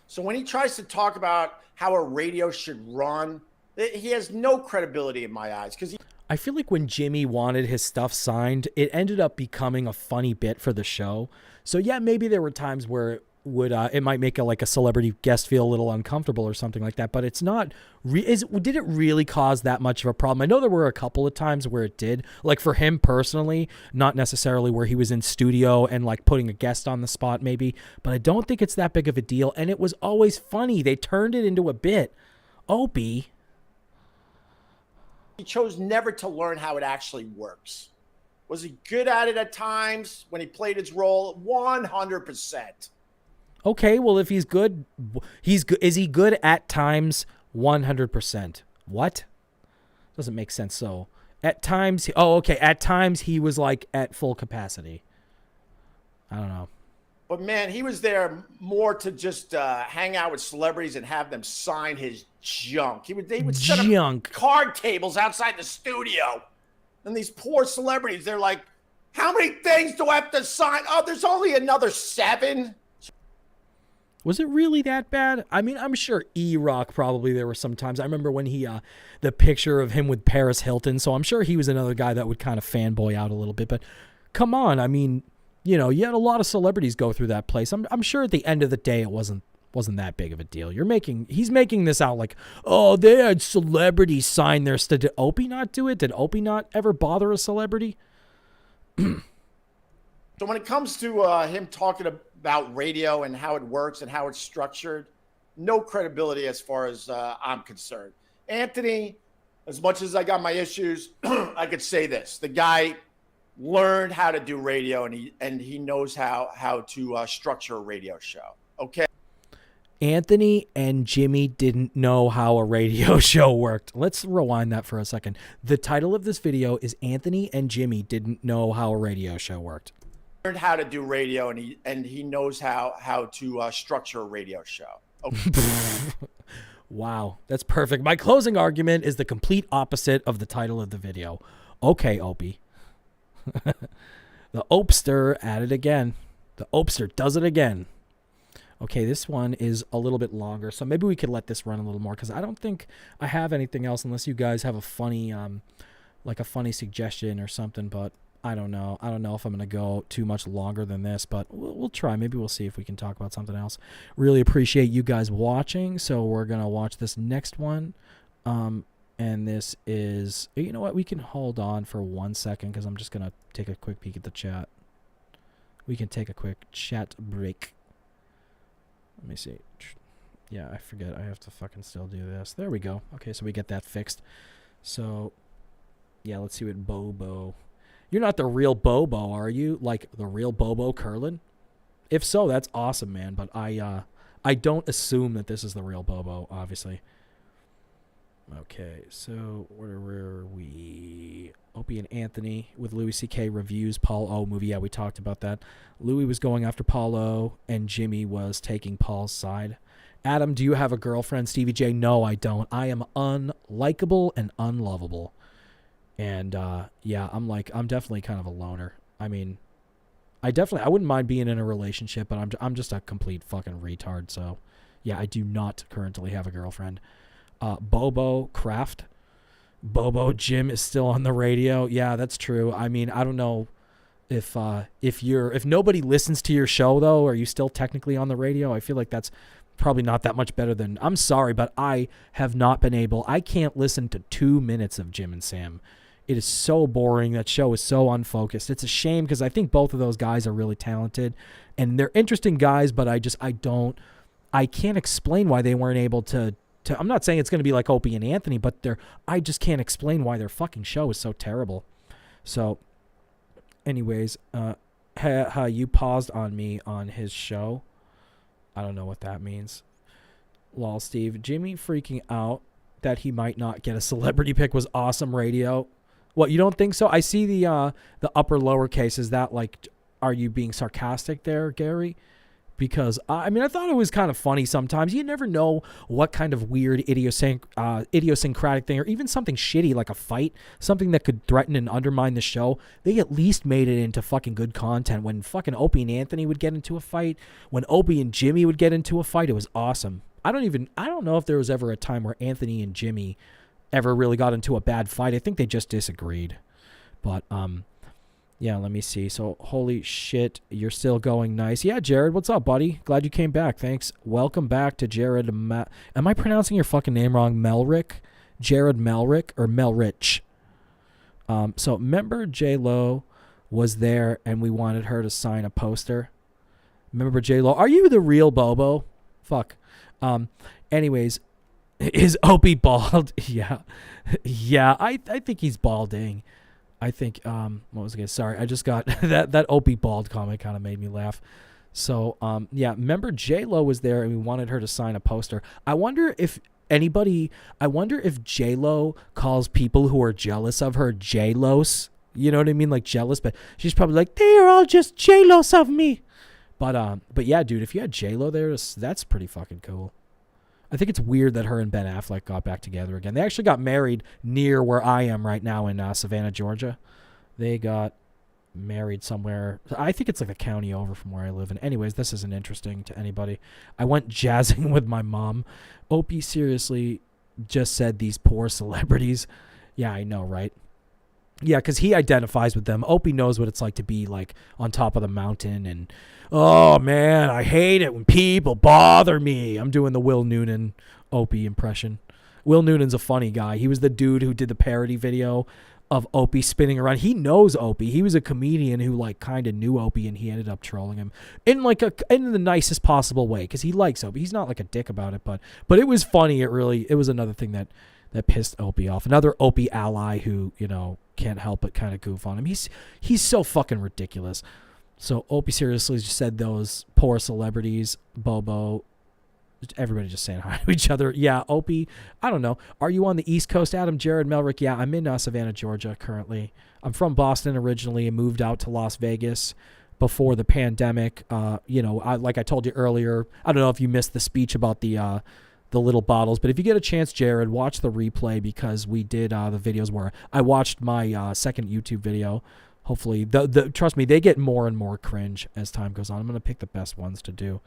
So when he tries to talk about how a radio should run, he has no credibility in my eyes, because I feel like when Jimmy wanted his stuff signed, it ended up becoming a funny bit for the show. So yeah, maybe there were times where it might make a celebrity guest feel a little uncomfortable or something like that, but it's not. Did it really cause that much of a problem? I know there were a couple of times where it did. Like for him personally, not necessarily where he was in studio and like putting a guest on the spot, maybe. But I don't think it's that big of a deal, and it was always funny. They turned it into a bit. Opie. He chose never to learn how it actually works. Was he good at it at times when he played his role? 100%. Okay, well, if he's good, he's good. Is he good at times? 100%. What? Doesn't make sense. So at times, at times he was like at full capacity. I don't know. But man, he was there more to just hang out with celebrities and have them sign his junk. They would set up card tables outside the studio. And these poor celebrities, they're like, how many things do I have to sign? Oh, there's only another 7. Was it really that bad? I mean, I'm sure E-Rock probably there were some times. I remember when he, the picture of him with Paris Hilton. So I'm sure he was another guy that would kind of fanboy out a little bit. But come on, I mean, you know, you had a lot of celebrities go through that place. I'm sure at the end of the day, it wasn't that big of a deal. He's making this out like, oh, they had celebrities sign their stuff. Did Opie not do it? Did Opie not ever bother a celebrity? So when it comes to him talking about radio and how it works and how it's structured, no credibility as far as I'm concerned. Anthony, as much as I got my issues, I could say this: the guy learned how to do radio, and he knows how to structure a radio show. Okay. Anthony and Jimmy didn't know how a radio show worked. Let's rewind that for a second. The title of this video is Anthony and Jimmy didn't know how a radio show worked. Learned how to do radio, and he knows how to structure a radio show. Okay. Wow, that's perfect. My closing argument is the complete opposite of the title of the video. Okay, Opie. The Opester at it again. The Opester does it again. Okay, this one is a little bit longer, so maybe we could let this run a little more, because I don't think I have anything else unless you guys have a funny, like a funny suggestion or something, but I don't know. I don't know if I'm going to go too much longer than this, but we'll try. Maybe we'll see if we can talk about something else. Really appreciate you guys watching, so we're going to watch this next one, and this is, you know what, we can hold on for 1 second, because I'm just going to take a quick peek at the chat. We can take a quick chat break. Let me see. Yeah, I forget. I have to fucking still do this. There we go. Okay, so we get that fixed. So, yeah, let's see what Bobo. You're not the real Bobo, are you? Like the real Bobo Curlin? If so, that's awesome, man. But I don't assume that this is the real Bobo, obviously. Okay, so where were we? Opie and Anthony with Louis C.K. reviews Paul O movie. Yeah, we talked about that. Louis was going after Paul O, and Jimmy was taking Paul's side. Adam, do you have a girlfriend? Stevie J, no, I don't. I am unlikable and unlovable. And yeah, I'm definitely kind of a loner. I mean, I wouldn't mind being in a relationship, but I'm just a complete fucking retard. So yeah, I do not currently have a girlfriend. Bobo Kraft. Bobo Jim is still on the radio. Yeah, that's true. I mean, I don't know if nobody listens to your show though, are you still technically on the radio? I feel like that's probably not that much better than, I'm sorry, but I have not been able, I can't listen to 2 minutes of Jim and Sam. It is so boring. That show is so unfocused. It's a shame because I think both of those guys are really talented and they're interesting guys, but I can't explain why they weren't able to I'm not saying it's going to be like Opie and Anthony, but I just can't explain why their fucking show is so terrible. So anyways, you paused on me on his show. I don't know what that means. Lol, Steve. Jimmy freaking out that he might not get a celebrity pick was awesome radio. What, you don't think so? I see the upper lowercase. Is that like, are you being sarcastic there, Gary? Because, I mean, I thought it was kind of funny sometimes. You never know what kind of weird idiosyncratic thing or even something shitty like a fight, something that could threaten and undermine the show. They at least made it into fucking good content. When fucking Opie and Anthony would get into a fight, when Opie and Jimmy would get into a fight, it was awesome. I don't know if there was ever a time where Anthony and Jimmy ever really got into a bad fight. I think they just disagreed. But, yeah, let me see. So, holy shit, you're still going nice. Yeah, Jared, what's up, buddy? Glad you came back. Thanks. Welcome back to Jared. Am I pronouncing your fucking name wrong? Melrick? Jared Melrick or Melrich? So, remember J-Lo was there and we wanted her to sign a poster? Remember J-Lo? Are you the real Bobo? Fuck. Anyways, is Opie bald? Yeah. Yeah, I think he's balding. I think, what was I going to, sorry, I just got, that Opie bald comment kind of made me laugh. So, yeah, remember J-Lo was there and we wanted her to sign a poster. I wonder if J-Lo calls people who are jealous of her J-Los, you know what I mean? Like jealous, but she's probably like, they are all just J-Los of me. But yeah, dude, if you had J-Lo there, that's pretty fucking cool. I think it's weird that her and Ben Affleck got back together again. They actually got married near where I am right now in Savannah, Georgia. They got married somewhere. I think it's like a county over from where I live. And anyways, this isn't interesting to anybody. I went jazzing with my mom. Opie seriously just said these poor celebrities. Yeah, I know, right? Yeah, because he identifies with them. Opie knows what it's like to be like on top of the mountain and, oh man, I hate it when people bother me. I'm doing the Will Noonan Opie impression. Will Noonan's a funny guy. He was the dude who did the parody video of Opie spinning around. He knows Opie. He was a comedian who like kind of knew Opie and he ended up trolling him in the nicest possible way because he likes Opie. He's not like a dick about it, but it was funny. It was another thing that pissed Opie off. Another Opie ally who, you know, can't help but kind of goof on him. He's so fucking ridiculous. So Opie seriously just said those poor celebrities, Bobo, everybody just saying hi to each other. Yeah, Opie, I don't know. Are you on the East Coast, Adam, Jared, Melrick? Yeah, I'm in Savannah, Georgia currently. I'm from Boston originally and moved out to Las Vegas before the pandemic. You know, like I told you earlier, I don't know if you missed the speech about the little bottles, but if you get a chance, Jared, watch the replay because we did the videos where I watched my second YouTube video. Hopefully, trust me, they get more and more cringe as time goes on. I'm going to pick the best ones to do.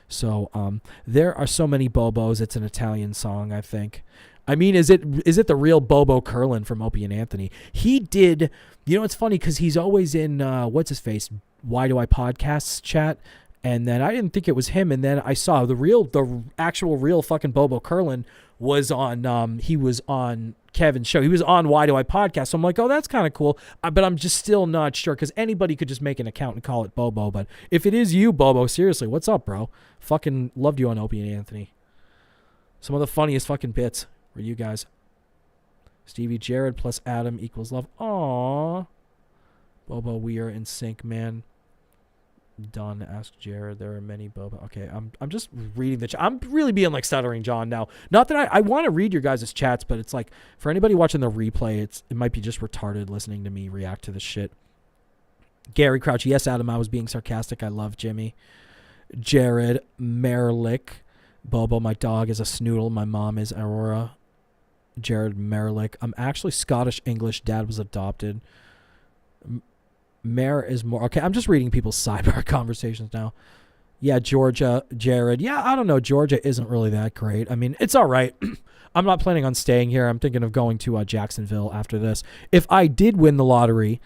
So there are so many Bobos. It's an Italian song, I think. I mean, is it the real Bobo Curlin from Opie and Anthony? He did, you know, it's funny because he's always in, what's his face, Why Do I Podcasts chat. And then I didn't think it was him. And then I saw the actual real fucking Bobo Curlin was on, he was on Kevin's show. He was on Why Do I Podcast. So I'm like, oh, that's kind of cool. But I'm just still not sure because anybody could just make an account and call it Bobo. But if it is you, Bobo, seriously, what's up, bro? Fucking loved you on Opie and Anthony. Some of the funniest fucking bits were you guys. Stevie, Jared plus Adam equals love. Aww. Bobo, we are in sync, man. Done. Ask Jared. There are many Boba. Okay, I'm just reading the chat. I'm really being like Stuttering John now. Not that I want to read your guys' chats, but it's like for anybody watching the replay, it might be just retarded listening to me react to this shit. Gary Crouch. Yes, Adam, I was being sarcastic. I love Jimmy. Jared Merlick. Bobo, my dog is a Snoodle. My mom is Aurora. Jared Merlick. I'm actually Scottish English. Dad was adopted. Mare is more... Okay, I'm just reading people's sidebar conversations now. Yeah, Georgia, Jared. Yeah, I don't know. Georgia isn't really that great. I mean, it's all right. I'm not planning on staying here. I'm thinking of going to Jacksonville after this. If I did win the lottery,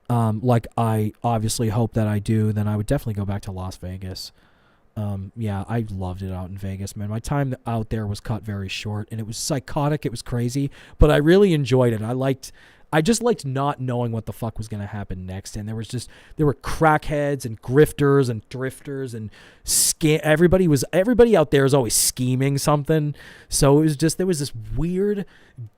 like I obviously hope that I do, then I would definitely go back to Las Vegas. Yeah, I loved it out in Vegas, man. My time out there was cut very short, and it was psychotic. It was crazy, but I really enjoyed it. I just liked not knowing what the fuck was going to happen next. And there were crackheads and grifters and drifters and everybody out there is always scheming something. So it was just, there was this weird,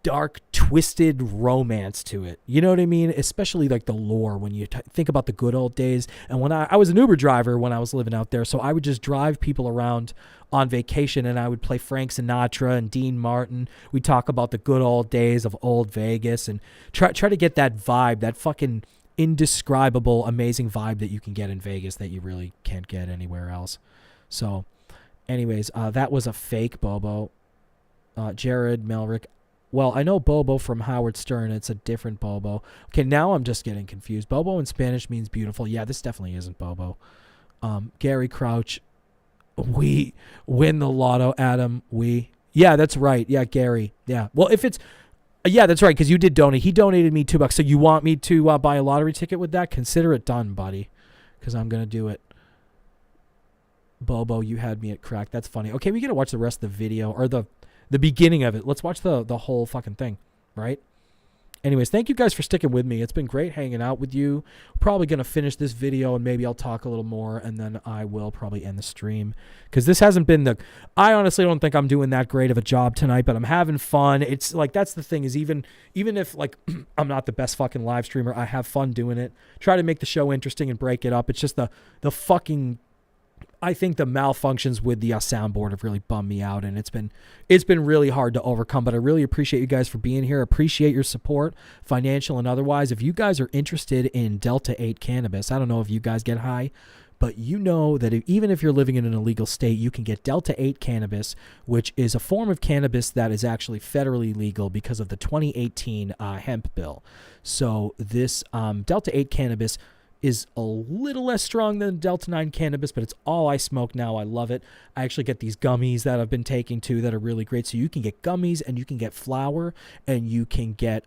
dark, twisted romance to it. You know what I mean? Especially like the lore when you think about the good old days. And when I was an Uber driver when I was living out there. So I would just drive people around on vacation, and I would play Frank Sinatra and Dean Martin. We'd talk about the good old days of old Vegas and try to get that vibe, that fucking indescribable, amazing vibe that you can get in Vegas that you really can't get anywhere else. So anyways, that was a fake Bobo. Jared Melrick. Well, I know Bobo from Howard Stern. It's a different Bobo. Okay, now I'm just getting confused. Bobo in Spanish means beautiful. Yeah, this definitely isn't Bobo. Gary Crouch. We win the lotto, Adam. Yeah, that's right. Yeah, Gary. Yeah. Well, if it's, yeah, that's right. Because you did donate. He donated me $2. So you want me to buy a lottery ticket with that? Consider it done, buddy. Because I'm gonna do it. Bobo, you had me at crack. That's funny. Okay, we gotta watch the rest of the video or the beginning of it. Let's watch the whole fucking thing, right? Anyways, thank you guys for sticking with me. It's been great hanging out with you. Probably going to finish this video, and maybe I'll talk a little more, and then I will probably end the stream. Because this hasn't been I honestly don't think I'm doing that great of a job tonight, but I'm having fun. It's like, that's the thing, is even if, like, I'm not the best fucking live streamer, I have fun doing it. Try to make the show interesting and break it up. It's just the fucking... I think the malfunctions with the soundboard have really bummed me out, and it's been really hard to overcome. But I really appreciate you guys for being here. Appreciate your support, financial and otherwise. If you guys are interested in Delta 8 cannabis, I don't know if you guys get high, but you know that even if you're living in an illegal state, you can get Delta 8 cannabis, which is a form of cannabis that is actually federally legal because of the 2018 hemp bill. So this Delta 8 cannabis is a little less strong than Delta 9 cannabis, but it's all I smoke now. I love it. I actually get these gummies that I've been taking too that are really great. So you can get gummies, and you can get flour, and you can get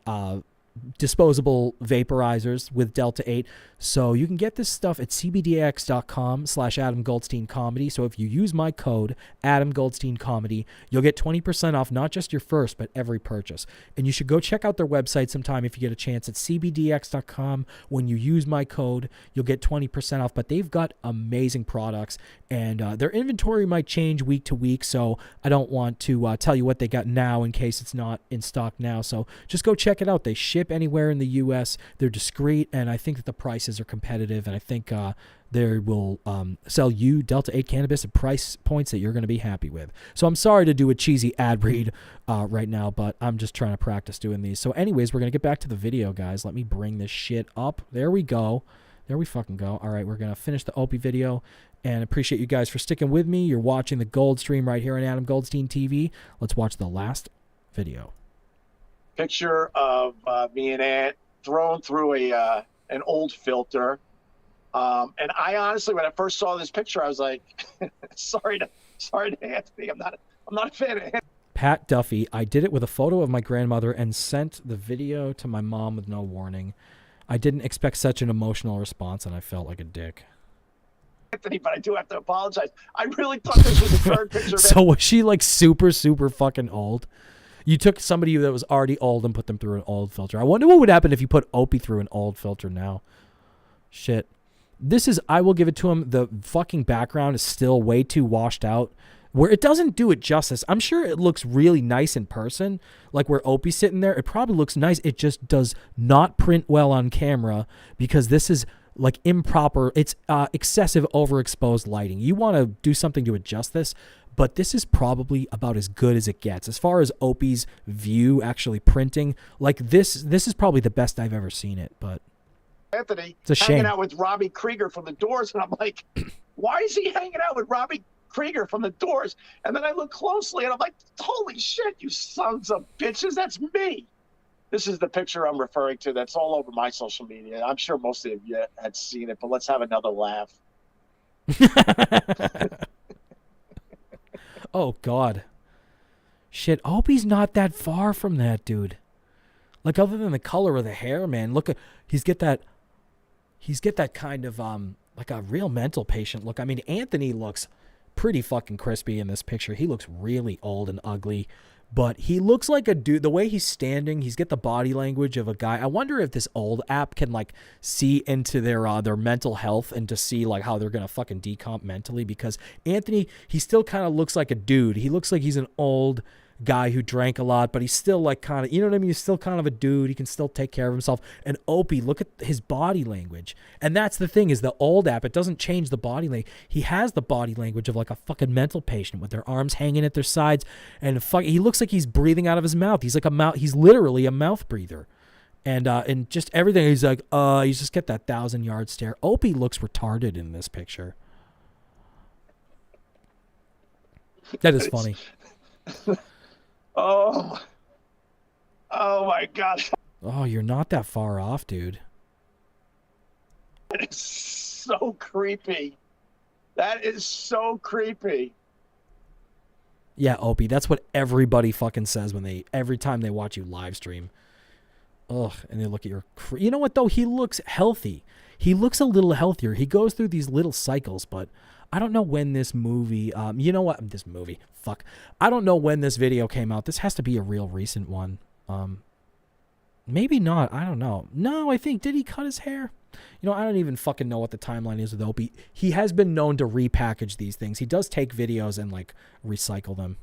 disposable vaporizers with Delta 8. So you can get this stuff at cbdx.com/Adam Goldstein Comedy. So if you use my code Adam Goldstein Comedy, you'll get 20% off not just your first, but every purchase. And you should go check out their website sometime if you get a chance at cbdx.com. When you use my code, you'll get 20% off. But they've got amazing products, and their inventory might change week to week. So I don't want to tell you what they got now in case it's not in stock now. So just go check it out. They ship anywhere in the U.S. They're discreet, and I think that the prices are competitive, and I think they will sell you Delta 8 cannabis at price points that you're going to be happy with. So I'm sorry to do a cheesy ad read right now, but I'm just trying to practice doing these. So anyways, we're going to get back to the video, guys. Let me bring this shit up. There we go. There we fucking go. All right, we're going to finish the Opie video, and appreciate you guys for sticking with me. You're watching the Gold Stream right here on Adam Goldstein TV. Let's watch the last video. Picture of me and Aunt thrown through an old filter, and I honestly, when I first saw this picture, I was like, sorry to Anthony, I'm not a fan of Anthony. Pat Duffy, I did it with a photo of my grandmother and sent the video to my mom with no warning. I didn't expect such an emotional response, and I felt like a dick. Anthony, but I do have to apologize. I really thought this was a current picture of So was she like super fucking old? You took somebody that was already old and put them through an old filter. I wonder what would happen if you put Opie through an old filter now. Shit. This is, I will give it to him, the fucking background is still way too washed out, where it doesn't do it justice. I'm sure it looks really nice in person, like where Opie's sitting there. It probably looks nice. It just does not print well on camera because this is like improper. It's excessive overexposed lighting. You want to do something to adjust this, but this is probably about as good as it gets. As far as Opie's view actually printing, like this is probably the best I've ever seen it, but Anthony it's a shame. Hanging out with Robbie Krieger from The Doors, and I'm like, why is he hanging out with Robbie Krieger from The Doors. And then I look closely and I'm like, holy shit, you sons of bitches, that's me. This is the picture I'm referring to. That's all over my social media. I'm sure most of you had seen it, but let's have another laugh. Oh, God. Shit, Opie's not that far from that, dude. Like, other than the color of the hair, man, look at, he's get that kind of, like a real mental patient look. I mean, Anthony looks pretty fucking crispy in this picture. He looks really old and ugly, but he looks like a dude. The way he's standing, he's got the body language of a guy. I wonder if this old app can like see into their mental health and to see like how they're gonna fucking decomp mentally, because Anthony, he still kind of looks like a dude. He looks like he's an old guy who drank a lot, but he's still like kind of, you know what I mean? He's still kind of a dude. He can still take care of himself. And Opie, look at his body language. And that's the thing, is the old app, it doesn't change the body language. He has the body language of like a fucking mental patient with their arms hanging at their sides, and he looks like he's breathing out of his mouth. He's like he's literally a mouth breather. And just everything, he's like, you just get that 1,000-yard stare. Opie looks retarded in this picture. That is funny. Oh my God. Oh, you're not that far off, dude. That is so creepy. That is so creepy. Yeah, Opie, that's what everybody fucking says every time they watch you live stream. Ugh, and they look at your... You know what, though? He looks healthy. He looks a little healthier. He goes through these little cycles, but I don't know when this movie... you know what? This movie. Fuck. I don't know when this video came out. This has to be a real recent one. Maybe not. I don't know. No, I think... Did he cut his hair? You know, I don't even fucking know what the timeline is with Opie. He has been known to repackage these things. He does take videos and, like, recycle them.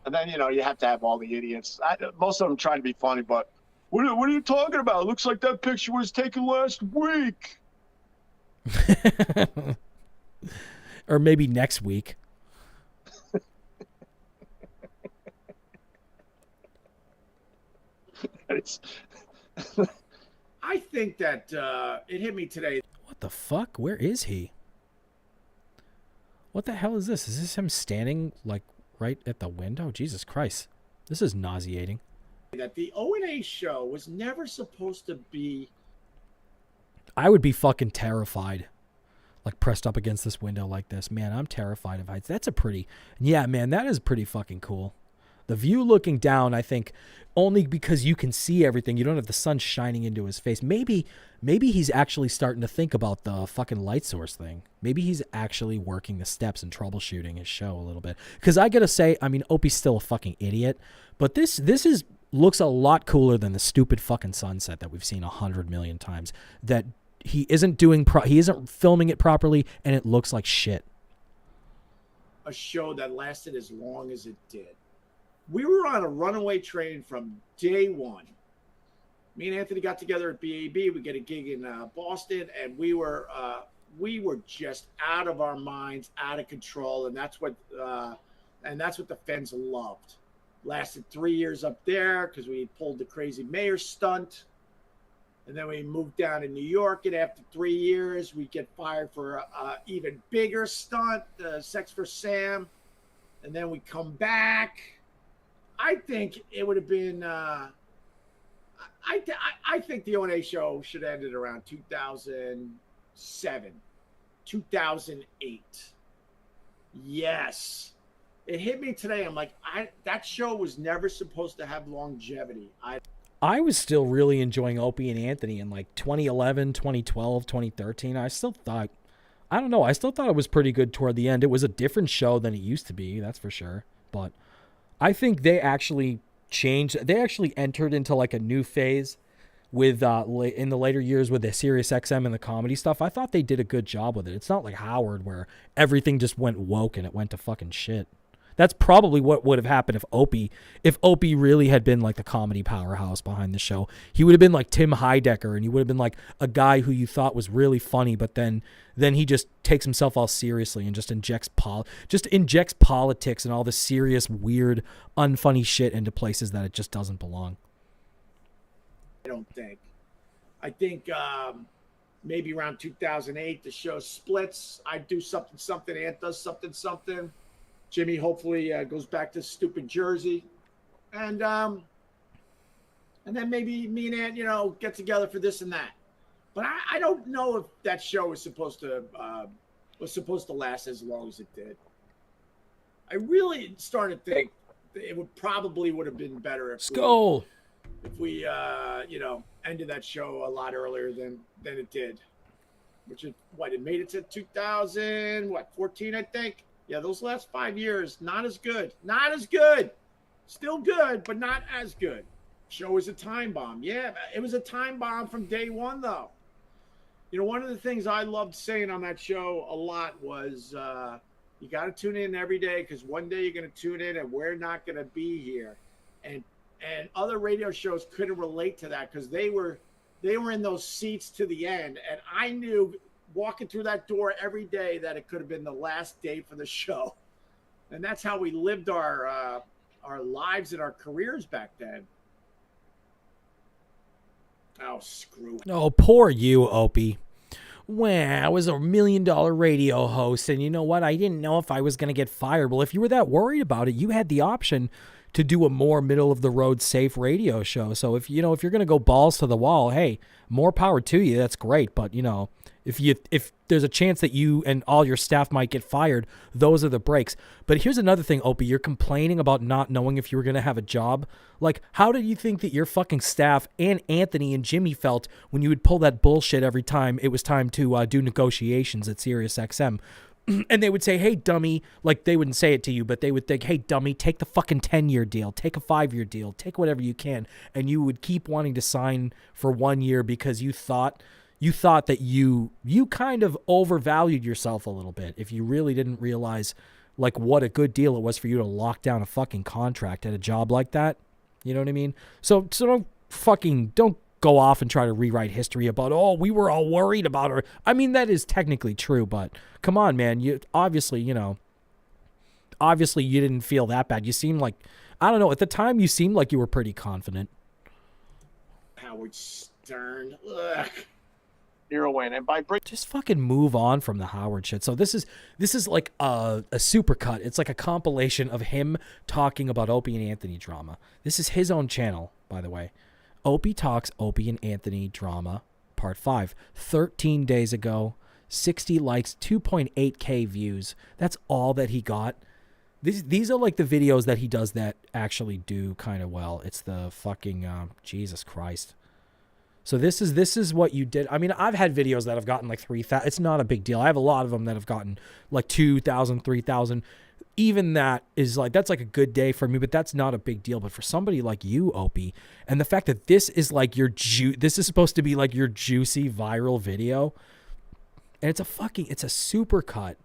And then, you know, you have to have all the idiots. Most of them trying to be funny, but what are you talking about? It looks like that picture was taken last week. Or maybe next week. I think that it hit me today. What the fuck? Where is he? What the hell is this? Is this him standing, like, right at the window? Jesus Christ. This is nauseating. That the O&A show was never supposed to be... I would be fucking terrified. Like, pressed up against this window like this. Man, I'm terrified of heights. That's a pretty... Yeah, man, that is pretty fucking cool. The view looking down, I think, only because you can see everything. You don't have the sun shining into his face. Maybe he's actually starting to think about the fucking light source thing. Maybe he's actually working the steps and troubleshooting his show a little bit. Because I gotta say, I mean, Opie's still a fucking idiot, but this looks a lot cooler than the stupid fucking sunset that we've seen 100 million times. That he isn't he isn't filming it properly, and it looks like shit. A show that lasted as long as it did. We were on a runaway train from day one. Me and Anthony got together at BAB. We get a gig in Boston, and we were just out of our minds, out of control, and that's what the fans loved. Lasted 3 years up there because we pulled the crazy mayor stunt, and then we moved down to New York. And after 3 years, we get fired for a even bigger stunt, Sex for Sam, and then we come back. I think it would have been. I think the O&A show should have ended around 2007, 2008. Yes, it hit me today. I'm like, that show was never supposed to have longevity. I was still really enjoying Opie and Anthony in like 2011, 2012, 2013. I still thought it was pretty good toward the end. It was a different show than it used to be, that's for sure. But I think they actually changed. They actually entered into like a new phase with in the later years with the Sirius XM and the comedy stuff. I thought they did a good job with it. It's not like Howard where everything just went woke and it went to fucking shit. That's probably what would have happened if Opie really had been like the comedy powerhouse behind the show. He would have been like Tim Heidecker, and he would have been like a guy who you thought was really funny, but then he just takes himself all seriously and just injects politics and all this serious, weird, unfunny shit into places that it just doesn't belong. I don't think. I think maybe around 2008, the show splits. I do something, Ant does something. Jimmy hopefully goes back to stupid Jersey. And then maybe me and Ant, get together for this and that. But I don't know if that show was supposed to last as long as it did. I really started to think it would have been better if we ended that show a lot earlier than it did. Which is it made it to 2014, I think. Yeah, those last 5 years, not as good. Still good, but not as good. Show was a time bomb. Yeah, it was a time bomb from day one, though. One of the things I loved saying on that show a lot was you got to tune in every day because one day you're going to tune in and we're not going to be here. And other radio shows couldn't relate to that because they were in those seats to the end. And I knew walking through that door every day that it could have been the last day for the show. And that's how we lived our lives and our careers back then. Oh, screw it. Oh, poor you, Opie. Well, I was a $1 million radio host, and you know what? I didn't know if I was going to get fired. Well, if you were that worried about it, you had the option to do a more middle-of-the-road safe radio show. So if you're going to go balls to the wall, hey, more power to you. That's great. But, if there's a chance that you and all your staff might get fired, those are the breaks. But here's another thing, Opie. You're complaining about not knowing if you were going to have a job. Like, how did you think that your fucking staff and Anthony and Jimmy felt when you would pull that bullshit every time it was time to do negotiations at SiriusXM? And they would say, hey, dummy, like they wouldn't say it to you, but they would think, hey, dummy, take the fucking 10-year deal, take a 5-year deal, take whatever you can. And you would keep wanting to sign for 1 year because you thought that you kind of overvalued yourself a little bit if you really didn't realize like what a good deal it was for you to lock down a fucking contract at a job like that. You know what I mean? So don't go off and try to rewrite history about, oh, we were all worried about her. I mean, that is technically true, but come on, man. You obviously you didn't feel that bad. You seemed like, I don't know, at the time you seemed like you were pretty confident. Howard Stern. Ugh. You're a win. And by just fucking move on from the Howard shit. So this is like a supercut. It's like a compilation of him talking about Opie and Anthony drama. This is his own channel, by the way. Opie Talks Opie and Anthony Drama, Part 5. 13 days ago, 60 likes, 2.8K views. That's all that he got. These are like the videos that he does that actually do kind of well. It's the fucking, Jesus Christ. So this is what you did. I mean, I've had videos that have gotten like 3,000. It's not a big deal. I have a lot of them that have gotten like 2,000, 3,000. Even that is like, that's like a good day for me, but that's not a big deal. But for somebody like you, Opie, and the fact that this is like this is supposed to be like your juicy viral video, and it's a super cut.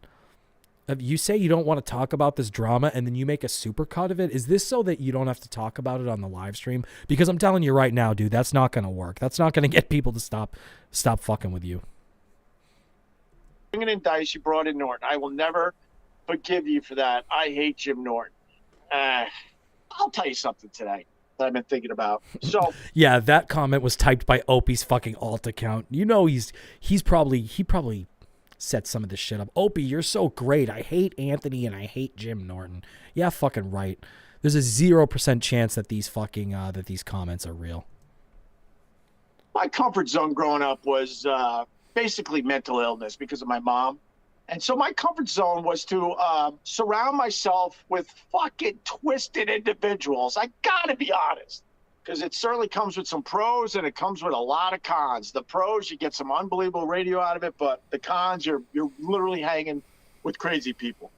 You say you don't want to talk about this drama, and then you make a super cut of it. Is this so that you don't have to talk about it on the live stream? Because I'm telling you right now, dude, that's not going to work. That's not going to get people to stop fucking with you. Bringing in Dice, you brought in Norton. I will never forgive you for that. I hate Jim Norton. I'll tell you something today that I've been thinking about. So yeah, that comment was typed by Opie's fucking alt account. You know, he probably set some of this shit up. Opie, you're so great. I hate Anthony and I hate Jim Norton. Yeah, fucking right. There's a 0% chance that these fucking that these comments are real. My comfort zone growing up was basically mental illness because of my mom. And so my comfort zone was to surround myself with fucking twisted individuals. I gotta be honest, because it certainly comes with some pros and it comes with a lot of cons. The pros, you get some unbelievable radio out of it, but the cons, you're literally hanging with crazy people.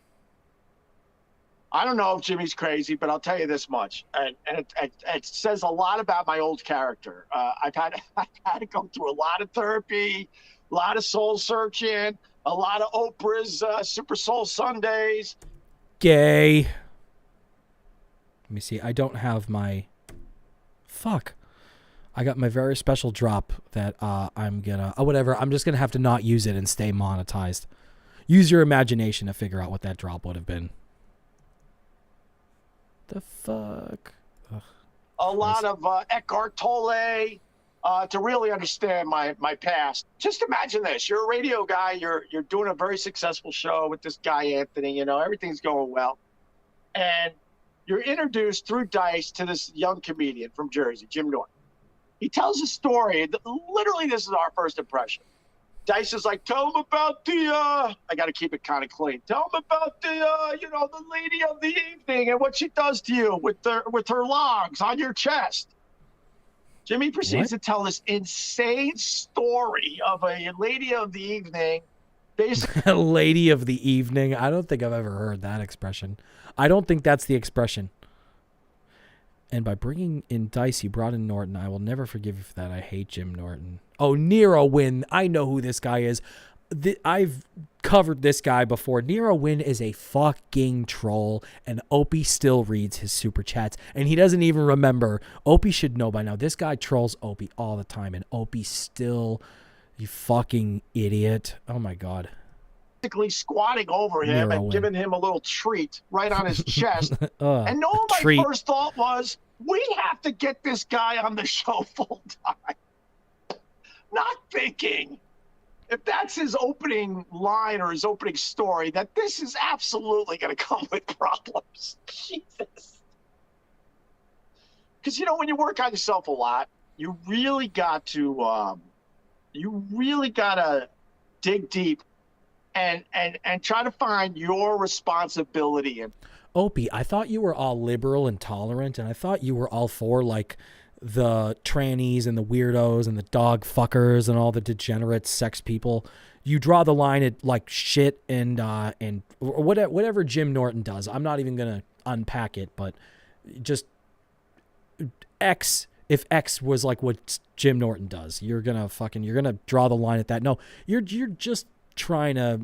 I don't know if Jimmy's crazy, but I'll tell you this much, and it says a lot about my old character. I've had to go through a lot of therapy, a lot of soul searching, a lot of Oprah's Super Soul Sundays. Gay. Let me see. I don't have my... Fuck. I got my very special drop that I'm gonna... Oh, whatever. I'm just gonna have to not use it and stay monetized. Use your imagination to figure out what that drop would have been. The fuck? Ugh. A lot of Eckhart Tolle. to really understand my past. Just imagine this: you're a radio guy. You're doing a very successful show with this guy Anthony. You know, everything's going well, and you're introduced through Dice to this young comedian from Jersey, Jim Norton. He tells a story. Literally, this is our first impression. Dice is like, tell him about the, I got to keep it kind of clean. Tell him about the, the lady of the evening and what she does to you with her logs on your chest. Jimmy proceeds to tell this insane story of a lady of the evening. Basically, Lady of the evening. I don't think I've ever heard that expression. I don't think that's the expression. And by bringing in Dice, you brought in Norton. I will never forgive you for that. I hate Jim Norton. Oh, Nero Wynn. I know who this guy is. I've covered this guy before. Nero Wynn is a fucking troll, and Opie still reads his super chats, and he doesn't even remember. Opie should know by now. This guy trolls Opie all the time, and Opie still, you fucking idiot. Oh, my God. Basically squatting over him and giving him a little treat right on his chest. And my first thought was, we have to get this guy on the show full time. Not thinking, if that's his opening line or his opening story, that this is absolutely going to come with problems. Jesus. Because, when you work on yourself a lot, you really got to dig deep and try to find your responsibility in. Opie, I thought you were all liberal and tolerant, and I thought you were all for, like, the trannies and the weirdos and the dog fuckers and all the degenerate sex people. You draw the line at, like, shit and whatever Jim Norton does. I'm not even going to unpack it, but just X, if X was like what Jim Norton does, you're going to draw the line at that. No, you're just trying to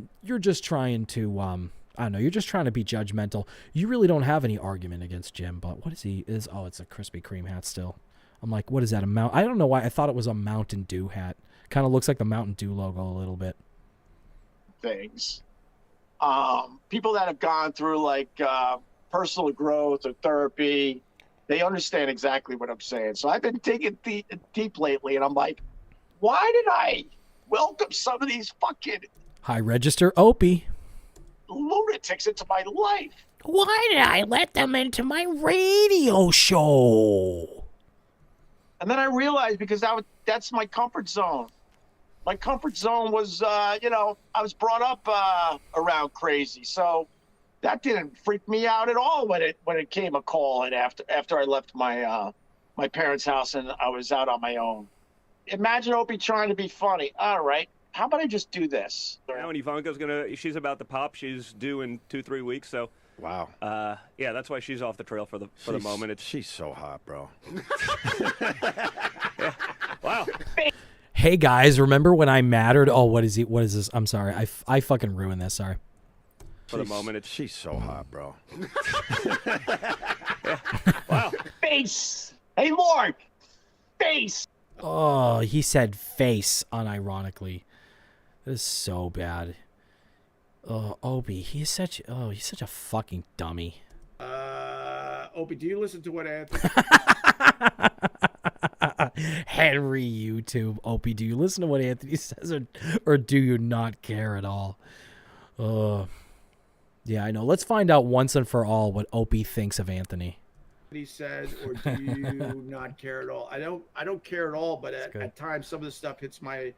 I don't know, you're just trying to be judgmental. You really don't have any argument against Jim, but what is he? Oh, it's a Krispy Kreme hat still. I'm like, what is that? I don't know why I thought it was a Mountain Dew hat. Kind of looks like the Mountain Dew logo a little bit. Things. People that have gone through like personal growth or therapy, they understand exactly what I'm saying. So I've been digging deep lately, and I'm like, why did I welcome some of these fucking high register Opie lunatics into my life? Why did I let them into my radio show? And then I realized because that's my comfort zone. My comfort zone was, I was brought up around crazy, so that didn't freak me out at all when it came a call and after I left my my parents' house and I was out on my own. Imagine Opie trying to be funny. All right, how about I just do this? Now, and Ivanka's she's about to pop. She's due in 2-3 weeks, so. Wow. Yeah, that's why she's off the trail for the moment. She's so hot, bro. Yeah. Wow. Hey guys, remember when I mattered? Oh, what is this? I'm sorry. I fucking ruined this. Sorry. For the moment, she's so hot, bro. Yeah. Wow. Face. Hey, Lord. Face. Oh, he said face unironically. This is so bad. Oh, Opie, he's such a fucking dummy. Opie, do you listen to what Anthony? Henry YouTube. Opie, do you listen to what Anthony says or do you not care at all? Yeah, I know. Let's find out once and for all what Opie thinks of Anthony. He says, or do you not care at all? I don't care at all, but at times some of the stuff hits my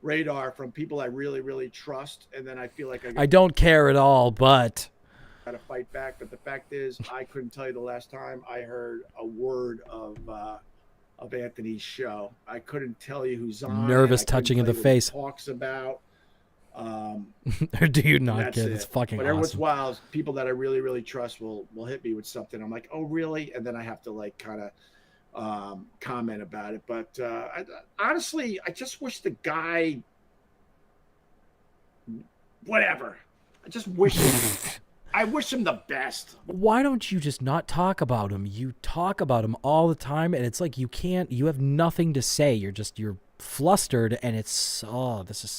radar from people I really, really trust, and then I feel like I don't care at all, but gotta fight back. But the fact is, I couldn't tell you the last time I heard a word of Anthony's show. I couldn't tell you who's on. Nervous touching in the face. Talks about. Or do you not get it? It's fucking but every once awesome. in a while, people that I really, really trust will hit me with something. I'm like, oh, really? And then I have to like kind of comment about it. But honestly, I just wish the guy, whatever. I just wish I wish him the best. Why don't you just not talk about him? You talk about him all the time, and it's like you have nothing to say. You're flustered, and it's this is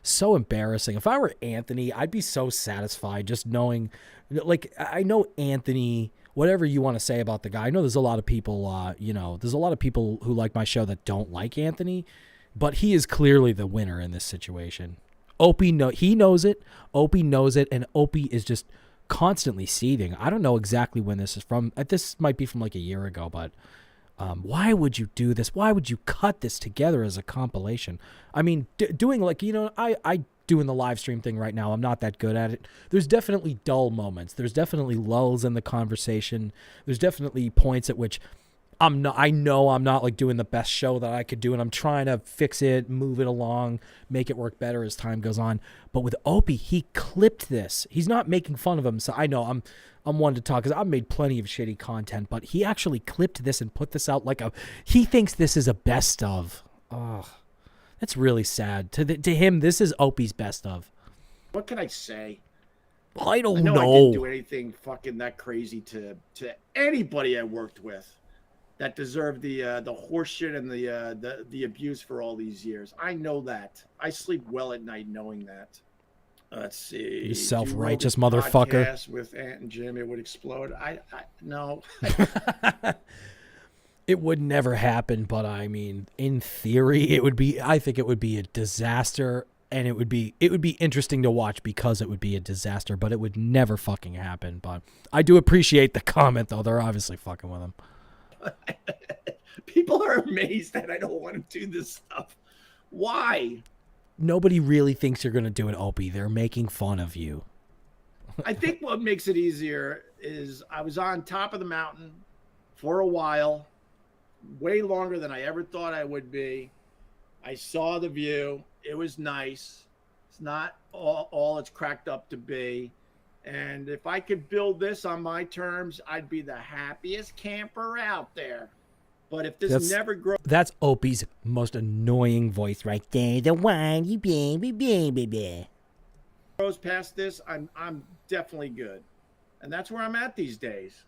so embarrassing. If I were Anthony, I'd be so satisfied just knowing, like, I know Anthony whatever you want to say about the guy. I know there's a lot of people, you know, there's a lot of people who like my show that don't like Anthony, but he is clearly the winner in this situation. Opie, he knows it. Opie knows it, and Opie is just constantly seething. I don't know exactly when this is from. This might be from like a year ago, but why would you do this? Why would you cut this together as a compilation? I mean, doing like, you know, I doing the live stream thing right now. I'm not that good at it. There's definitely dull moments. There's definitely lulls in the conversation. There's definitely points at which I know I'm not like doing the best show that I could do, and I'm trying to fix it, move it along, make it work better as time goes on. But with Opie, he clipped this. He's not making fun of him. So I know I'm one to talk because I've made plenty of shitty content, but he actually clipped this and put this out like he thinks this is a best of. Oh, that's really sad. To him, this is Opie's best of. What can I say? I don't know. know. I didn't do anything fucking that crazy to anybody I worked with that deserved the horseshit and the abuse for all these years. I know that. I sleep well at night knowing that. Let's see. You self-righteous motherfucker. Podcast with Ant and Jim, it would explode. No. It would never happen, but I mean, in theory, it would be. I think it would be a disaster, and it would be interesting to watch because it would be a disaster. But it would never fucking happen. But I do appreciate the comment, though. They're obviously fucking with him. People are amazed that I don't want to do this stuff. Why? Nobody really thinks you're going to do it, Opie. They're making fun of you. I think what makes it easier is I was on top of the mountain for a while, way longer than I ever thought I would be. I saw the view. It was nice. It's not all it's cracked up to be. And if I could build this on my terms, I'd be the happiest camper out there. But if this never grows... That's Opie's most annoying voice right there. The whiny baby. ...grows past this, I'm definitely good. And that's where I'm at these days.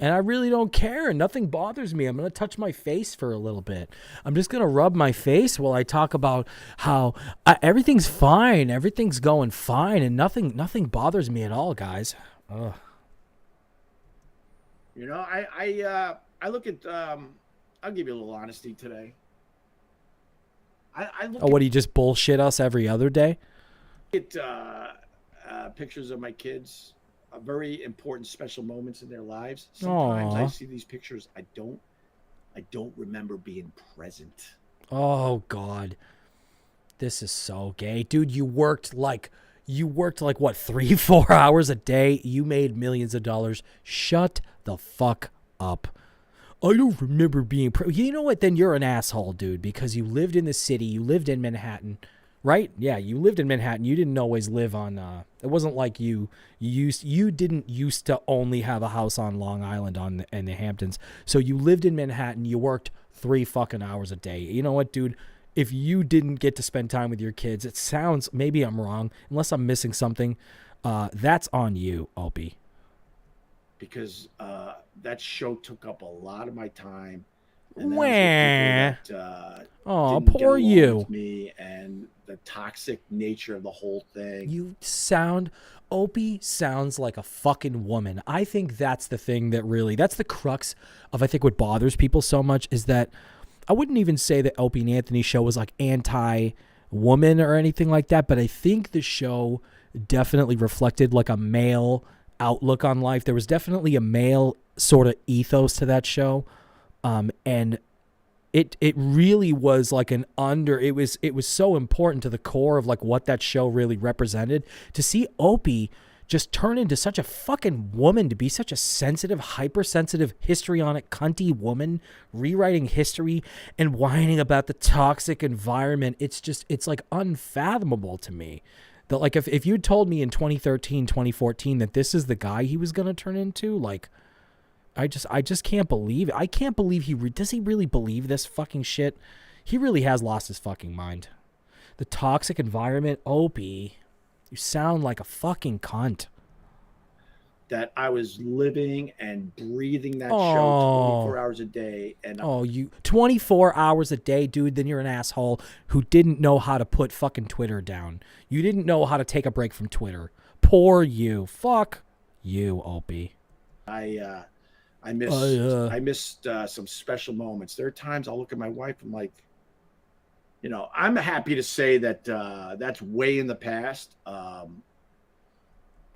And I really don't care. Nothing bothers me. I'm going to touch my face for a little bit. I'm just going to rub my face while I talk about how everything's fine. Everything's going fine. And nothing bothers me at all, guys. Ugh. You know, I look at, I'll give you a little honesty today. What, do you just bullshit us every other day? Get pictures of my kids. Very important, special moments in their lives. Sometimes I see these pictures. I don't remember being present. Oh God, this is so gay, dude. You worked like what, 3-4 hours a day. You made millions of dollars. Shut the fuck up. I don't remember being. You know what? Then you're an asshole, dude, because you lived in the city. You lived in Manhattan. Right? Yeah, you lived in Manhattan. You didn't always live on it wasn't like you didn't used to only have a house on Long Island in the Hamptons. So you lived in Manhattan, you worked 3 fucking hours a day. You know what, dude? If you didn't get to spend time with your kids, it sounds, maybe I'm wrong, unless I'm missing something, that's on you, Opie. Because that show took up a lot of my time. Oh, poor you. Me and the toxic nature of the whole thing. Opie sounds like a fucking woman. I think that's the thing that's the crux of, I think, what bothers people so much is that I wouldn't even say that Opie and Anthony's show was like anti-woman or anything like that, but I think the show definitely reflected like a male outlook on life. There was definitely a male sort of ethos to that show. And it really was like it was so important to the core of like what that show really represented. To see Opie just turn into such a fucking woman, to be such a sensitive, hypersensitive, histrionic, cunty woman, rewriting history and whining about the toxic environment. It's like unfathomable to me. That like if you'd told me in 2013, 2014 that this is the guy he was going to turn into, like, I just can't believe it. I can't believe does he really believe this fucking shit? He really has lost his fucking mind. The toxic environment, Opie, you sound like a fucking cunt. That I was living and breathing that show 24 hours a day. And you 24 hours a day, dude, then you're an asshole who didn't know how to put fucking Twitter down. You didn't know how to take a break from Twitter. Poor you. Fuck you, Opie. I missed some special moments. There are times I'll look at my wife and like, you know, I'm happy to say that that's way in the past.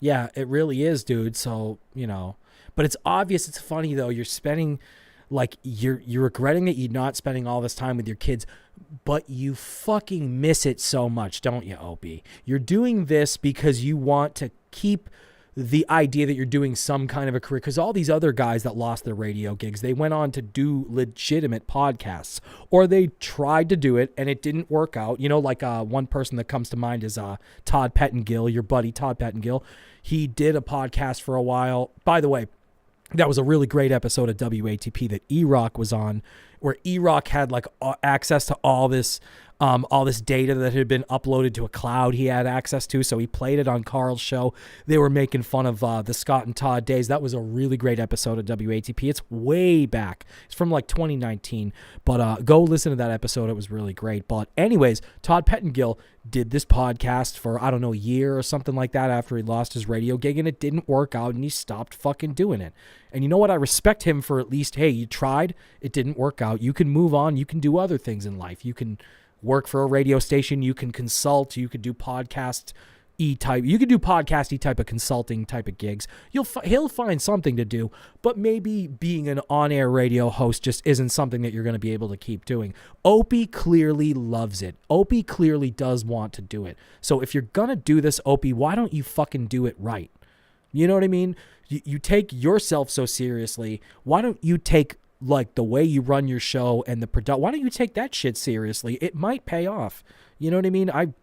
Yeah, it really is, dude. So, you know, but it's obvious. It's funny though. You're spending, like, you're regretting that you're not spending all this time with your kids, but you fucking miss it so much, don't you, Opie? You're doing this because you want to keep the idea that you're doing some kind of a career, because all these other guys that lost their radio gigs, they went on to do legitimate podcasts, or they tried to do it and it didn't work out. You know, like one person that comes to mind is Todd Pettengill, your buddy Todd Pettengill. He did a podcast for a while. By the way, that was a really great episode of WATP that E-Rock was on, where E-Rock had like access to all this data that had been uploaded to a cloud he had access to. So he played it on Carl's show. They were making fun of the Scott and Todd days. That was a really great episode of WATP. It's way back. It's from like 2019. But go listen to that episode. It was really great. But anyways, Todd Pettengill did this podcast for, I don't know, a year or something like that after he lost his radio gig, and it didn't work out, and he stopped fucking doing it. And you know what? I respect him for at least, hey, you tried. It didn't work out. You can move on. You can do other things in life. You can work for a radio station, you can consult, you could do podcast-y type of consulting type of gigs. He'll find something to do, but maybe being an on-air radio host just isn't something that you're going to be able to keep doing. Opie clearly loves it. Opie clearly does want to do it. So if you're going to do this, Opie, why don't you fucking do it right? You know what I mean? You take yourself so seriously. Why don't you take like the way you run your show and why don't you take that shit seriously? It might pay off. You know what I mean? I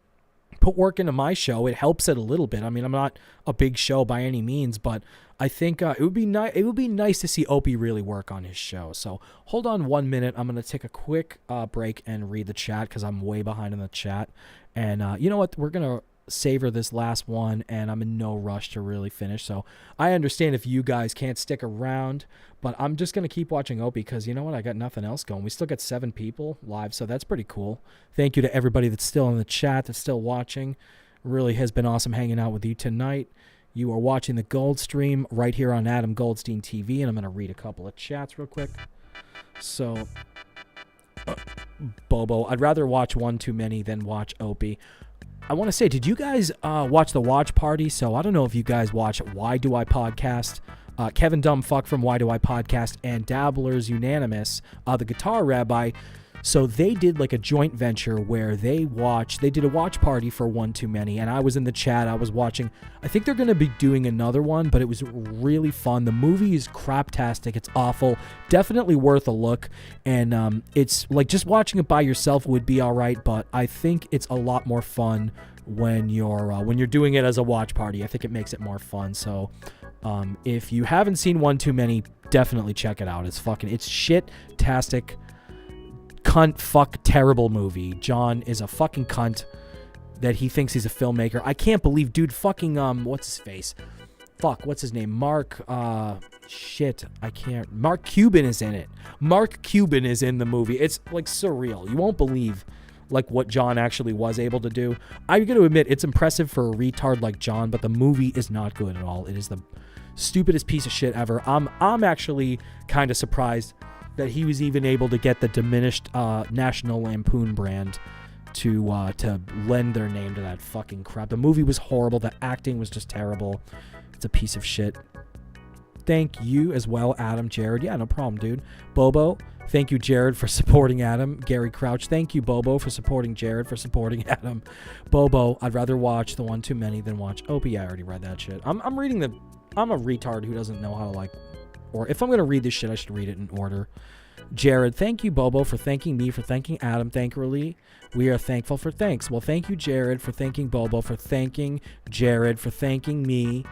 put work into my show. It helps it a little bit. I mean, I'm not a big show by any means, but I think it would be nice to see Opie really work on his show. So hold on 1 minute. I'm going to take a quick break and read the chat because I'm way behind in the chat. And you know what? We're going to savor this last one, and I'm in no rush to really finish. So I understand if you guys can't stick around, but I'm just going to keep watching Opie because you know what? I got nothing else going. We still got 7 people live, so that's pretty cool. Thank you to everybody that's still in the chat, that's still watching. Really has been awesome hanging out with you tonight. You are watching the Gold Stream right here on Adam Goldstein TV, and I'm going to read a couple of chats real quick. So, Bobo, I'd rather watch One Too Many than watch Opie. I want to say, did you guys watch the watch party? So I don't know if you guys watch Why Do I Podcast, Kevin Dumbfuck from Why Do I Podcast, and Dabblers Unanimous, the Guitar Rabbi. So they did like a joint venture where they did a watch party for One Too Many, and I was in the chat. I was watching. I think they're going to be doing another one, but it was really fun. The movie is craptastic. It's awful. Definitely worth a look. And it's like just watching it by yourself would be all right, but I think it's a lot more fun when you're doing it as a watch party. I think it makes it more fun. So if you haven't seen One Too Many, definitely check it out. It's shit-tastic. Cunt, fuck, terrible movie. John is a fucking cunt that he thinks he's a filmmaker. I can't believe, dude, fucking, what's his face? Fuck, what's his name? Mark Cuban is in it. Mark Cuban is in the movie. It's, like, surreal. You won't believe, like, what John actually was able to do. I'm going to admit, it's impressive for a retard like John, but the movie is not good at all. It is the stupidest piece of shit ever. I'm actually kind of surprised that he was even able to get the diminished National Lampoon brand to lend their name to that fucking crap. The movie was horrible. The acting was just terrible. It's a piece of shit. Thank you as well, Adam, Jared. Yeah, no problem, dude. Bobo, thank you, Jared, for supporting Adam. Gary Crouch, thank you, Bobo, for supporting Jared, for supporting Adam. Bobo, I'd rather watch the One Too Many than watch Opie. I already read that shit. I'm a retard who doesn't know how to, like, or if I'm going to read this shit, I should read it in order. Jared, thank you, Bobo, for thanking me, for thanking Adam. Thankfully, we are thankful for thanks. Well, thank you, Jared, for thanking Bobo, for thanking Jared, for thanking me.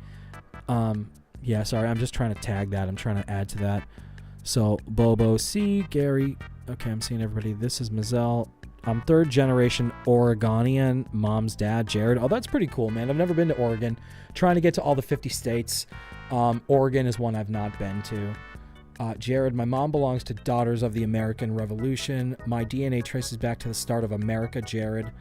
Yeah, sorry, I'm just trying to tag that. I'm trying to add to that. So, Bobo, C, Gary. Okay, I'm seeing everybody. This is Mazel. I'm third generation Oregonian, mom's dad, Jared. Oh, that's pretty cool, man. I've never been to Oregon. Trying to get to all the 50 states. Oregon is one I've not been to. Jared, my mom belongs to Daughters of the American Revolution. My DNA traces back to the start of America, Jared.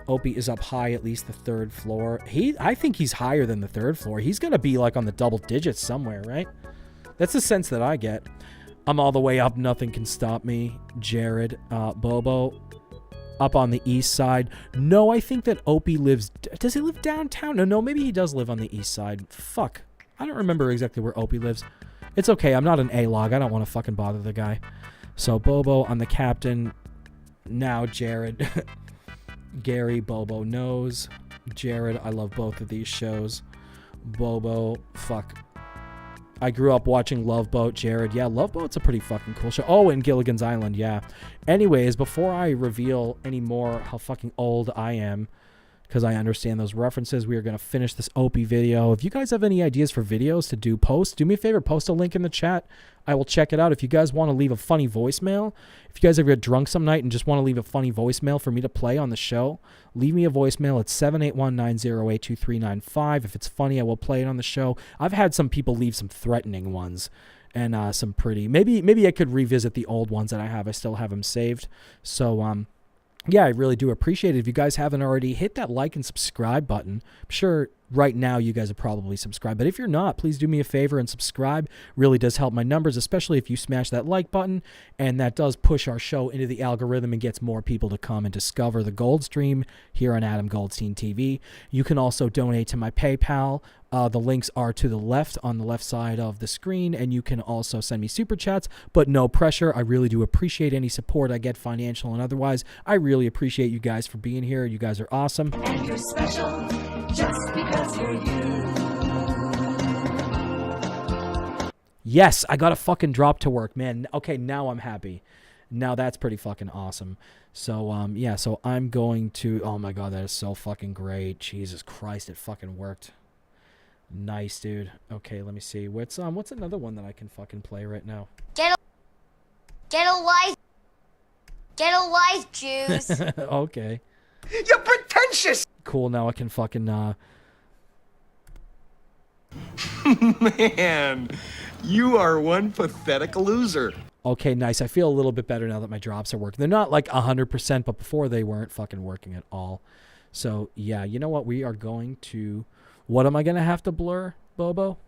Opie is up high, at least the 3rd floor. I think he's higher than the 3rd floor. He's going to be like on the double digits somewhere, right? That's the sense that I get. I'm all the way up. Nothing can stop me. Jared, Bobo, up on the east side. No, I think that Opie lives... Does he live downtown? No, maybe he does live on the east side. Fuck. I don't remember exactly where Opie lives. It's okay. I'm not an A-log. I don't want to fucking bother the guy. So, Bobo on the captain. Now, Jared. Gary, Bobo knows. Jared, I love both of these shows. Bobo, fuck. I grew up watching Love Boat. Jared, yeah, Love Boat's a pretty fucking cool show. Oh, and Gilligan's Island, yeah. Anyways, before I reveal any more how fucking old I am, because I understand those references, we are going to finish this Opie video. If you guys have any ideas for videos to do, do me a favor, post a link in the chat. I will check it out. If you guys want to leave a funny voicemail, if you guys ever get drunk some night and just want to leave a funny voicemail for me to play on the show, leave me a voicemail at 781-908-2395. If it's funny, I will play it on the show. I've had some people leave some threatening ones and some pretty... Maybe I could revisit the old ones that I have. I still have them saved. So, yeah, I really do appreciate it. If you guys haven't already, hit that like and subscribe button. I'm sure right now you guys are probably subscribed, but if you're not, please do me a favor and subscribe. Really does help my numbers, especially if you smash that like button, and that does push our show into the algorithm and gets more people to come and discover the Gold Stream here on Adam Goldstein TV. You can also donate to my PayPal. The links are to the left, on the left side of the screen, and you can also send me super chats, but no pressure. I really do appreciate any support I get, financial and otherwise. I really appreciate you guys for being here. You guys are awesome. And you're special just because you're you. Yes, I got a fucking drop to work, man. Okay, now I'm happy. Now that's pretty fucking awesome. So, yeah, so I'm going to... Oh my god, that is so fucking great. Jesus Christ, it fucking worked. Nice, dude. Okay, let me see. What's another one that I can fucking play right now? Get a life, Jews. Okay. You're pretentious. Cool, now I can fucking, Man, you are one pathetic loser. Okay, nice. I feel a little bit better now that my drops are working. They're not like 100%, but before they weren't fucking working at all. So, yeah, you know what? We are going to... What am I going to have to blur, Bobo?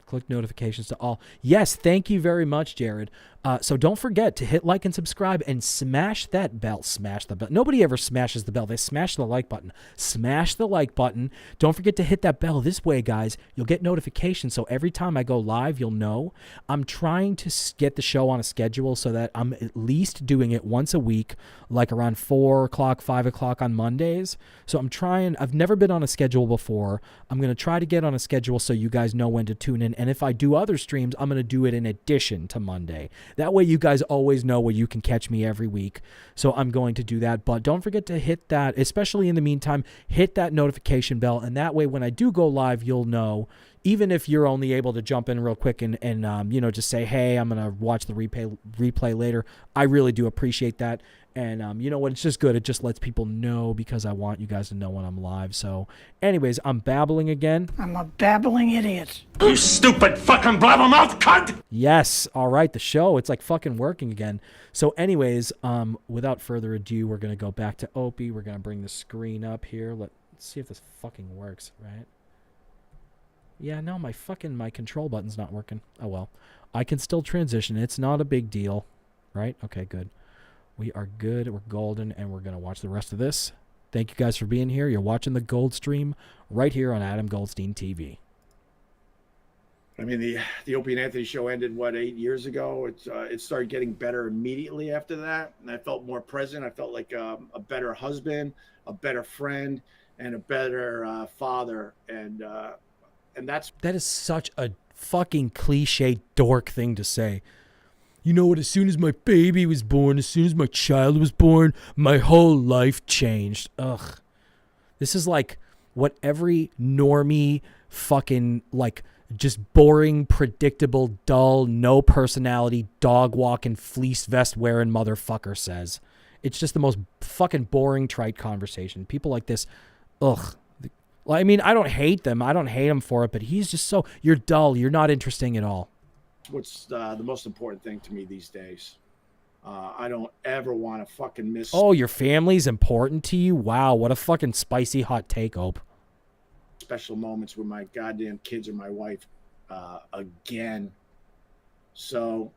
Click notifications to all. Yes, thank you very much, Jared. So don't forget to hit like and subscribe and smash that bell. Smash the bell. Nobody ever smashes the bell. They smash the like button. Smash the like button. Don't forget to hit that bell. This way, guys, you'll get notifications. So every time I go live, you'll know. I'm trying to get the show on a schedule so that I'm at least doing it once a week, like around 4 o'clock, 5 o'clock on Mondays. So I'm trying. I've never been on a schedule before. I'm going to try to get on a schedule so you guys know when to tune in. And if I do other streams, I'm going to do it in addition to Monday. That way you guys always know where you can catch me every week. So I'm going to do that. But don't forget to hit that, especially in the meantime, hit that notification bell. And that way when I do go live, you'll know. Even if you're only able to jump in real quick and you know, just say, hey, I'm going to watch the replay later. I really do appreciate that. And you know what? It's just good. It just lets people know because I want you guys to know when I'm live. So anyways, I'm babbling again. I'm a babbling idiot. You stupid fucking blabbermouth cunt! Yes. All right. The show, it's like fucking working again. So anyways, without further ado, we're going to go back to Opie. We're going to bring the screen up here. Let's see if this fucking works, right? Yeah, no, my control button's not working. Oh, well. I can still transition. It's not a big deal, right? Okay, good. We are good. We're golden, and we're going to watch the rest of this. Thank you guys for being here. You're watching the Gold Stream right here on Adam Goldstein TV. I mean, the Opie and Anthony show ended, what, 8 years ago? It started getting better immediately after that, and I felt more present. I felt like a better husband, a better friend, and a better father. And that is such a fucking cliche dork thing to say. You know what? As soon as my baby was born, as soon as my child was born, my whole life changed. Ugh. This is like what every normie fucking, like, just boring, predictable, dull, no personality, dog walking, fleece vest wearing motherfucker says. It's just the most fucking boring, trite conversation. People like this, ugh. Well, I mean, I don't hate them. I don't hate him for it, but he's just so... You're dull. You're not interesting at all. What's the most important thing to me these days. I don't ever want to fucking miss... Oh, your family's important to you? Wow, what a fucking spicy hot take, Ope. Special moments with my goddamn kids or my wife. again. So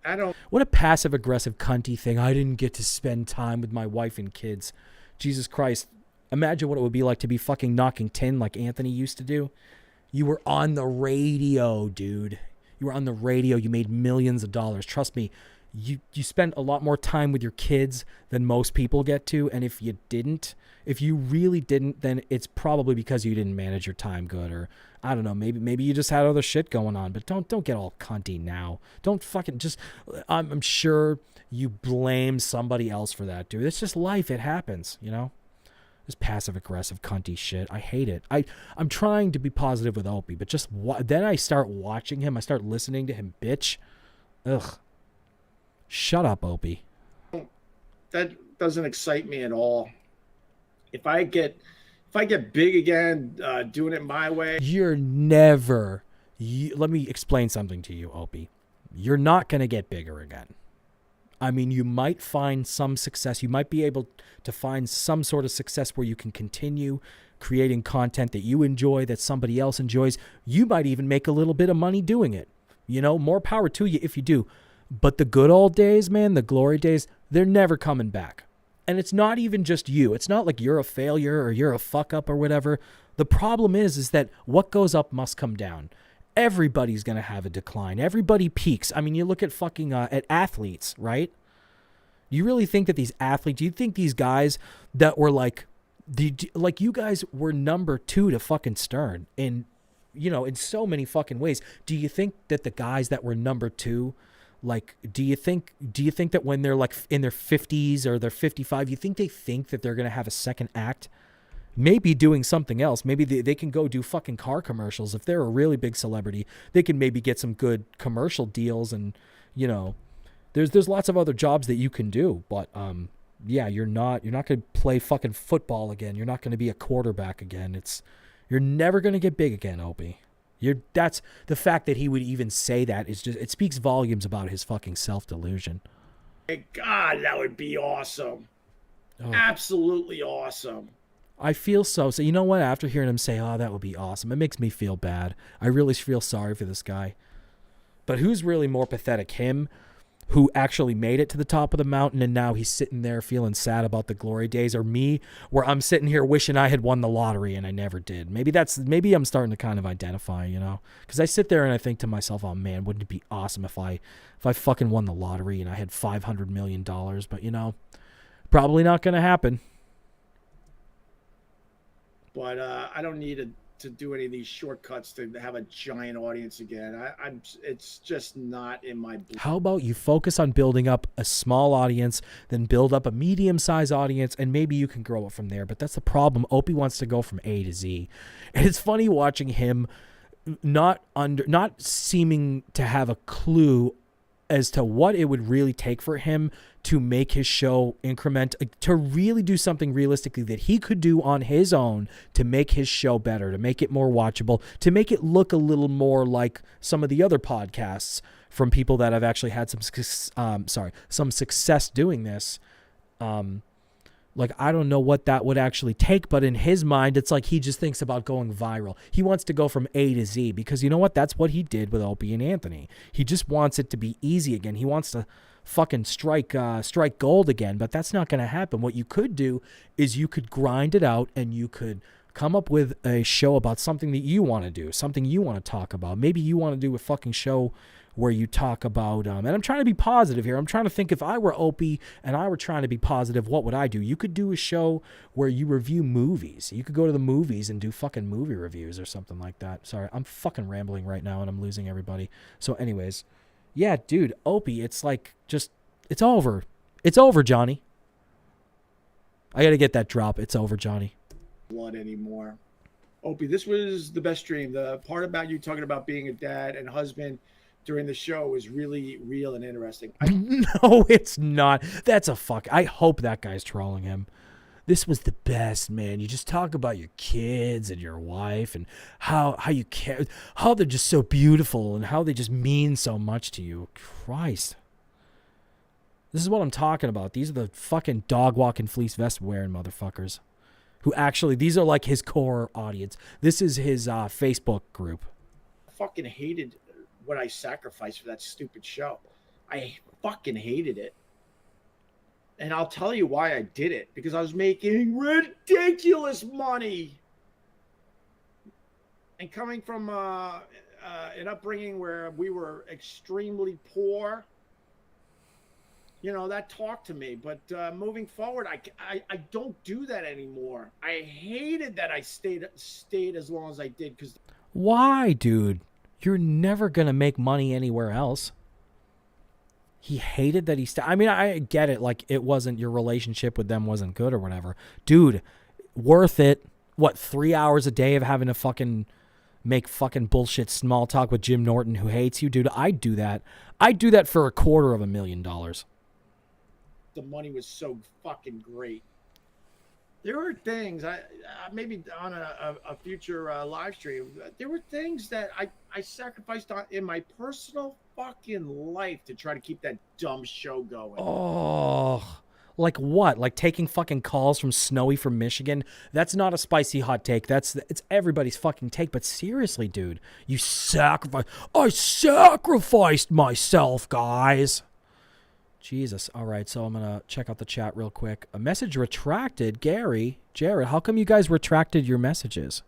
I don't. What a passive aggressive cunty thing. I didn't get to spend time with my wife and kids. Jesus Christ. Imagine what it would be like to be fucking knocking tin like Anthony used to do. You were on the radio, dude. You were on the radio. You made millions of dollars. Trust me, you spent a lot more time with your kids than most people get to. And if you really didn't, then it's probably because you didn't manage your time good, or I don't know, maybe you just had other shit going on. But don't get all cunty now. Don't fucking just. I'm sure you blame somebody else for that, dude. It's just life. It happens, you know. This passive aggressive cunty shit. I hate it. I'm trying to be positive with Opie, but just then I start watching him. I start listening to him bitch. Ugh. Shut up, Opie. That doesn't excite me at all. If I get big again, doing it my way. You're never. Let me explain something to you, Opie. You're not going to get bigger again. I mean, you might find some success. You might be able to find some sort of success where you can continue creating content that you enjoy, that somebody else enjoys. You might even make a little bit of money doing it. You know, more power to you if you do. But the good old days, man, the glory days, they're never coming back. And it's not even just you. It's not like you're a failure or you're a fuck up or whatever. The problem is that what goes up must come down. Everybody's going to have a decline. Everybody peaks. I mean, you look at fucking at athletes, right? Do you really think that these athletes, do you think these guys that were like you guys were number 2 to fucking Stern in, you know, in so many fucking ways. Do you think that the guys that were number 2, like, do you think that when they're like in their 50s or they're 55, you think that they're going to have a second act? Maybe doing something else. Maybe they can go do fucking car commercials. If they're a really big celebrity, they can maybe get some good commercial deals, and, you know, there's lots of other jobs that you can do. But yeah, you're not going to play fucking football again. You're not going to be a quarterback again. You're never going to get big again, Opie. That's the fact that he would even say that is just, it speaks volumes about his fucking self-delusion. God, that would be awesome. Oh. Absolutely awesome. I feel so. You know what? After hearing him say, oh, that would be awesome, it makes me feel bad. I really feel sorry for this guy. But who's really more pathetic? Him, who actually made it to the top of the mountain and now he's sitting there feeling sad about the glory days, or me, where I'm sitting here wishing I had won the lottery and I never did? Maybe I'm starting to kind of identify, you know? Because I sit there and I think to myself, oh man, wouldn't it be awesome if I fucking won the lottery and I had $500 million? But, you know, probably not going to happen. But I don't need to do any of these shortcuts to have a giant audience again. It's just not in my blood. How about you focus on building up a small audience, then build up a medium-sized audience, and maybe you can grow it from there. But that's the problem. Opie wants to go from A to Z. And it's funny watching him not seeming to have a clue as to what it would really take for him to make his show increment, to really do something realistically that he could do on his own to make his show better, to make it more watchable, to make it look a little more like some of the other podcasts from people that have actually had some success doing this. Like, I don't know what that would actually take, but in his mind, it's like he just thinks about going viral. He wants to go from A to Z because, you know what? That's what he did with Opie and Anthony. He just wants it to be easy again. He wants to fucking strike gold again, but that's not going to happen. What you could do is you could grind it out and you could come up with a show about something that you want to do, something you want to talk about. Maybe you want to do a fucking show where you talk about, and I'm trying to be positive here. I'm trying to think, if I were Opie and I were trying to be positive, what would I do? You could do a show where you review movies. You could go to the movies and do fucking movie reviews or something like that. Sorry, I'm fucking rambling right now and I'm losing everybody. So anyways, yeah, dude, Opie, it's like, just, it's over. It's over, Johnny. I got to get that drop. It's over, Johnny. Blood anymore. Opie, this was the best stream. The part about you talking about being a dad and husband during the show is really real and interesting. No, it's not. That's a fuck. I hope that guy's trolling him. This was the best, man. You just talk about your kids and your wife and how you care, how they're just so beautiful and how they just mean so much to you. Christ. This is what I'm talking about. These are the fucking dog walking fleece vest wearing motherfuckers who actually, these are like his core audience. This is his Facebook group. fucking hated what I sacrificed for that stupid show. I fucking hated it. And I'll tell you why I did it. Because I was making ridiculous money. And coming from an upbringing where we were extremely poor, you know, that talked to me. But moving forward, I don't do that anymore. I hated that I stayed as long as I did. Because Why, dude? You're never going to make money anywhere else. He hated that he I mean, I get it. Like, it wasn't, your relationship with them wasn't good or whatever. Dude, worth it. What, 3 hours a day of having to fucking make fucking bullshit small talk with Jim Norton who hates you? Dude, I'd do that. I'd do that for $250,000. the money was so fucking great. There were things, I maybe on a future live stream, there were things that I sacrificed in my personal fucking life to try to keep that dumb show going. Oh, like what? Like taking fucking calls from Snowy from Michigan? That's not a spicy hot take. It's everybody's fucking take. But seriously, dude, you I sacrificed myself, guys. Jesus. All right, so I'm going to check out the chat real quick. A message retracted. Gary, Jared, how come you guys retracted your messages?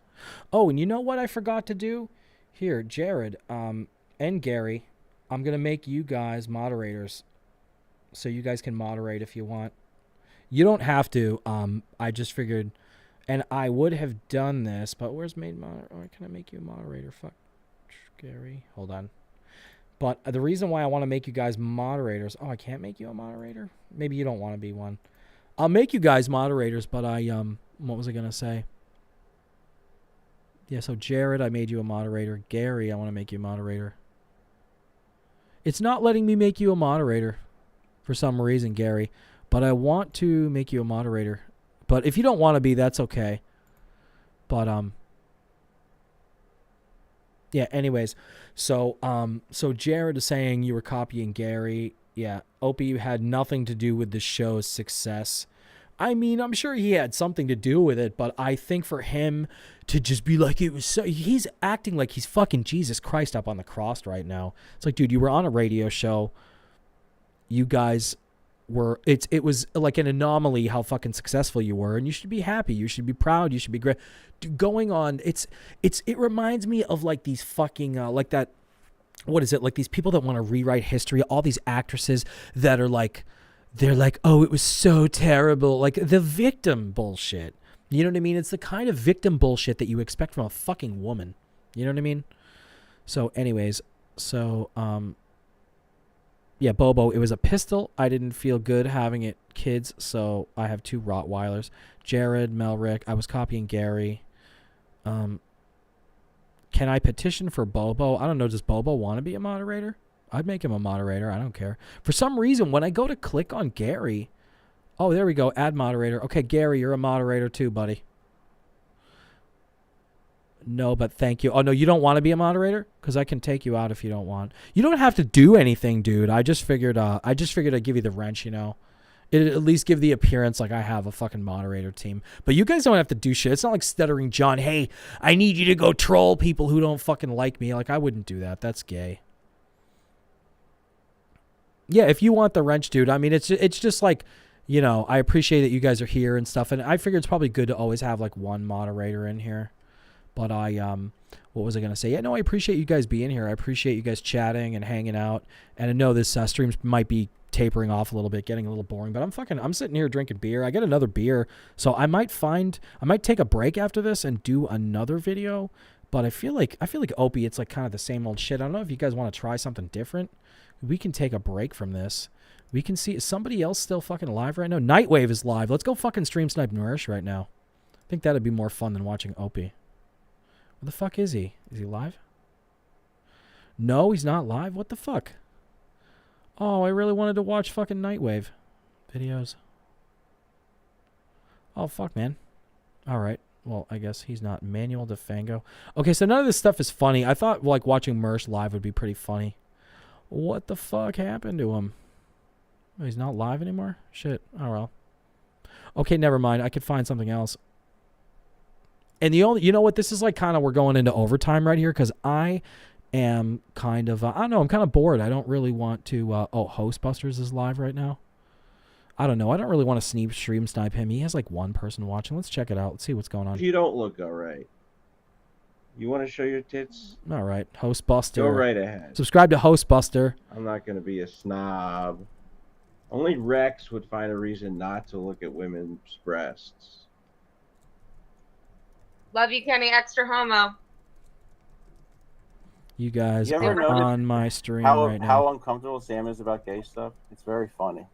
Oh, and you know what I forgot to do? Here, Jared and Gary, I'm going to make you guys moderators so you guys can moderate if you want. You don't have to. I just figured, and I would have done this, but where's made moderator? Oh, can I make you a moderator? Fuck, Gary. Hold on. But the reason why I want to make you guys moderators... Oh, I can't make you a moderator? Maybe you don't want to be one. I'll make you guys moderators, but what was I going to say? Yeah, so Jared, I made you a moderator. Gary, I want to make you a moderator. It's not letting me make you a moderator for some reason, Gary. But I want to make you a moderator. But if you don't want to be, that's okay. But, yeah, anyways, so Jared is saying you were copying Gary. Yeah, Opie, you had nothing to do with the show's success. I mean, I'm sure he had something to do with it, but I think for him to just be like, it was so, he's acting like he's fucking Jesus Christ up on the cross right now. It's like, dude, you were on a radio show. You guys were, it was like an anomaly how fucking successful you were, and you should be happy. You should be proud. You should be great. Going on, it reminds me of like these fucking like that, what is it, like these people that want to rewrite history, all these actresses that are like, they're like, oh, it was so terrible, like the victim bullshit. You know what I mean? It's the kind of victim bullshit that you expect from a fucking woman. You know what I mean? So anyways, yeah, Bobo, it was a pistol. I didn't feel good having it kids, so I have 2 Rottweilers. Jared, Melrick, I was copying Gary. Can I petition for Bobo? I don't know, does Bobo want to be a moderator? I'd make him a moderator, I don't care. For some reason, when I go to click on Gary... Oh, there we go, add moderator. Okay, Gary, you're a moderator too, buddy. No, but thank you. Oh, no, you don't want to be a moderator? Because I can take you out if you don't want. You don't have to do anything, dude. I just figured I'd give you the wrench, you know. It'd at least give the appearance like I have a fucking moderator team. But you guys don't have to do shit. It's not like Stuttering John, hey, I need you to go troll people who don't fucking like me. Like, I wouldn't do that. That's gay. Yeah, if you want the wrench, dude. I mean, it's just like, you know, I appreciate that you guys are here and stuff. And I figure it's probably good to always have like one moderator in here. But what was I going to say? Yeah, no, I appreciate you guys being here. I appreciate you guys chatting and hanging out. And I know this stream might be tapering off a little bit, getting a little boring, but I'm sitting here drinking beer. I got another beer. So I might take a break after this and do another video. But I feel like Opie, it's like kind of the same old shit. I don't know if you guys want to try something different. We can take a break from this. We can see, is somebody else still fucking live right now? Nightwave is live. Let's go fucking stream Snipe Nourish right now. I think that'd be more fun than watching Opie. Where the fuck is he? Is he live? No, he's not live. What the fuck? Oh, I really wanted to watch fucking Nightwave videos. Oh, fuck, man. All right. Well, I guess he's not. Manuel DeFango. Okay, so none of this stuff is funny. I thought, like, watching Mersh live would be pretty funny. What the fuck happened to him? Oh, he's not live anymore? Shit. Oh, well. Okay, never mind. I could find something else. And you know what? This is like kind of, we're going into overtime right here because I am kind of, I don't know, I'm kind of bored. I don't really want to, oh, Hostbusters is live right now. I don't know. I don't really want to stream snipe him. He has like one person watching. Let's check it out. Let's see what's going on. You don't look all right. You want to show your tits? All right. Hostbuster. Go right ahead. Subscribe to Hostbuster. I'm not going to be a snob. Only Rex would find a reason not to look at women's breasts. Love you, Kenny. Extra homo. You guys You ever are notice on my stream how, right now. how uncomfortable Sam is about gay stuff? It's very funny.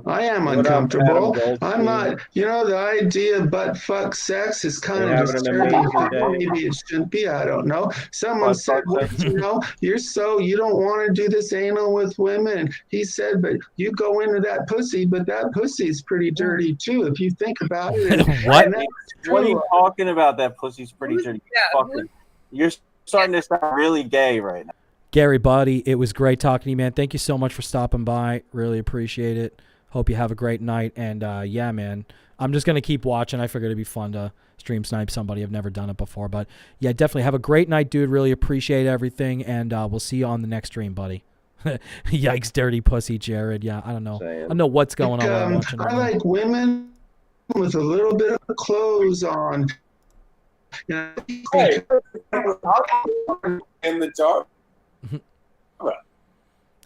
I am uncomfortable. I'm not, you know, the idea of butt fuck sex is kind of disturbing. Maybe it shouldn't be, I don't know. Someone said, well, you know, you don't want to do this anal with women. And he said, but you go into that pussy, but that pussy is pretty dirty too, if you think about it. What? What are you talking about? That pussy's pretty dirty. You're starting to sound really gay right now. Gary Buddy, it was great talking to you, man. Thank you so much for stopping by. Really appreciate it. Hope you have a great night. And yeah, man, I'm just going to keep watching. I figured it'd be fun to stream snipe somebody. I've never done it before. But yeah, definitely have a great night, dude. Really appreciate everything. And we'll see you on the next stream, buddy. Yikes, dirty pussy, Jared. Yeah, I don't know. I don't know what's going on. While I'm watching I right like women with a little bit of clothes on. You know, in the dark.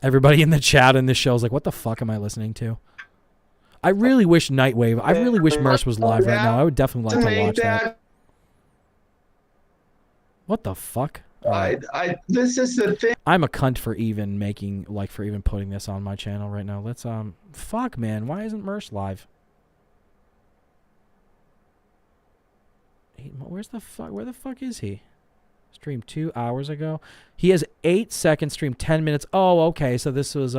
Everybody in the chat in this show is like, what the fuck am I listening to? I really wish Nightwave, I really wish Merce was live right now. I would definitely like to watch that. What the fuck? This is the thing. I'm a cunt for even making, like, for even putting this on my channel right now. Let's, fuck, man. Why isn't Merce live? Where's the fuck? Where the fuck is he? Streamed 2 hours ago. He has 8 seconds. Streamed 10 minutes. Oh, okay. So this was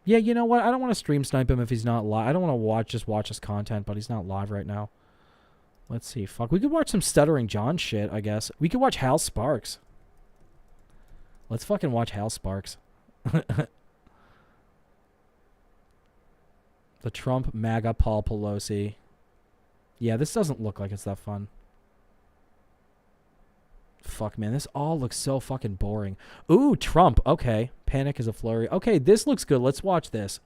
yeah, you know what? I don't want to stream snipe him if he's not live. I don't want to just watch his content, but he's not live right now. Let's see. Fuck. We could watch some Stuttering John shit, I guess. We could watch Hal Sparks. Let's fucking watch Hal Sparks. The Trump MAGA Paul Pelosi. Yeah, this doesn't look like it's that fun. Fuck, man, this all looks so fucking boring. Ooh, Trump. Okay. Panic is a flurry. Okay, this looks good. Let's watch this.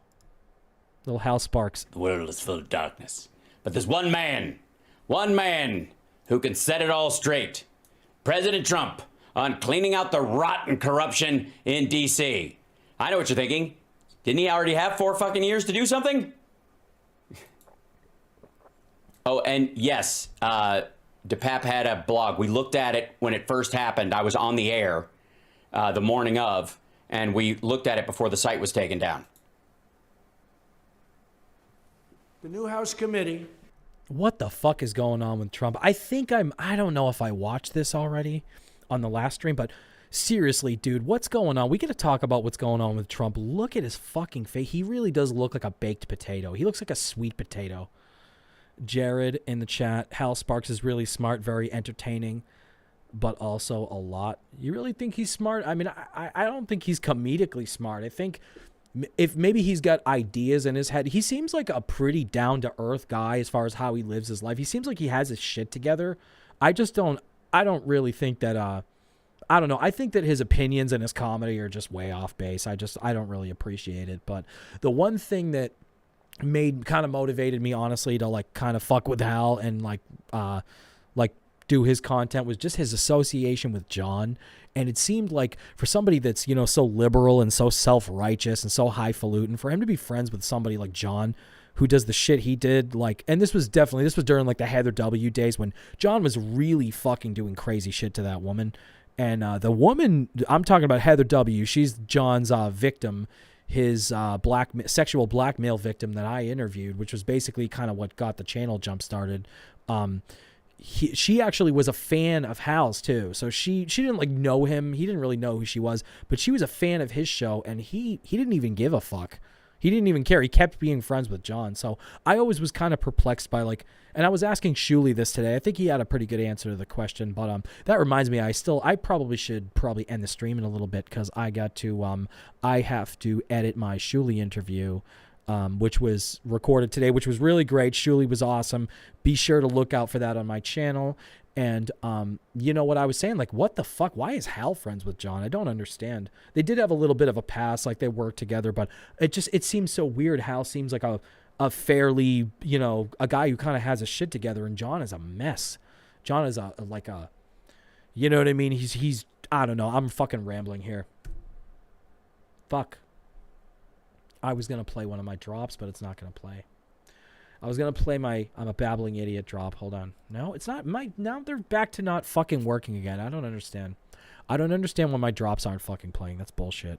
Little Hal Sparks. The world is full of darkness. But there's one man who can set it all straight. President Trump on cleaning out the rot and corruption in D.C. I know what you're thinking. Didn't he already have 4 fucking years to do something? Oh, and yes, DePap had a blog. We looked at it when it first happened. I was on the air the morning of, and we looked at it before the site was taken down. The new House committee. What the fuck is going on with Trump? I don't know if I watched this already on the last stream, but seriously, dude, what's going on? We got to talk about what's going on with Trump. Look at his fucking face. He really does look like a baked potato. He looks like a sweet potato. Jared in the chat. Hal Sparks is really smart, very entertaining, but also a lot. You really think he's smart? I mean, I don't think he's comedically smart. I think if maybe he's got ideas in his head. He seems like a pretty down-to-earth guy as far as how he lives his life. He seems like he has his shit together. I don't really think that, I don't know. I think that his opinions and his comedy are just way off base. I don't really appreciate it. But the one thing that kind of motivated me, honestly, to like kind of fuck with Hal and like do his content was just his association with John. And it seemed like for somebody that's, you know, so liberal and so self-righteous and so highfalutin, for him to be friends with somebody like John who does the shit he did, like, and this was during like the Heather W days when John was really fucking doing crazy shit to that woman. And the woman I'm talking about, Heather W, she's John's victim, his sexual blackmail victim that I interviewed, which was basically kind of what got the channel jump started. She actually was a fan of Hal's too, so she didn't like know him. He didn't really know who she was, but she was a fan of his show, and he didn't even give a fuck. He didn't even care. He kept being friends with John. So I always was kind of perplexed by like, and I was asking Shuli this today. I think he had a pretty good answer to the question, but that reminds me, I probably should end the stream in a little bit because I have to edit my Shuli interview, which was recorded today, which was really great. Shuli was awesome. Be sure to look out for that on my channel. And you know what I was saying? Like, what the fuck? Why is Hal friends with John? I don't understand. They did have a little bit of a past, like they worked together, but it seems so weird. Hal seems like a fairly, you know, a guy who kind of has his shit together, and John is a mess. John is like a, you know what I mean? He's I don't know. I'm fucking rambling here. Fuck. I was gonna play one of my drops, but it's not gonna play. I was gonna play my I'm a babbling idiot drop. Hold on. No, it's not. Now they're back to not fucking working again. I don't understand. I don't understand why my drops aren't fucking playing. That's bullshit.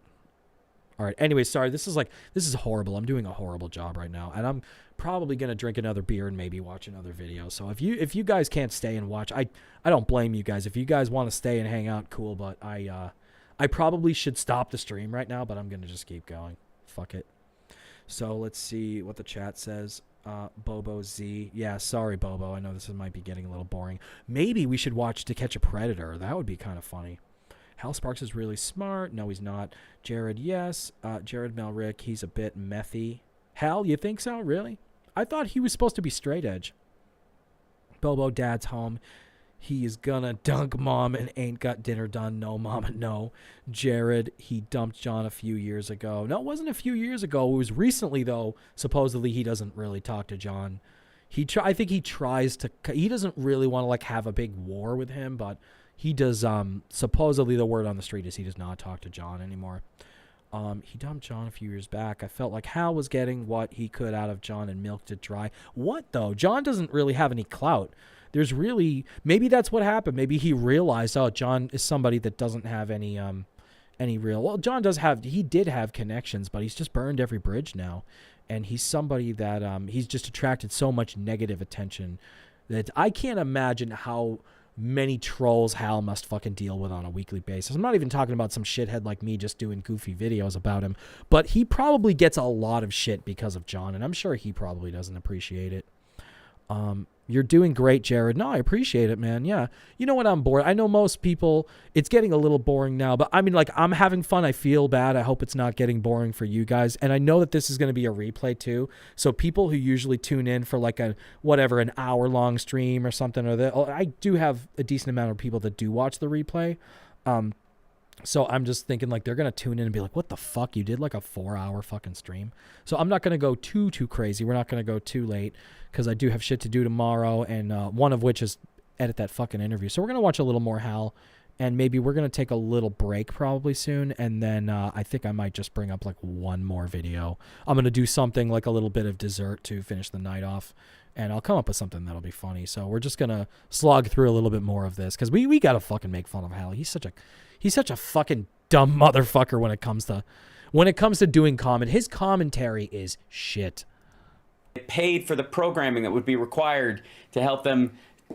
All right. Anyway, sorry. This is horrible. I'm doing a horrible job right now, and I'm probably gonna drink another beer and maybe watch another video. So if you guys can't stay and watch, I don't blame you guys. If you guys want to stay and hang out, cool. But I probably should stop the stream right now. But I'm gonna just keep going. Fuck it. So let's see what the chat says. Bobo Z. Yeah, sorry, Bobo. I know this might be getting a little boring. Maybe we should watch To Catch a Predator. That would be kind of funny. Hal Sparks is really smart. No, he's not. Jared, yes. Jared Melrick, he's a bit methy. Hal, you think so? Really? I thought he was supposed to be straight edge. Bobo, dad's home. He is gonna dunk mom and ain't got dinner done. No, mama, no. Jared, he dumped John a few years ago. No, it wasn't a few years ago. It was recently, though. Supposedly, he doesn't really talk to John. I think he tries to. He doesn't really want to like have a big war with him, but he does. Supposedly, the word on the street is he does not talk to John anymore. He dumped John a few years back. I felt like Hal was getting what he could out of John and milked it dry. What though? John doesn't really have any clout. There's really, maybe that's what happened. Maybe he realized, oh, John is somebody that doesn't have any real, well, John did have connections, but he's just burned every bridge now. And he's somebody that, he's just attracted so much negative attention that I can't imagine how many trolls Hal must fucking deal with on a weekly basis. I'm not even talking about some shithead like me just doing goofy videos about him, but he probably gets a lot of shit because of John, and I'm sure he probably doesn't appreciate it. You're doing great, Jared. No, I appreciate it, man. Yeah. You know what? I'm bored. I know most people, it's getting a little boring now, but I mean, like, I'm having fun. I feel bad. I hope it's not getting boring for you guys. And I know that this is going to be a replay too. So people who usually tune in for like an hour-long stream or something, I do have a decent amount of people that do watch the replay. So I'm just thinking like they're going to tune in and be like, what the fuck? You did like a 4-hour fucking stream. So I'm not going to go too crazy. We're not going to go too late because I do have shit to do tomorrow. And one of which is edit that fucking interview. So we're going to watch a little more Hal, and maybe we're going to take a little break probably soon. And then I think I might just bring up like one more video. I'm going to do something like a little bit of dessert to finish the night off. And I'll come up with something that'll be funny. So we're just going to slog through a little bit more of this because we got to fucking make fun of Hal. He's such a fucking dumb motherfucker when it comes to doing comment. His commentary is shit. Paid for the programming that would be required to help them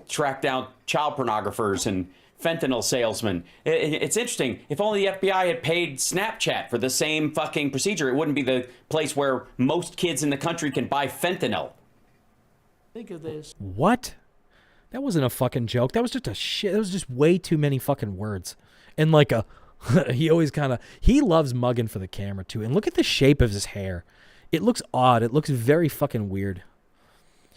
track down child pornographers and fentanyl salesmen. It's interesting. If only the FBI had paid Snapchat for the same fucking procedure, it wouldn't be the place where most kids in the country can buy fentanyl. Think of this. What? That wasn't a fucking joke. That was just a shit. That was just way too many fucking words. And like he loves mugging for the camera too. And look at the shape of his hair. It looks odd. It looks very fucking weird.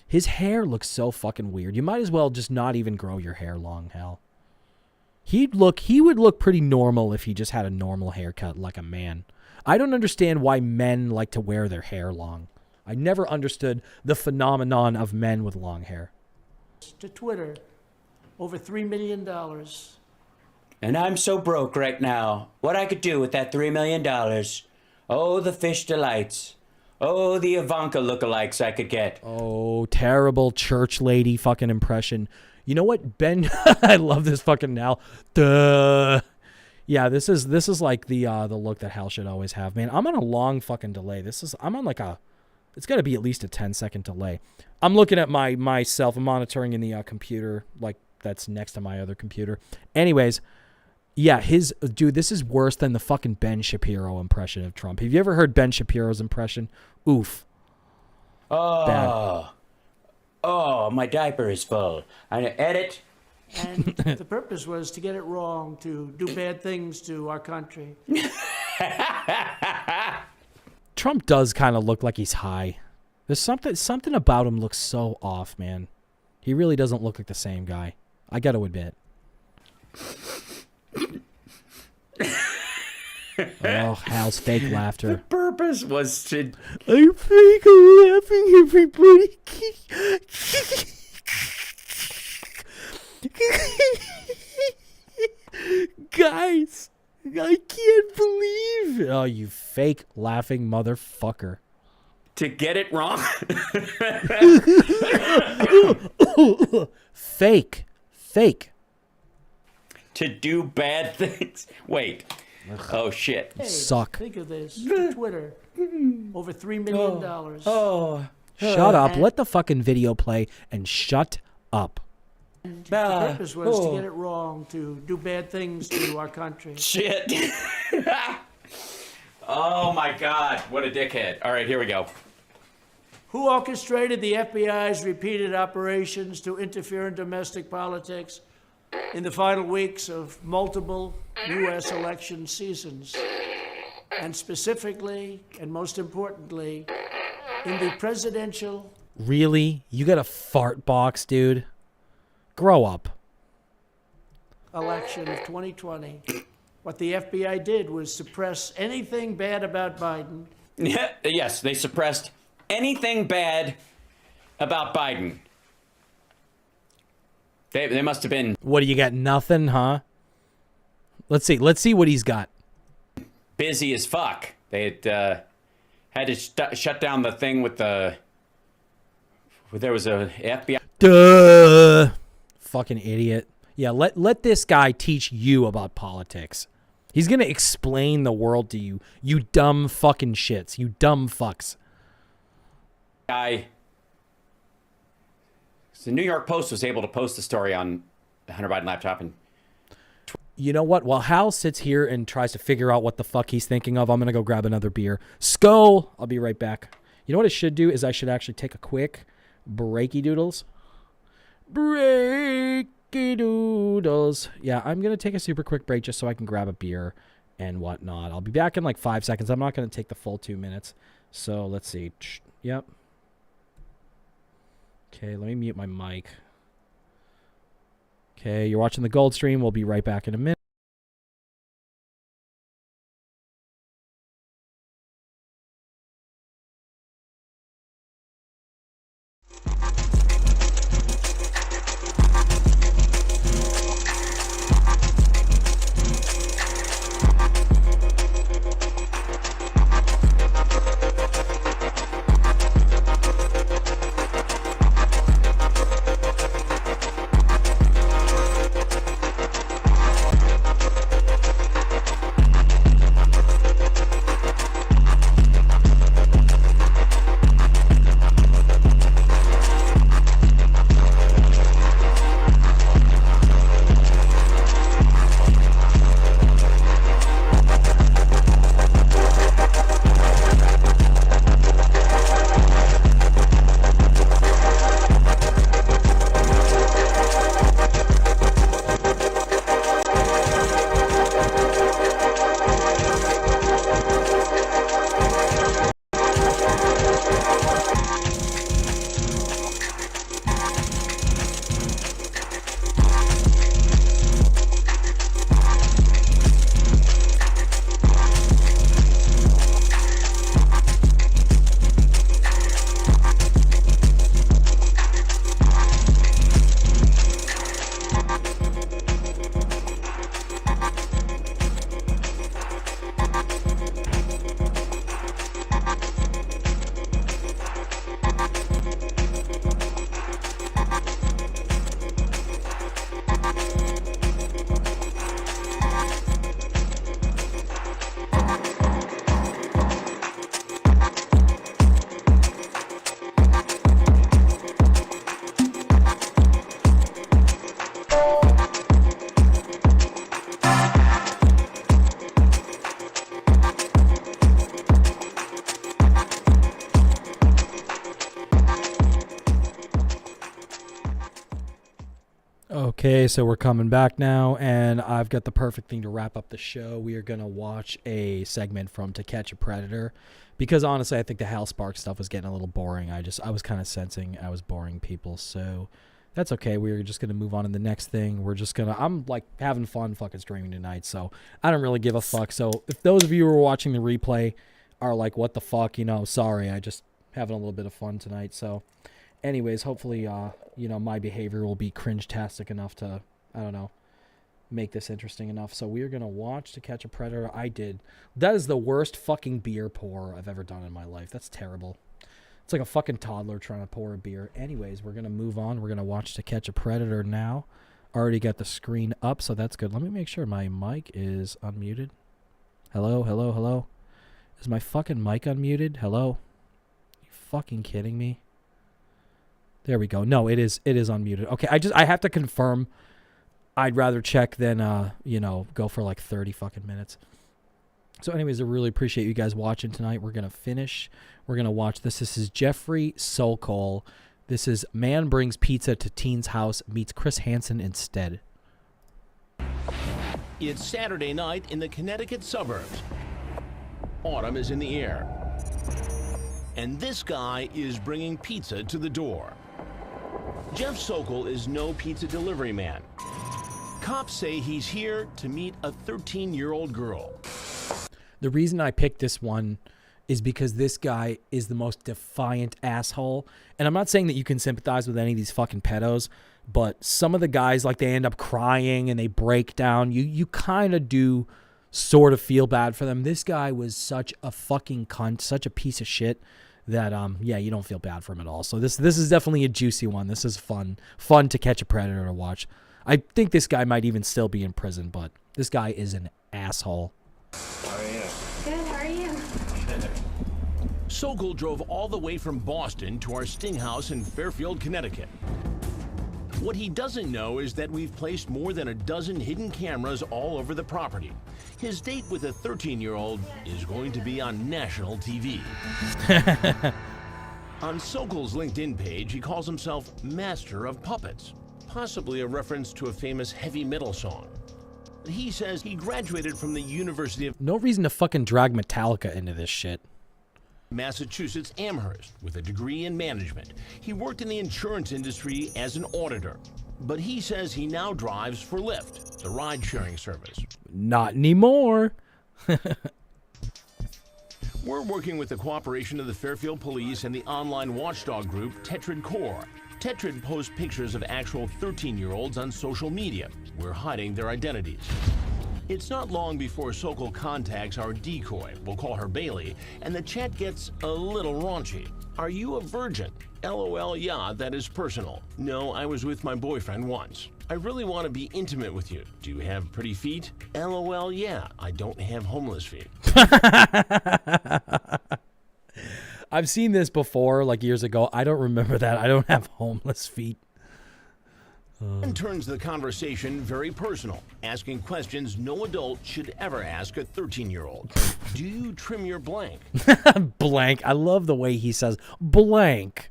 His hair looks so fucking weird. You might as well just not even grow your hair long, Hal. He would look pretty normal if he just had a normal haircut like a man. I don't understand why men like to wear their hair long. I never understood the phenomenon of men with long hair. To Twitter, over $3 million. And I'm so broke right now. What I could do with that $3 million. Oh, the fish delights. Oh, the Ivanka lookalikes I could get. Oh, terrible church lady fucking impression. You know what, Ben? I love this fucking Hal. Duh. Yeah, this is like the look that Hal should always have, man. I'm on a long fucking delay. I'm on like it's got to be at least a 10-second delay. I'm looking at myself. I'm monitoring in the computer, like that's next to my other computer. Anyways. Yeah, dude, this is worse than the fucking Ben Shapiro impression of Trump. Have you ever heard Ben Shapiro's impression? Oof. Oh. Bad. Oh, my diaper is full. I edit. And the purpose was to get it wrong, to do bad things to our country. Trump does kind of look like he's high. There's something about him looks so off, man. He really doesn't look like the same guy. I got to admit. Oh, Hal's fake laughter. The purpose was to... I'm fake laughing, everybody. Guys, I can't believe it. Oh, you fake laughing motherfucker. To get it wrong. Fake. Fake. To do bad things. Wait. Oh, shit. Hey, suck. Think of this. Twitter. Over $3 million. Shut up. Let the fucking video play and shut up. The purpose was to get it wrong, to do bad things to our country. Shit. Oh, my God. What a dickhead. All right, here we go. Who orchestrated the FBI's repeated operations to interfere in domestic politics in the final weeks of multiple U.S. election seasons? And specifically, and most importantly, in the presidential... Really? You got a fart box, dude? Grow up. ...election of 2020. What the FBI did was suppress anything bad about Biden. Yes, they suppressed anything bad about Biden. They must have been... What, do you got nothing, huh? Let's see what he's got. Busy as fuck. They had to shut down the thing with the... There was a FBI... Duh! Fucking idiot. Yeah, let this guy teach you about politics. He's gonna explain the world to you. You dumb fucking shits. You dumb fucks. The New York Post was able to post the story on the Hunter Biden laptop. And you know what? While Hal sits here and tries to figure out what the fuck he's thinking of, I'm gonna go grab another beer. Skull! I'll be right back. You know what I should do is I should actually take a quick breaky doodles. Breaky doodles. Yeah, I'm gonna take a super quick break just so I can grab a beer and whatnot. I'll be back in like 5 seconds. I'm not gonna take the full 2 minutes. So let's see. Yep. Okay, let me mute my mic. Okay, you're watching the Gold Stream. We'll be right back in a minute. Okay, so we're coming back now, and I've got the perfect thing to wrap up the show. We are going to watch a segment from To Catch a Predator, because honestly, I think the Hal Sparks stuff was getting a little boring. I was kind of sensing I was boring people, so That's okay. We're just gonna move on to the next thing. I'm like having fun fucking streaming tonight, so I don't really give a fuck. So if those of you who are watching the replay are like, what the fuck, sorry, I just having a little bit of fun tonight. So anyways, hopefully my behavior will be cringe-tastic enough to, I don't know, make this interesting enough. So we're gonna watch To Catch a Predator. That is the worst fucking beer pour I've ever done in my life. That's terrible. It's like a fucking toddler trying to pour a beer. Anyways, we're going to move on. We're going to watch To Catch a Predator now. Already got the screen up, so that's good. Let me make sure my mic is unmuted. Hello, hello, hello. Is my fucking mic unmuted? Hello? You fucking kidding me? There we go. No, it is unmuted. Okay, I have to confirm. I'd rather check than, go for like 30 fucking minutes. So anyways, I really appreciate you guys watching tonight. We're going to finish. We're going to watch this. This is Jeffrey Sokol. This is Man Brings Pizza to Teen's House meets Chris Hansen instead. It's Saturday night in the Connecticut suburbs. Autumn is in the air. And this guy is bringing pizza to the door. Jeff Sokol is no pizza delivery man. Cops say he's here to meet a 13-year-old girl. The reason I picked this one is because this guy is the most defiant asshole. And I'm not saying that you can sympathize with any of these fucking pedos, but some of the guys, like, they end up crying and they break down. You kind of do sort of feel bad for them. This guy was such a fucking cunt, such a piece of shit that, you don't feel bad for him at all. So this is definitely a juicy one. This is fun To Catch a Predator to watch. I think this guy might even still be in prison, but this guy is an asshole. How are you? Good, how are you? Sokol drove all the way from Boston to our sting house in Fairfield, Connecticut. What he doesn't know is that we've placed more than a dozen hidden cameras all over the property. His date with a 13-year-old is going to be on national TV. On Sokol's LinkedIn page, he calls himself Master of Puppets, possibly a reference to a famous heavy metal song. He says he graduated from the University of No reason to fucking drag Metallica into this shit. Massachusetts Amherst with a degree in management. He worked in the insurance industry as an auditor, but he says he now drives for Lyft, the ride-sharing service. Not anymore. We're working with the cooperation of the Fairfield Police and the online watchdog group Tetrad Core. Tetrad posts pictures of actual 13-year-olds on social media. We're hiding their identities. It's not long before Sokol contacts our decoy, we'll call her Bailey, and the chat gets a little raunchy. Are you a virgin? LOL, yeah, that is personal. No, I was with my boyfriend once. I really want to be intimate with you. Do you have pretty feet? LOL, yeah, I don't have homeless feet. I've seen this before, like years ago. I don't remember that. I don't have homeless feet. And turns the conversation very personal, asking questions no adult should ever ask a 13-year-old. Do you trim your blank? Blank. I love the way he says blank.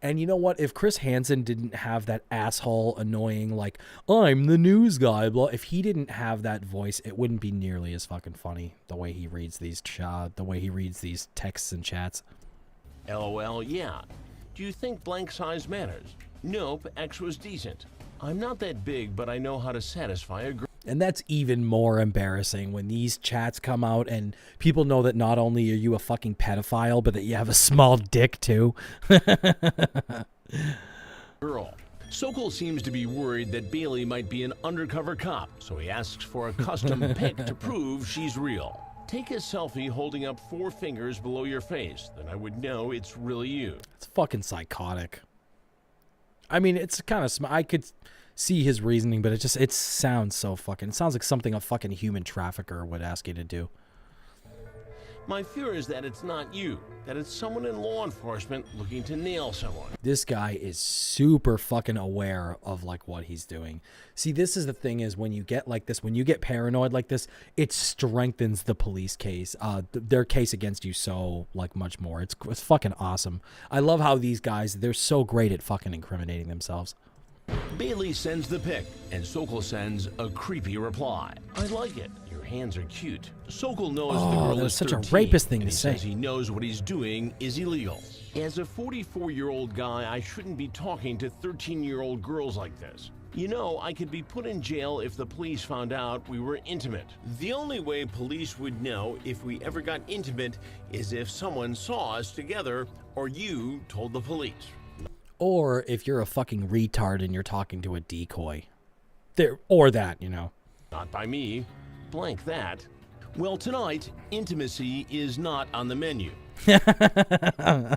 And you know what? If Chris Hansen didn't have that asshole annoying, like, I'm the news guy, blah, if he didn't have that voice, it wouldn't be nearly as fucking funny the way he reads these texts and chats. LOL, yeah. Do you think blank size matters? Nope, X was decent. I'm not that big, but I know how to satisfy a girl. And that's even more embarrassing when these chats come out and people know that not only are you a fucking pedophile, but that you have a small dick too. Girl. Sokol seems to be worried that Bailey might be an undercover cop, so he asks for a custom pic to prove she's real. Take a selfie holding up 4 fingers below your face, then I would know it's really you. It's fucking psychotic. I mean, it's kind of I could see his reasoning, but it sounds so fucking. It sounds like something a fucking human trafficker would ask you to do. My fear is that it's not you, that it's someone in law enforcement looking to nail someone. This guy is super fucking aware of like what he's doing. See, this is the thing is when you get like this, when you get paranoid like this, it strengthens the police case, their case against you so like much more. It's fucking awesome. I love how these guys, they're so great at fucking incriminating themselves. Bailey sends the pic, and Sokol sends a creepy reply. I like it. Your hands are cute. Sokol knows the girl is 13, such a rapist thing to say. Says he knows what he's doing is illegal. As a 44-year-old guy, I shouldn't be talking to 13-year-old girls like this. You know, I could be put in jail if the police found out we were intimate. The only way police would know if we ever got intimate is if someone saw us together or you told the police. Or if you're a fucking retard and you're talking to a decoy. There, or that, you know. Not by me. Blank that. Well, tonight, intimacy is not on the menu. I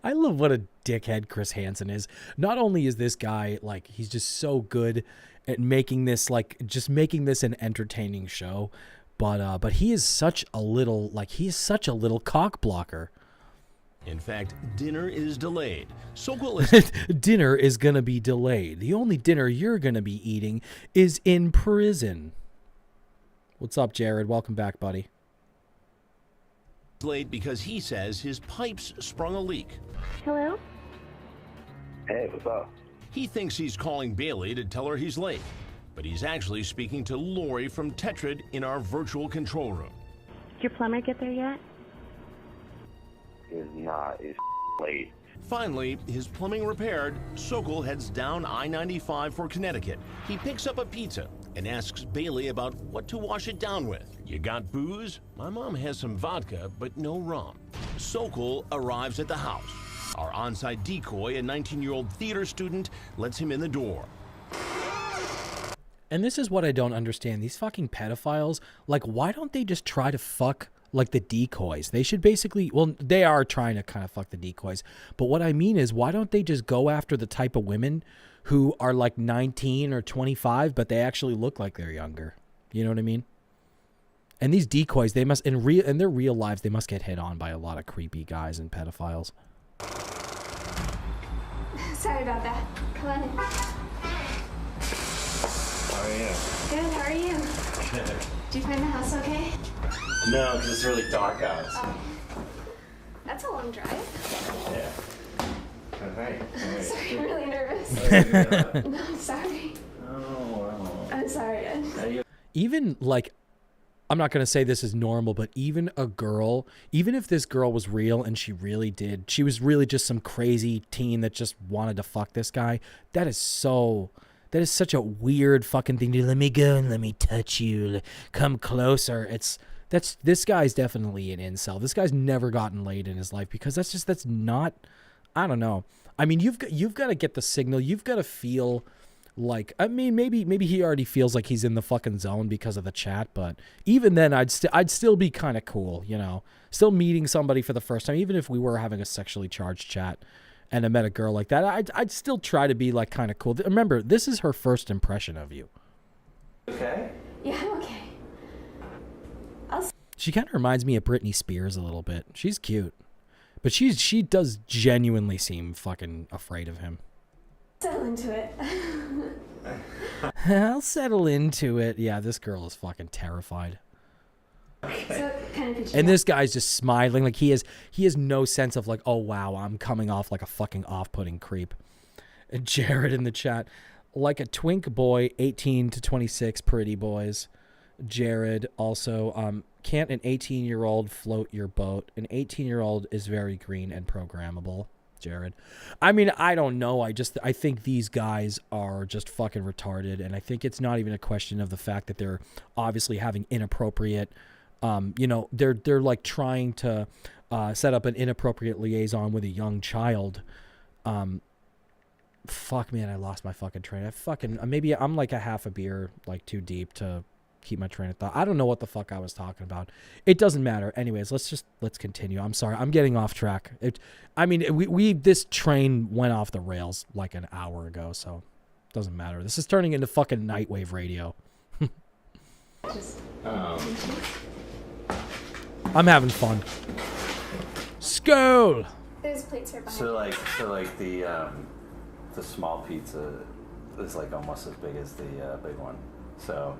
love what a dickhead Chris Hansen is. Not only is this guy, like, he's just so good at making this, like, just making this an entertaining show, but he is such a little, like, he is such a little cock blocker. In fact, dinner is delayed. Sokol is... Dinner is gonna be delayed. The only dinner you're gonna be eating is in prison. What's up, Jared? Welcome back, buddy. Late because he says his pipes sprung a leak. Hello? Hey, what's up? He thinks he's calling Bailey to tell her he's late, but he's actually speaking to Lori from Tetrid in our virtual control room. Did your plumber get there yet? Is not. Is late. Finally, his plumbing repaired, Sokol heads down I-95 for Connecticut. He picks up a pizza and asks Bailey about what to wash it down with. You got booze? My mom has some vodka, but no rum. Sokol arrives at the house. Our on-site decoy, a 19-year-old theater student, lets him in the door. And this is what I don't understand. These fucking pedophiles, like, why don't they just try to fuck, like, the decoys? They should basically, well, they are trying to kind of fuck the decoys. But what I mean is, why don't they just go after the type of women who are like 19 or 25, but they actually look like they're younger? You know what I mean? And these decoys, they must, in their real lives, they must get hit on by a lot of creepy guys and pedophiles. Sorry about that. Come on in. How are you? Good, how are you? Good. Did you find the house okay? No, because it's really dark out. Oh. That's a long drive. Yeah. All right. Sorry, I'm really nervous. No, I'm sorry. Oh. I'm sorry. Even, like, I'm not going to say this is normal, but even a girl, even if this girl was real and she was really just some crazy teen that just wanted to fuck this guy, that is such a weird fucking thing to, let me go and let me touch you, come closer. This guy's definitely an incel. This guy's never gotten laid in his life because that's not, I don't know. I mean, you've got to get the signal. You've got to feel like, I mean, maybe he already feels like he's in the fucking zone because of the chat, but even then I'd still be kind of cool, you know, still meeting somebody for the first time, even if we were having a sexually charged chat and I met a girl like that, I'd still try to be like kind of cool. Remember, this is her first impression of you. Okay? Yeah, I'm okay. She kind of reminds me of Britney Spears a little bit. She's cute, but she does genuinely seem fucking afraid of him. Settle into it. I'll settle into it. Yeah, this girl is fucking terrified. So, kind of And this guy's just smiling, like he has no sense of like, oh wow, I'm coming off like a fucking off-putting creep. And Jared in the chat, like a twink boy, 18 to 26, pretty boys. Jared also, can't an 18-year-old float your boat? An 18-year-old is very green and programmable. Jared, I mean, I don't know. I think these guys are just fucking retarded, and I think it's not even a question of the fact that they're obviously having inappropriate, you know, they're like trying to set up an inappropriate liaison with a young child. Fuck, man, I lost my fucking train. Maybe I'm like a half a beer like too deep to keep my train of thought. I don't know what the fuck I was talking about. It doesn't matter. Anyways, let's continue. I'm sorry. I'm getting off track. This train went off the rails like an hour ago, so it doesn't matter. This is turning into fucking nightwave radio. I'm having fun. Skull. There's plates right behind. So like the small pizza is like almost as big as the big one. So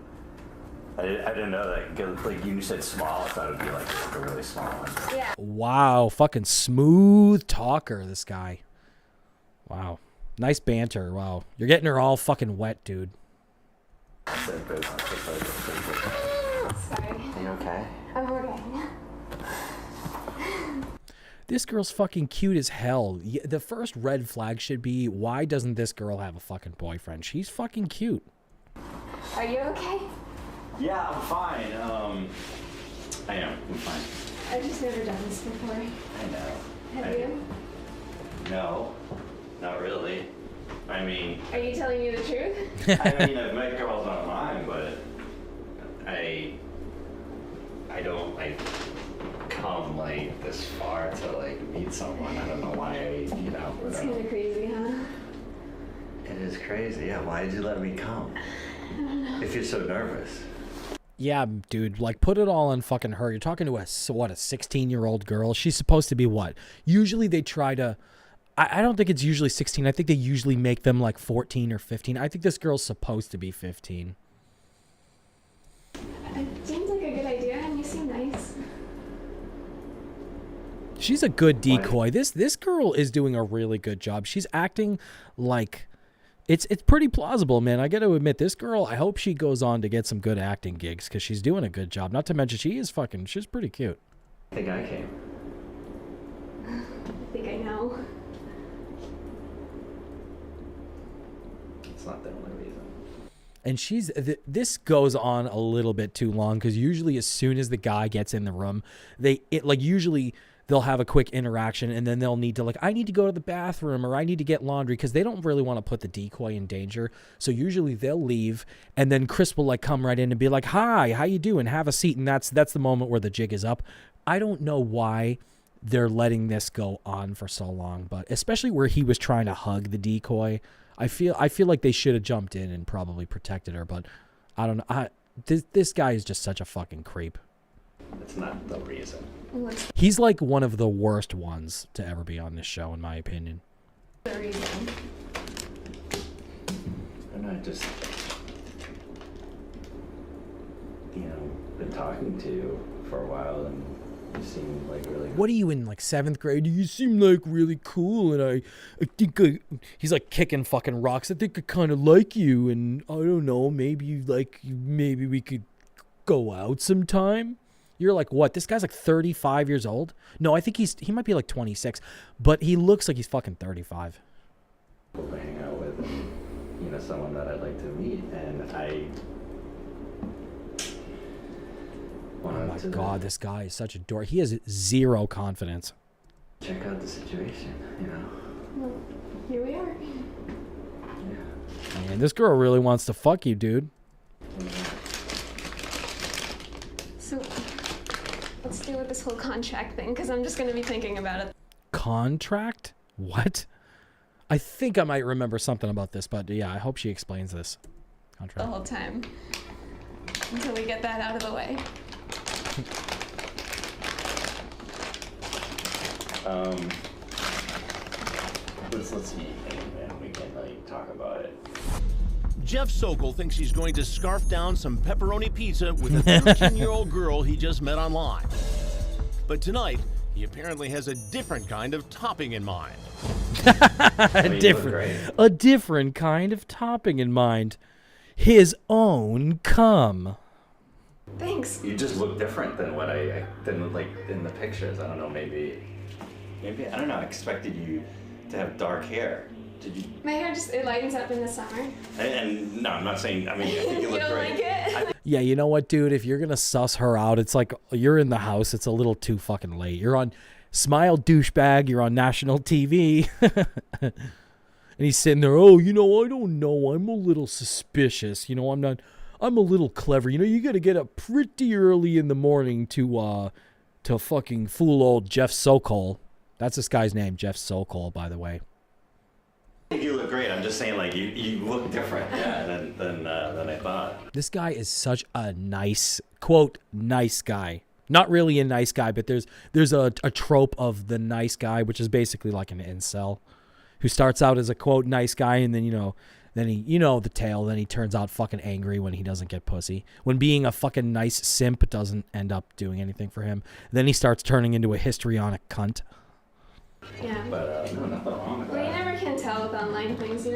I didn't know that. Like you said small, I thought it would be like a really small one. Yeah. Wow, fucking smooth talker, this guy. Wow. Nice banter. Wow. You're getting her all fucking wet, dude. Sorry. Are you okay? I'm okay. This girl's fucking cute as hell. The first red flag should be, why doesn't this girl have a fucking boyfriend? She's fucking cute. Are you okay? Yeah, I'm fine. I am. I'm fine. I've just never done this before. I know. Have you? No, not really. I mean. Are you telling me the truth? I mean, I've met girls online, but I don't like come like this far to like meet someone. I don't know why It's kind of crazy, huh? It is crazy. Yeah. Why did you let me come? If you're so nervous. Yeah, dude, like, put it all on fucking her. You're talking to a 16-year-old girl. She's supposed to be what? Usually they try to... I don't think it's usually 16. I think they usually make them, like, 14 or 15. I think this girl's supposed to be 15. It seems like a good idea, and you seem nice. She's a good decoy. This girl is doing a really good job. She's acting like... It's pretty plausible, man. I got to admit, this girl, I hope she goes on to get some good acting gigs because she's doing a good job. Not to mention, she's pretty cute. I think I came. I think I know. It's not the only reason. And this goes on a little bit too long because usually as soon as the guy gets in the room, usually they'll have a quick interaction and then they'll need to I need to go to the bathroom or I need to get laundry because they don't really want to put the decoy in danger. So usually they'll leave and then Chris will come right in and be like, "Hi, how you doing? Have a seat." And that's the moment where the jig is up. I don't know why they're letting this go on for so long, but especially where he was trying to hug the decoy, I feel like they should have jumped in and probably protected her, but I don't know. This guy is just such a fucking creep. It's not the reason. He's like one of the worst ones to ever be on this show, in my opinion. The reason. And I just, been talking to you for a while, and you seem like really. What are you in, like 7th grade? You seem like really cool, and I think he's like kicking fucking rocks. I think I kind of like you, and I don't know, maybe we could go out sometime. You're like, what? This guy's like 35 years old? No, I think he might be like 26, but he looks like he's fucking 35. To hang out with, and, someone that I'd like to meet, and I. Oh my God, this guy is such a dork. He has zero confidence. Check out the situation, Well, here we are. Man, this girl really wants to fuck you, dude. So, let's deal with this whole contract thing, because I'm just going to be thinking about it. Contract? What? I think I might remember something about this, but yeah, I hope she explains this. Contract. The whole time. Until we get that out of the way. Let's eat and we can talk about it. Jeff Sokol thinks he's going to scarf down some pepperoni pizza with a 13-year-old girl he just met online. But tonight, he apparently has a different kind of topping in mind. A different kind of topping in mind. His own cum. Thanks. You just look different than what than like in the pictures. I don't know, maybe I don't know. I expected you to have dark hair. Did you? My hair it lightens up in the summer. And no, I'm not saying. I mean, I think you look don't great. Like it? Yeah, you know what, dude? If you're gonna suss her out, it's like you're in the house. It's a little too fucking late. You're on Smile Douchebag. You're on national TV. And he's sitting there. Oh, I don't know. I'm a little suspicious. I'm a little clever. You got to get up pretty early in the morning to fucking fool old Jeff Sokol. That's this guy's name, Jeff Sokol, by the way. I think you look great. I'm just saying, like, you look different, than I thought. This guy is such a nice, quote, nice guy. Not really a nice guy, but there's a trope of the nice guy, which is basically like an incel, who starts out as a, quote, nice guy, and then, then he, the tale, then he turns out fucking angry when he doesn't get pussy. When being a fucking nice simp doesn't end up doing anything for him. Then he starts turning into a histrionic cunt. Yeah. But, no, nothing wrong with Well, you never can tell with online things,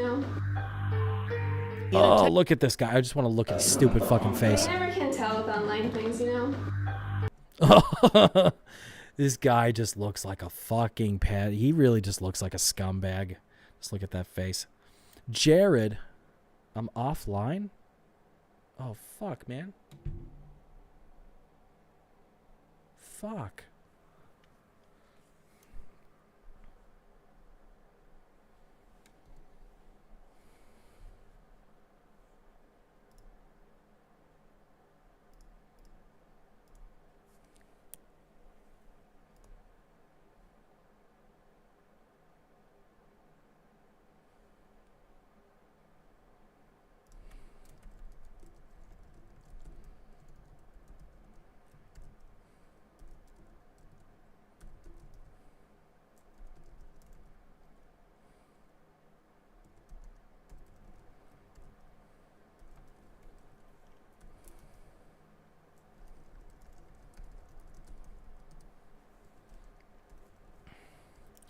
Oh, look at this guy. I just want to look at his stupid fucking face. You never can tell with online things, This guy just looks like a fucking pet. He really just looks like a scumbag. Just look at that face. Jared, I'm offline? Oh, fuck, man. Fuck.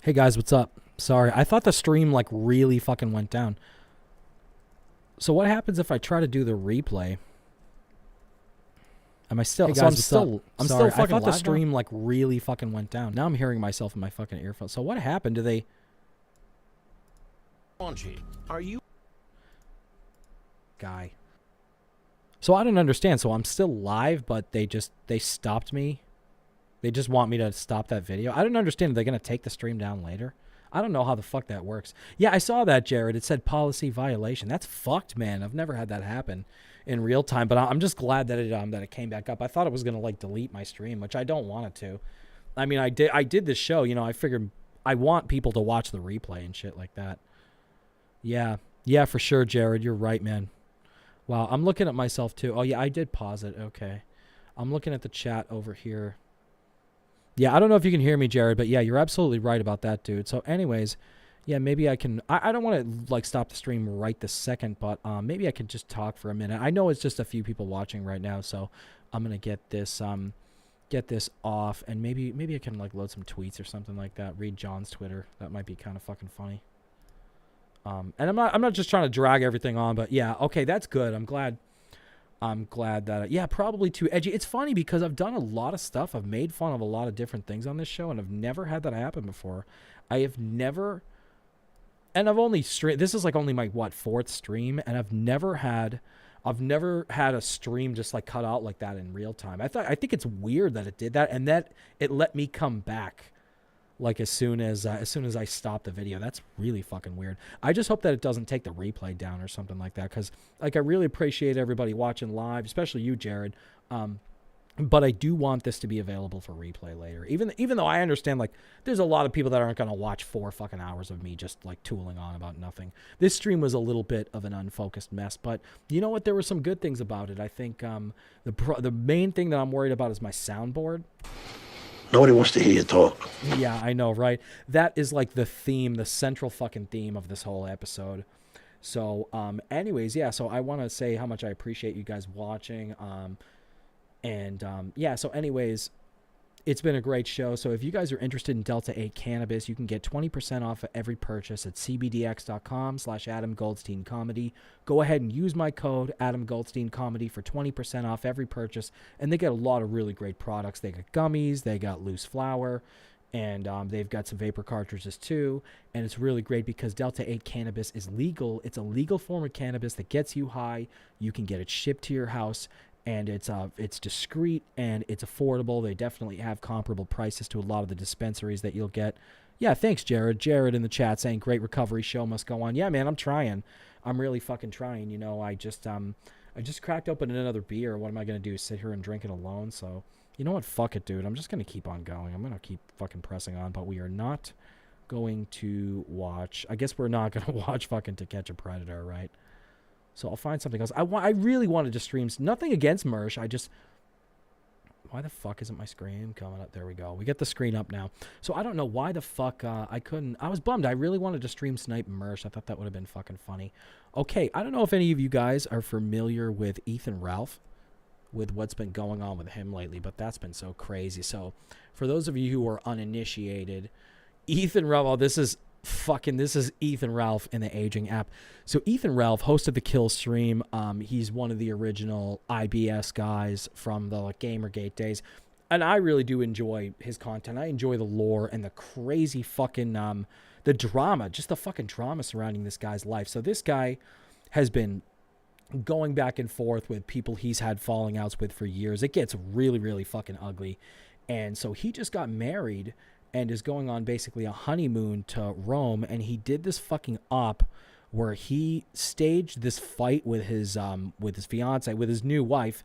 Hey guys, what's up? Sorry, I thought the stream like really fucking went down. So what happens if I try to do the replay? Am I still? Hey guys, so I'm still fucking. I thought the stream like really fucking went down. Now I'm hearing myself in my fucking earphones. So what happened? Do they? Are you? Guy. So I don't understand. So I'm still live, but they stopped me. They just want me to stop that video. I don't understand. Are they going to take the stream down later? I don't know how the fuck that works. Yeah, I saw that, Jared. It said policy violation. That's fucked, man. I've never had that happen in real time, but I'm just glad that it came back up. I thought it was going to like delete my stream, which I don't want it to. I mean, I did this show, you know, I figured I want people to watch the replay and shit like that. Yeah. Yeah, for sure, Jared. You're right, man. Wow, I'm looking at myself too. Oh, yeah, I did pause it. Okay. I'm looking at the chat over here. Yeah, I don't know if you can hear me, Jared, but yeah, you're absolutely right about that, dude. So anyways, yeah, maybe I can... I don't want to, like, stop the stream right this second, but maybe I can just talk for a minute. I know it's just a few people watching right now, so I'm going to get this off, and maybe I can, like, load some tweets or something like that. Read John's Twitter. That might be kind of fucking funny. And I'm not just trying to drag everything on, but yeah, okay, that's good. I'm glad that, yeah, probably too edgy. It's funny because I've done a lot of stuff. I've made fun of a lot of different things on this show, and I've never had that happen before. I have never, and I've only streamed, this is like only my, what, 4th stream, and I've never had a stream just like cut out like that in real time. I think it's weird that it did that, and that it let me come back like as soon as I stop the video. That's really fucking weird. I just hope that it doesn't take the replay down or something like that, because like I really appreciate everybody watching live, especially you, Jared. But I do want this to be available for replay later. Even though I understand like there's a lot of people that aren't going to watch 4 fucking hours of me just like tooling on about nothing. This stream was a little bit of an unfocused mess, but you know what? There were some good things about it. I think the main thing that I'm worried about is my soundboard. Nobody wants to hear you talk. Yeah, I know, right? That is like the theme, the central fucking theme of this whole episode. So, anyways, yeah, so I want to say how much I appreciate you guys watching. Yeah, so anyways, it's been a great show. So if you guys are interested in Delta 8 cannabis, you can get 20% off of every purchase at cbdx.com/AdamGoldsteinComedy. Go ahead and use my code AdamGoldsteinComedy for 20% off every purchase. And they get a lot of really great products. They got gummies, they got loose flower, and they've got some vapor cartridges too. And it's really great because Delta 8 cannabis is legal. It's a legal form of cannabis that gets you high. You can get it shipped to your house. And it's discreet and it's affordable. They definitely have comparable prices to a lot of the dispensaries that you'll get. Yeah, thanks, Jared. Jared in the chat saying, great recovery, show must go on. Yeah, man, I'm trying. I'm really fucking trying. You know, I just cracked open another beer. What am I going to do, sit here and drink it alone? So, you know what? Fuck it, dude. I'm just going to keep on going. I'm going to keep fucking pressing on. But we are not going to watch. I guess we're not going to watch fucking To Catch a Predator, right? So I'll find something else. I really wanted to stream. Nothing against Mersh. Why the fuck isn't my screen coming up? There we go. We get the screen up now. So I don't know why the fuck I couldn't. I was bummed. I really wanted to stream Snipe Mersh. I thought that would have been fucking funny. Okay, I don't know if any of you guys are familiar with Ethan Ralph, with what's been going on with him lately, but that's been so crazy. So for those of you who are uninitiated, Ethan Ralph, this is Ethan Ralph in the Aging app. So Ethan Ralph hosted the Kill Stream. He's one of the original IBS guys from the Gamergate days. And I really do enjoy his content. I enjoy the lore and the crazy fucking, the drama, just the fucking drama surrounding this guy's life. So this guy has been going back and forth with people he's had falling outs with for years. It gets really, really fucking ugly. And so he just got married and is going on basically a honeymoon to Rome. And he did this fucking op where he staged this fight with his fiance, with his new wife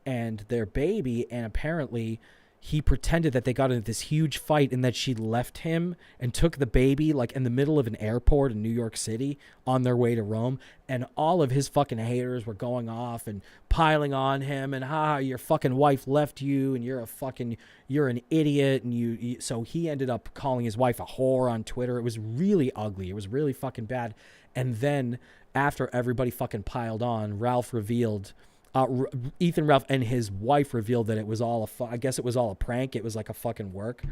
and their baby. And apparently he pretended that they got into this huge fight and that she left him and took the baby like in the middle of an airport in New York City on their way to Rome. And all of his fucking haters were going off and piling on him and, your fucking wife left you and you're an idiot. And so he ended up calling his wife a whore on Twitter. It was really ugly. It was really fucking bad. And then after everybody fucking piled on, Ralph revealed, Ethan Ralph and his wife revealed that it was all I guess it was all a prank. It was like a fucking work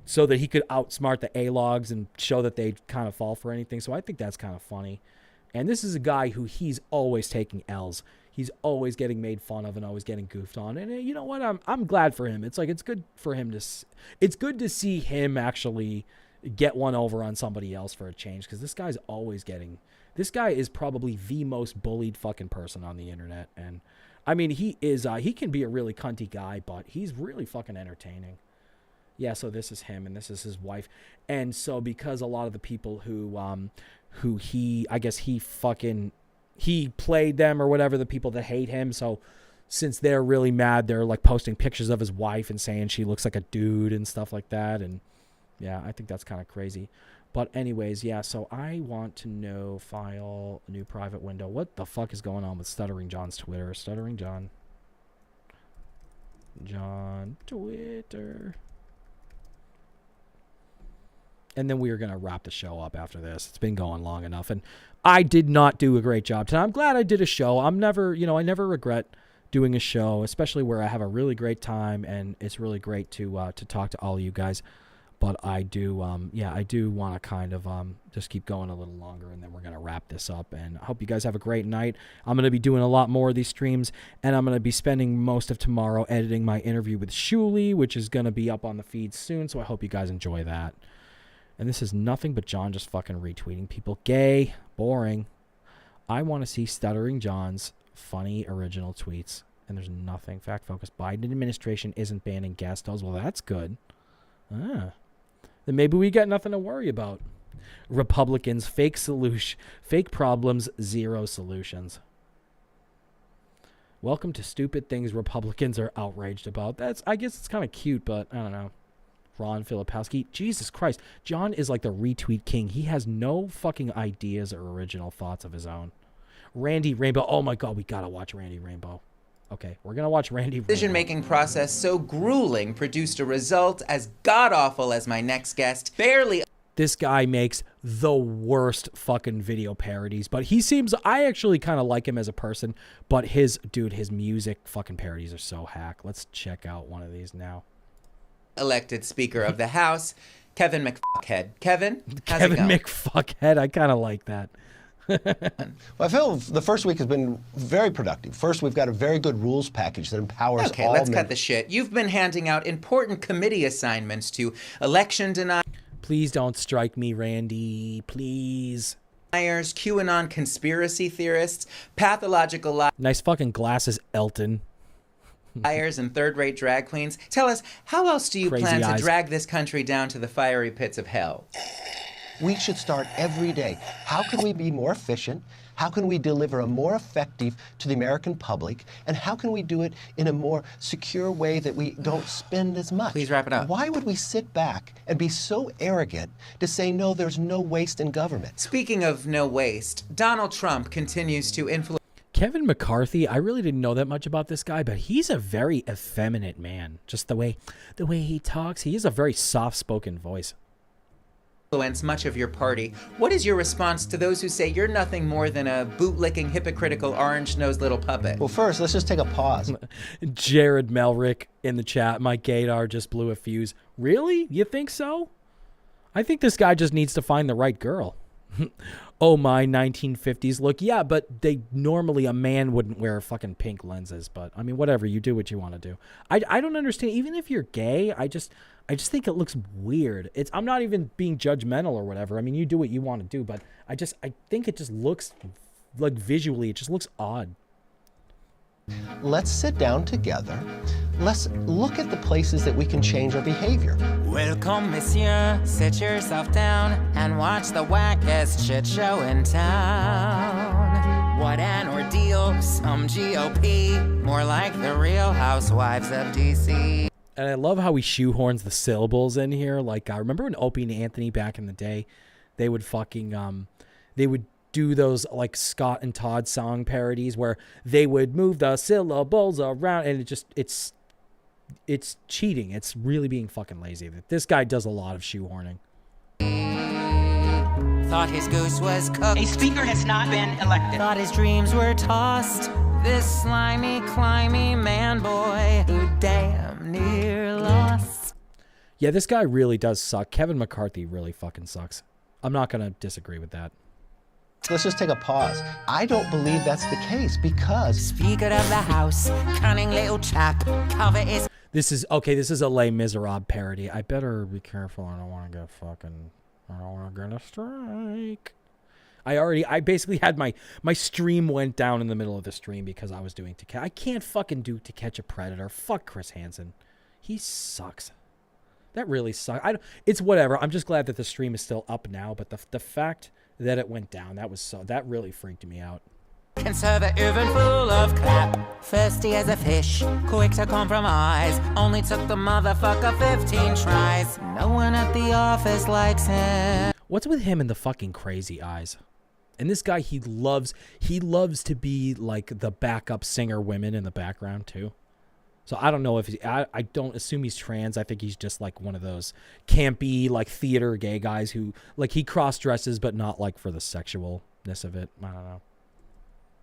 so that he could outsmart the A-logs and show that they'd kind of fall for anything. So I think that's kind of funny. And this is a guy who he's always taking L's. He's always getting made fun of and always getting goofed on. And you know what? I'm glad for him. It's like, it's good for him it's good to see him actually get one over on somebody else for a change. Cause this guy is probably the most bullied fucking person on the internet. And I mean, he can be a really cunty guy, but he's really fucking entertaining. Yeah, so this is him and this is his wife. And so because a lot of the people who he played them or whatever, the people that hate him. So since they're really mad, they're like posting pictures of his wife and saying she looks like a dude and stuff like that. And yeah, I think that's kind of crazy. But anyways, yeah, so I want to know, file, new private window. What the fuck is going on with Stuttering John's Twitter? Stuttering John Twitter. And then we are going to wrap the show up after this. It's been going long enough. And I did not do a great job tonight. I'm glad I did a show. I never regret doing a show, especially where I have a really great time. And it's really great to talk to all of you guys. But I do want to kind of just keep going a little longer, and then we're going to wrap this up. And I hope you guys have a great night. I'm going to be doing a lot more of these streams, and I'm going to be spending most of tomorrow editing my interview with Shuli, which is going to be up on the feed soon, so I hope you guys enjoy that. And this is nothing but John just fucking retweeting people. Gay, boring. I want to see Stuttering John's funny original tweets, and there's nothing. Fact focus. Biden administration isn't banning gas stoves. Well, that's good. Then maybe we got nothing to worry about. Republicans, fake problems, zero solutions. Welcome to stupid things Republicans are outraged about. I guess it's kind of cute, but I don't know. Ron Filipowski. Jesus Christ. John is like the retweet king. He has no fucking ideas or original thoughts of his own. Randy Rainbow. Oh my God, we gotta watch Randy Rainbow. Okay, we're gonna watch Randy. Decision-making process so grueling produced a result as god-awful as my next guest. Barely. This guy makes the worst fucking video parodies, but I actually kind of like him as a person, but his music fucking parodies are so hack. Let's check out one of these now. Elected Speaker of the House, Kevin McFuckhead. Kevin, how's Kevin it going? McFuckhead, I kind of like that. Well, I feel the first week has been very productive. First, we've got a very good rules package that empowers all. Okay, let's cut the shit. You've been handing out important committee assignments to election deniers. Please don't strike me, Randy. Please. QAnon conspiracy theorists, pathological liars. Nice fucking glasses, Elton. Liars and third-rate drag queens. Tell us, how else do you plan to drag this country down to the fiery pits of hell? We should start every day. How can we be more efficient? How can we deliver a more effective to the American public? And how can we do it in a more secure way that we don't spend as much? Please wrap it up. Why would we sit back and be so arrogant to say, no, there's no waste in government? Speaking of no waste, Donald Trump continues to influence. Kevin McCarthy, I really didn't know that much about this guy, but he's a very effeminate man. Just the way he talks, he has a very soft-spoken voice. Influence much of your party. What is your response to those who say you're nothing more than a bootlicking, hypocritical, orange-nosed little puppet? Well, first, let's just take a pause. Jared Melrick in the chat, my gaydar just blew a fuse. Really? You think so? I think this guy just needs to find the right girl. oh, my 1950s look. Yeah, but normally a man wouldn't wear fucking pink lenses. But I mean, whatever, you do what you want to do. I don't understand. Even if you're gay, I just think it looks weird. I'm not even being judgmental or whatever. I mean, you do what you want to do, but I think it just looks like visually, it just looks odd. Let's sit down together. Let's look at the places that we can change our behavior. Welcome, monsieur. Sit yourself down and watch the wackest shit show in town. What an ordeal, some GOP, more like the Real Housewives of DC. And I love how he shoehorns the syllables in here. Like, I remember when Opie and Anthony back in the day, they would fucking, they would do those like Scott and Todd song parodies where they would move the syllables around, and it's cheating. It's really being fucking lazy. This guy does a lot of shoehorning. Thought his goose was cooked. A speaker has not been elected. Thought his dreams were tossed. This slimy, climby man boy who damn near lost. Yeah, this guy really does suck. Kevin McCarthy really fucking sucks. I'm not going to disagree with that. Let's just take a pause. I don't believe that's the case because... Speaker of the House, cunning little chap, cover is... This is a Les Miserables parody. I better be careful. I don't want to get a strike. I basically had my stream went down in the middle of the stream because I was doing I can't fucking do To Catch a Predator. Fuck Chris Hansen. He sucks. That really sucks. It's whatever. I'm just glad that the stream is still up now, but the fact that it went down, that really freaked me out. Conservative and full of crap. Thirsty as a fish, quick to compromise. Only took the motherfucker 15 tries. No one at the office likes him. What's with him and the fucking crazy eyes? And this guy, he loves to be like the backup singer women in the background too. So I don't know if I don't assume he's trans. I think he's just like one of those campy like theater gay guys who like he cross dresses but not like for the sexualness of it. I don't know.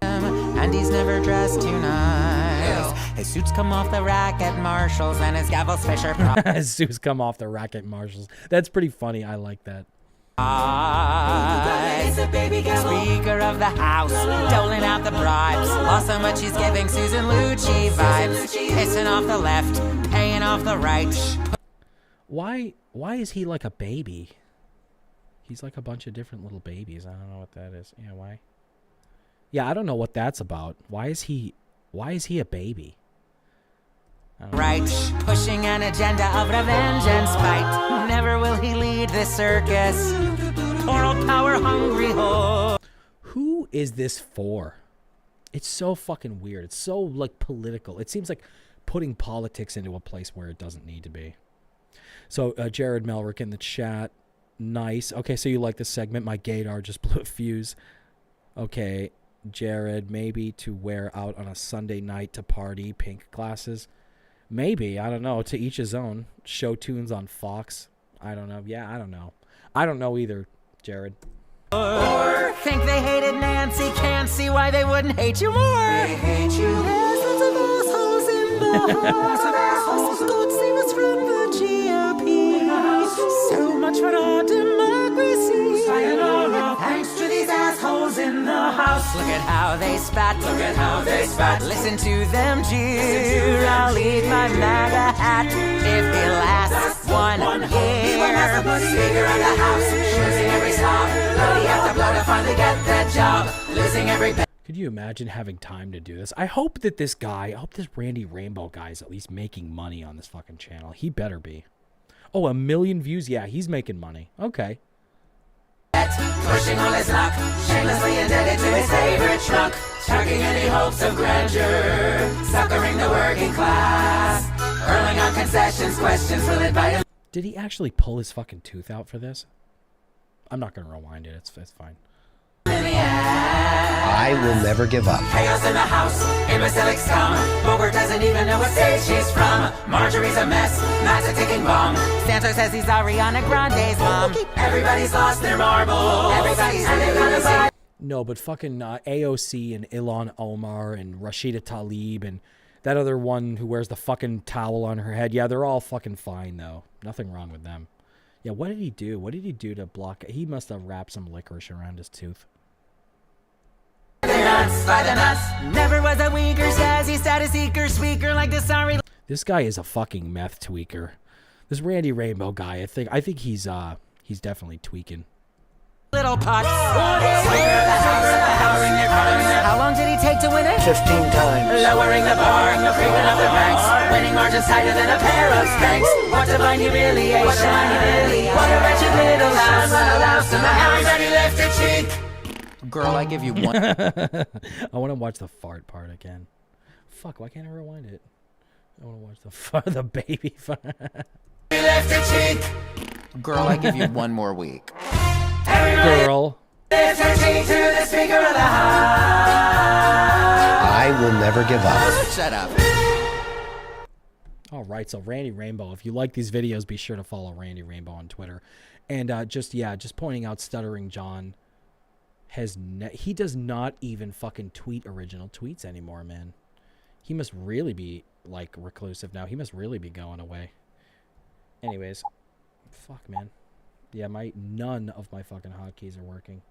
And he's never dressed too nice. His suits come off the rack at Marshall's and his gavel's Fisher Price. His suits come off the rack at Marshall's. That's pretty funny. I like that. Speaker of the House, doling out the bribes. Lost so much he's giving Susan Lucci vibes. Pissing off the left, paying off the right. Why is he like a baby? He's like a bunch of different little babies. I don't know what that is. Yeah, why? Yeah, I don't know what that's about. Why is he a baby? Right, pushing an agenda of revenge and spite. Never will he lead this circus. Poor old power-hungry whore. Who is this for? It's so fucking weird. It's so like political. It seems like putting politics into a place where it doesn't need to be. So Jared Melrick in the chat. Nice. Okay, so you like this segment. My gaydar just blew a fuse. Okay, Jared, maybe to wear out on a Sunday night to party, pink glasses. Maybe, I don't know. To each his own. Show tunes on Fox. I don't know. Yeah, I don't know. I don't know either, Jared. Or think they hated Nancy, can't see why they wouldn't hate you more. They hate you. There's lots of assholes in the house of assholes. God save us from the GOP. So much for our democracy. Sayonara. Thanks to these assholes in the house. Look at how they spat. Look at how they spat. Listen to them jeer. I'll eat my MAGA hat if it lasts 1 year. Speaker of the House, losing every slob. Bloody after blow to finally get that job. Losing every. Could you imagine having time to do this? I hope that this Randy Rainbow guy is at least making money on this fucking channel. He better be. Oh, 1 million views? Yeah, he's making money. Okay. Pushing all his luck, shamelessly indebted to his favorite truck, chucking any hopes of grandeur, suckering the working class, hurling on concessions, questions will invite him. Did he actually pull his fucking tooth out for this? I'm not gonna rewind it. It's fine. I will never give up. Chaos in the house, imbecilic scum. Boober doesn't even know what state she's from. Marjorie's a mess, Matt's a ticking bomb. Santos says he's Ariana Grande's mom. Everybody's lost their marbles. Everybody's living. No, but fucking AOC and Ilhan Omar and Rashida Tlaib and that other one who wears the fucking towel on her head. Yeah, they're all fucking fine though. Nothing wrong with them. Yeah, what did he do? What did he do to block it? He must have wrapped some licorice around his tooth. Never was a weaker, stazzy, status seeker, speaker like the sorry. This guy is a fucking meth tweaker. This Randy Rainbow guy, I think he's definitely tweaking. Little pots. How long did he take to win it? 15 times. Lowering the bar, creeping up the ranks, winning margins tighter than a pair of spanks. What divine humiliation! What a wretched little louse in the house that he left her cheek. Girl, I give you one. I want to watch the fart part again. Fuck, why can't I rewind it? I want to watch the baby fart. He left her cheek. Girl, I give you one more week. Girl. Lift her cheek to the speaker of the house. I will never give up. Shut up. All right, so Randy Rainbow. If you like these videos, be sure to follow Randy Rainbow on Twitter. And just pointing out, Stuttering John he does not even fucking tweet original tweets anymore, man. He must really be like reclusive now. He must really be going away. Anyways, fuck, man. Yeah, none of my fucking hotkeys are working.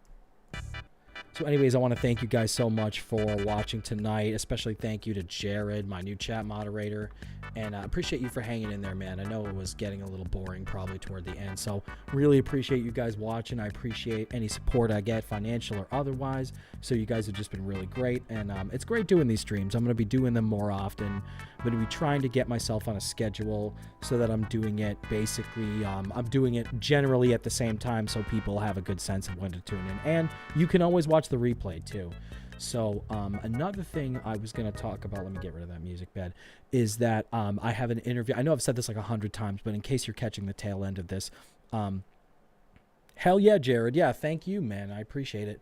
So anyways, I want to thank you guys so much for watching tonight. Especially thank you to Jared, my new chat moderator. And I appreciate you for hanging in there, man. I know it was getting a little boring probably toward the end. So really appreciate you guys watching. I appreciate any support I get, financial or otherwise. So you guys have just been really great. And it's great doing these streams. I'm going to be doing them more often. I'm going to be trying to get myself on a schedule so that I'm doing it basically, I'm doing it generally at the same time so people have a good sense of when to tune in. And you can always watch the replay too. So another thing I was going to talk about, let me get rid of that music bed, is that I have an interview. I know I've said this like 100 times, but in case you're catching the tail end of this, hell yeah, Jared. Yeah, thank you, man. I appreciate it.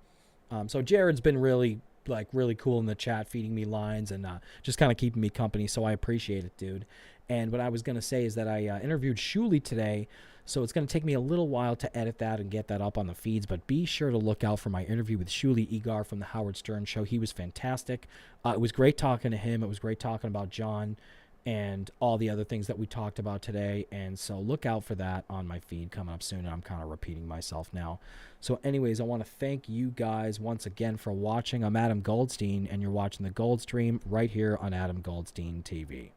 So Jared's been really cool in the chat, feeding me lines and just kind of keeping me company. So I appreciate it, dude. And what I was going to say is that I interviewed Shuli today. So it's going to take me a little while to edit that and get that up on the feeds, but be sure to look out for my interview with Shuli Egar from the Howard Stern Show. He was fantastic. It was great talking to him. It was great talking about John and all the other things that we talked about today. And so look out for that on my feed coming up soon. And I'm kind of repeating myself now. So anyways, I want to thank you guys once again for watching. I'm Adam Goldstein, and you're watching the GoldSTREAM right here on Adam Goldstein TV.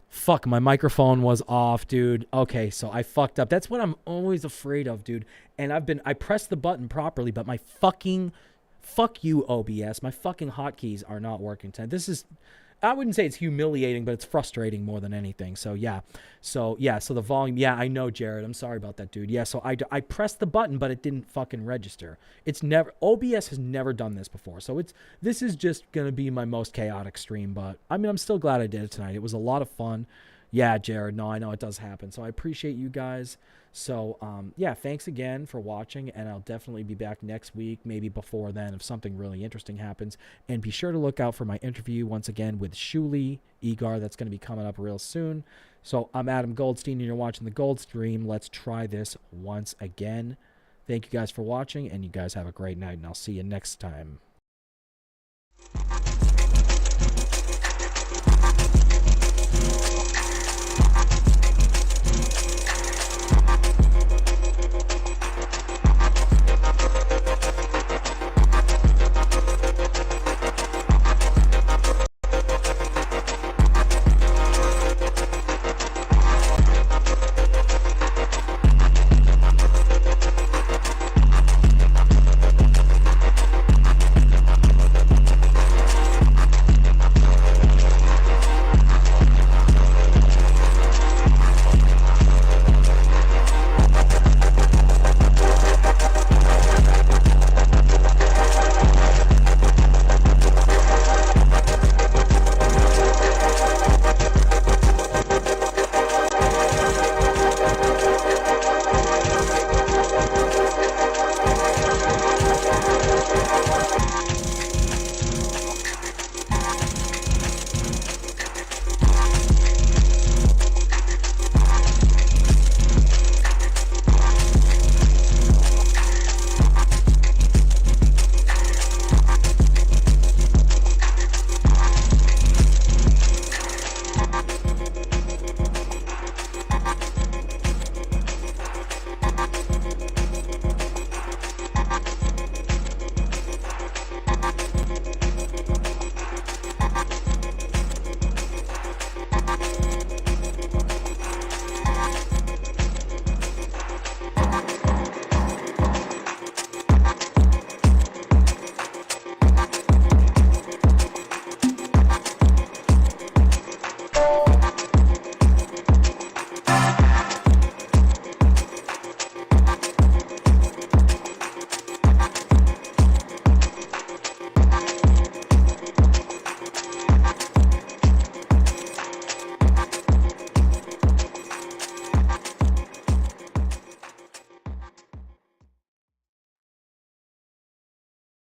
Fuck, my microphone was off, dude. Okay, so I fucked up. That's what I'm always afraid of, dude. And I pressed the button properly, but my fucking, fuck you, OBS. My fucking hotkeys are not working tonight. This is, I wouldn't say it's humiliating, but it's frustrating more than anything. So yeah. So the volume, yeah, I know, Jared. I'm sorry about that, dude. Yeah, so I pressed the button, but it didn't fucking register. It's never, OBS has never done this before. So this is just going to be my most chaotic stream, but I mean, I'm still glad I did it tonight. It was a lot of fun. Yeah, Jared, no, I know it does happen. So I appreciate you guys. So, yeah, thanks again for watching, and I'll definitely be back next week, maybe before then if something really interesting happens. And be sure to look out for my interview once again with Shuli Egar. That's going to be coming up real soon. So I'm Adam Goldstein, and you're watching the GoldSTREAM. Let's try this once again. Thank you guys for watching, and you guys have a great night, and I'll see you next time.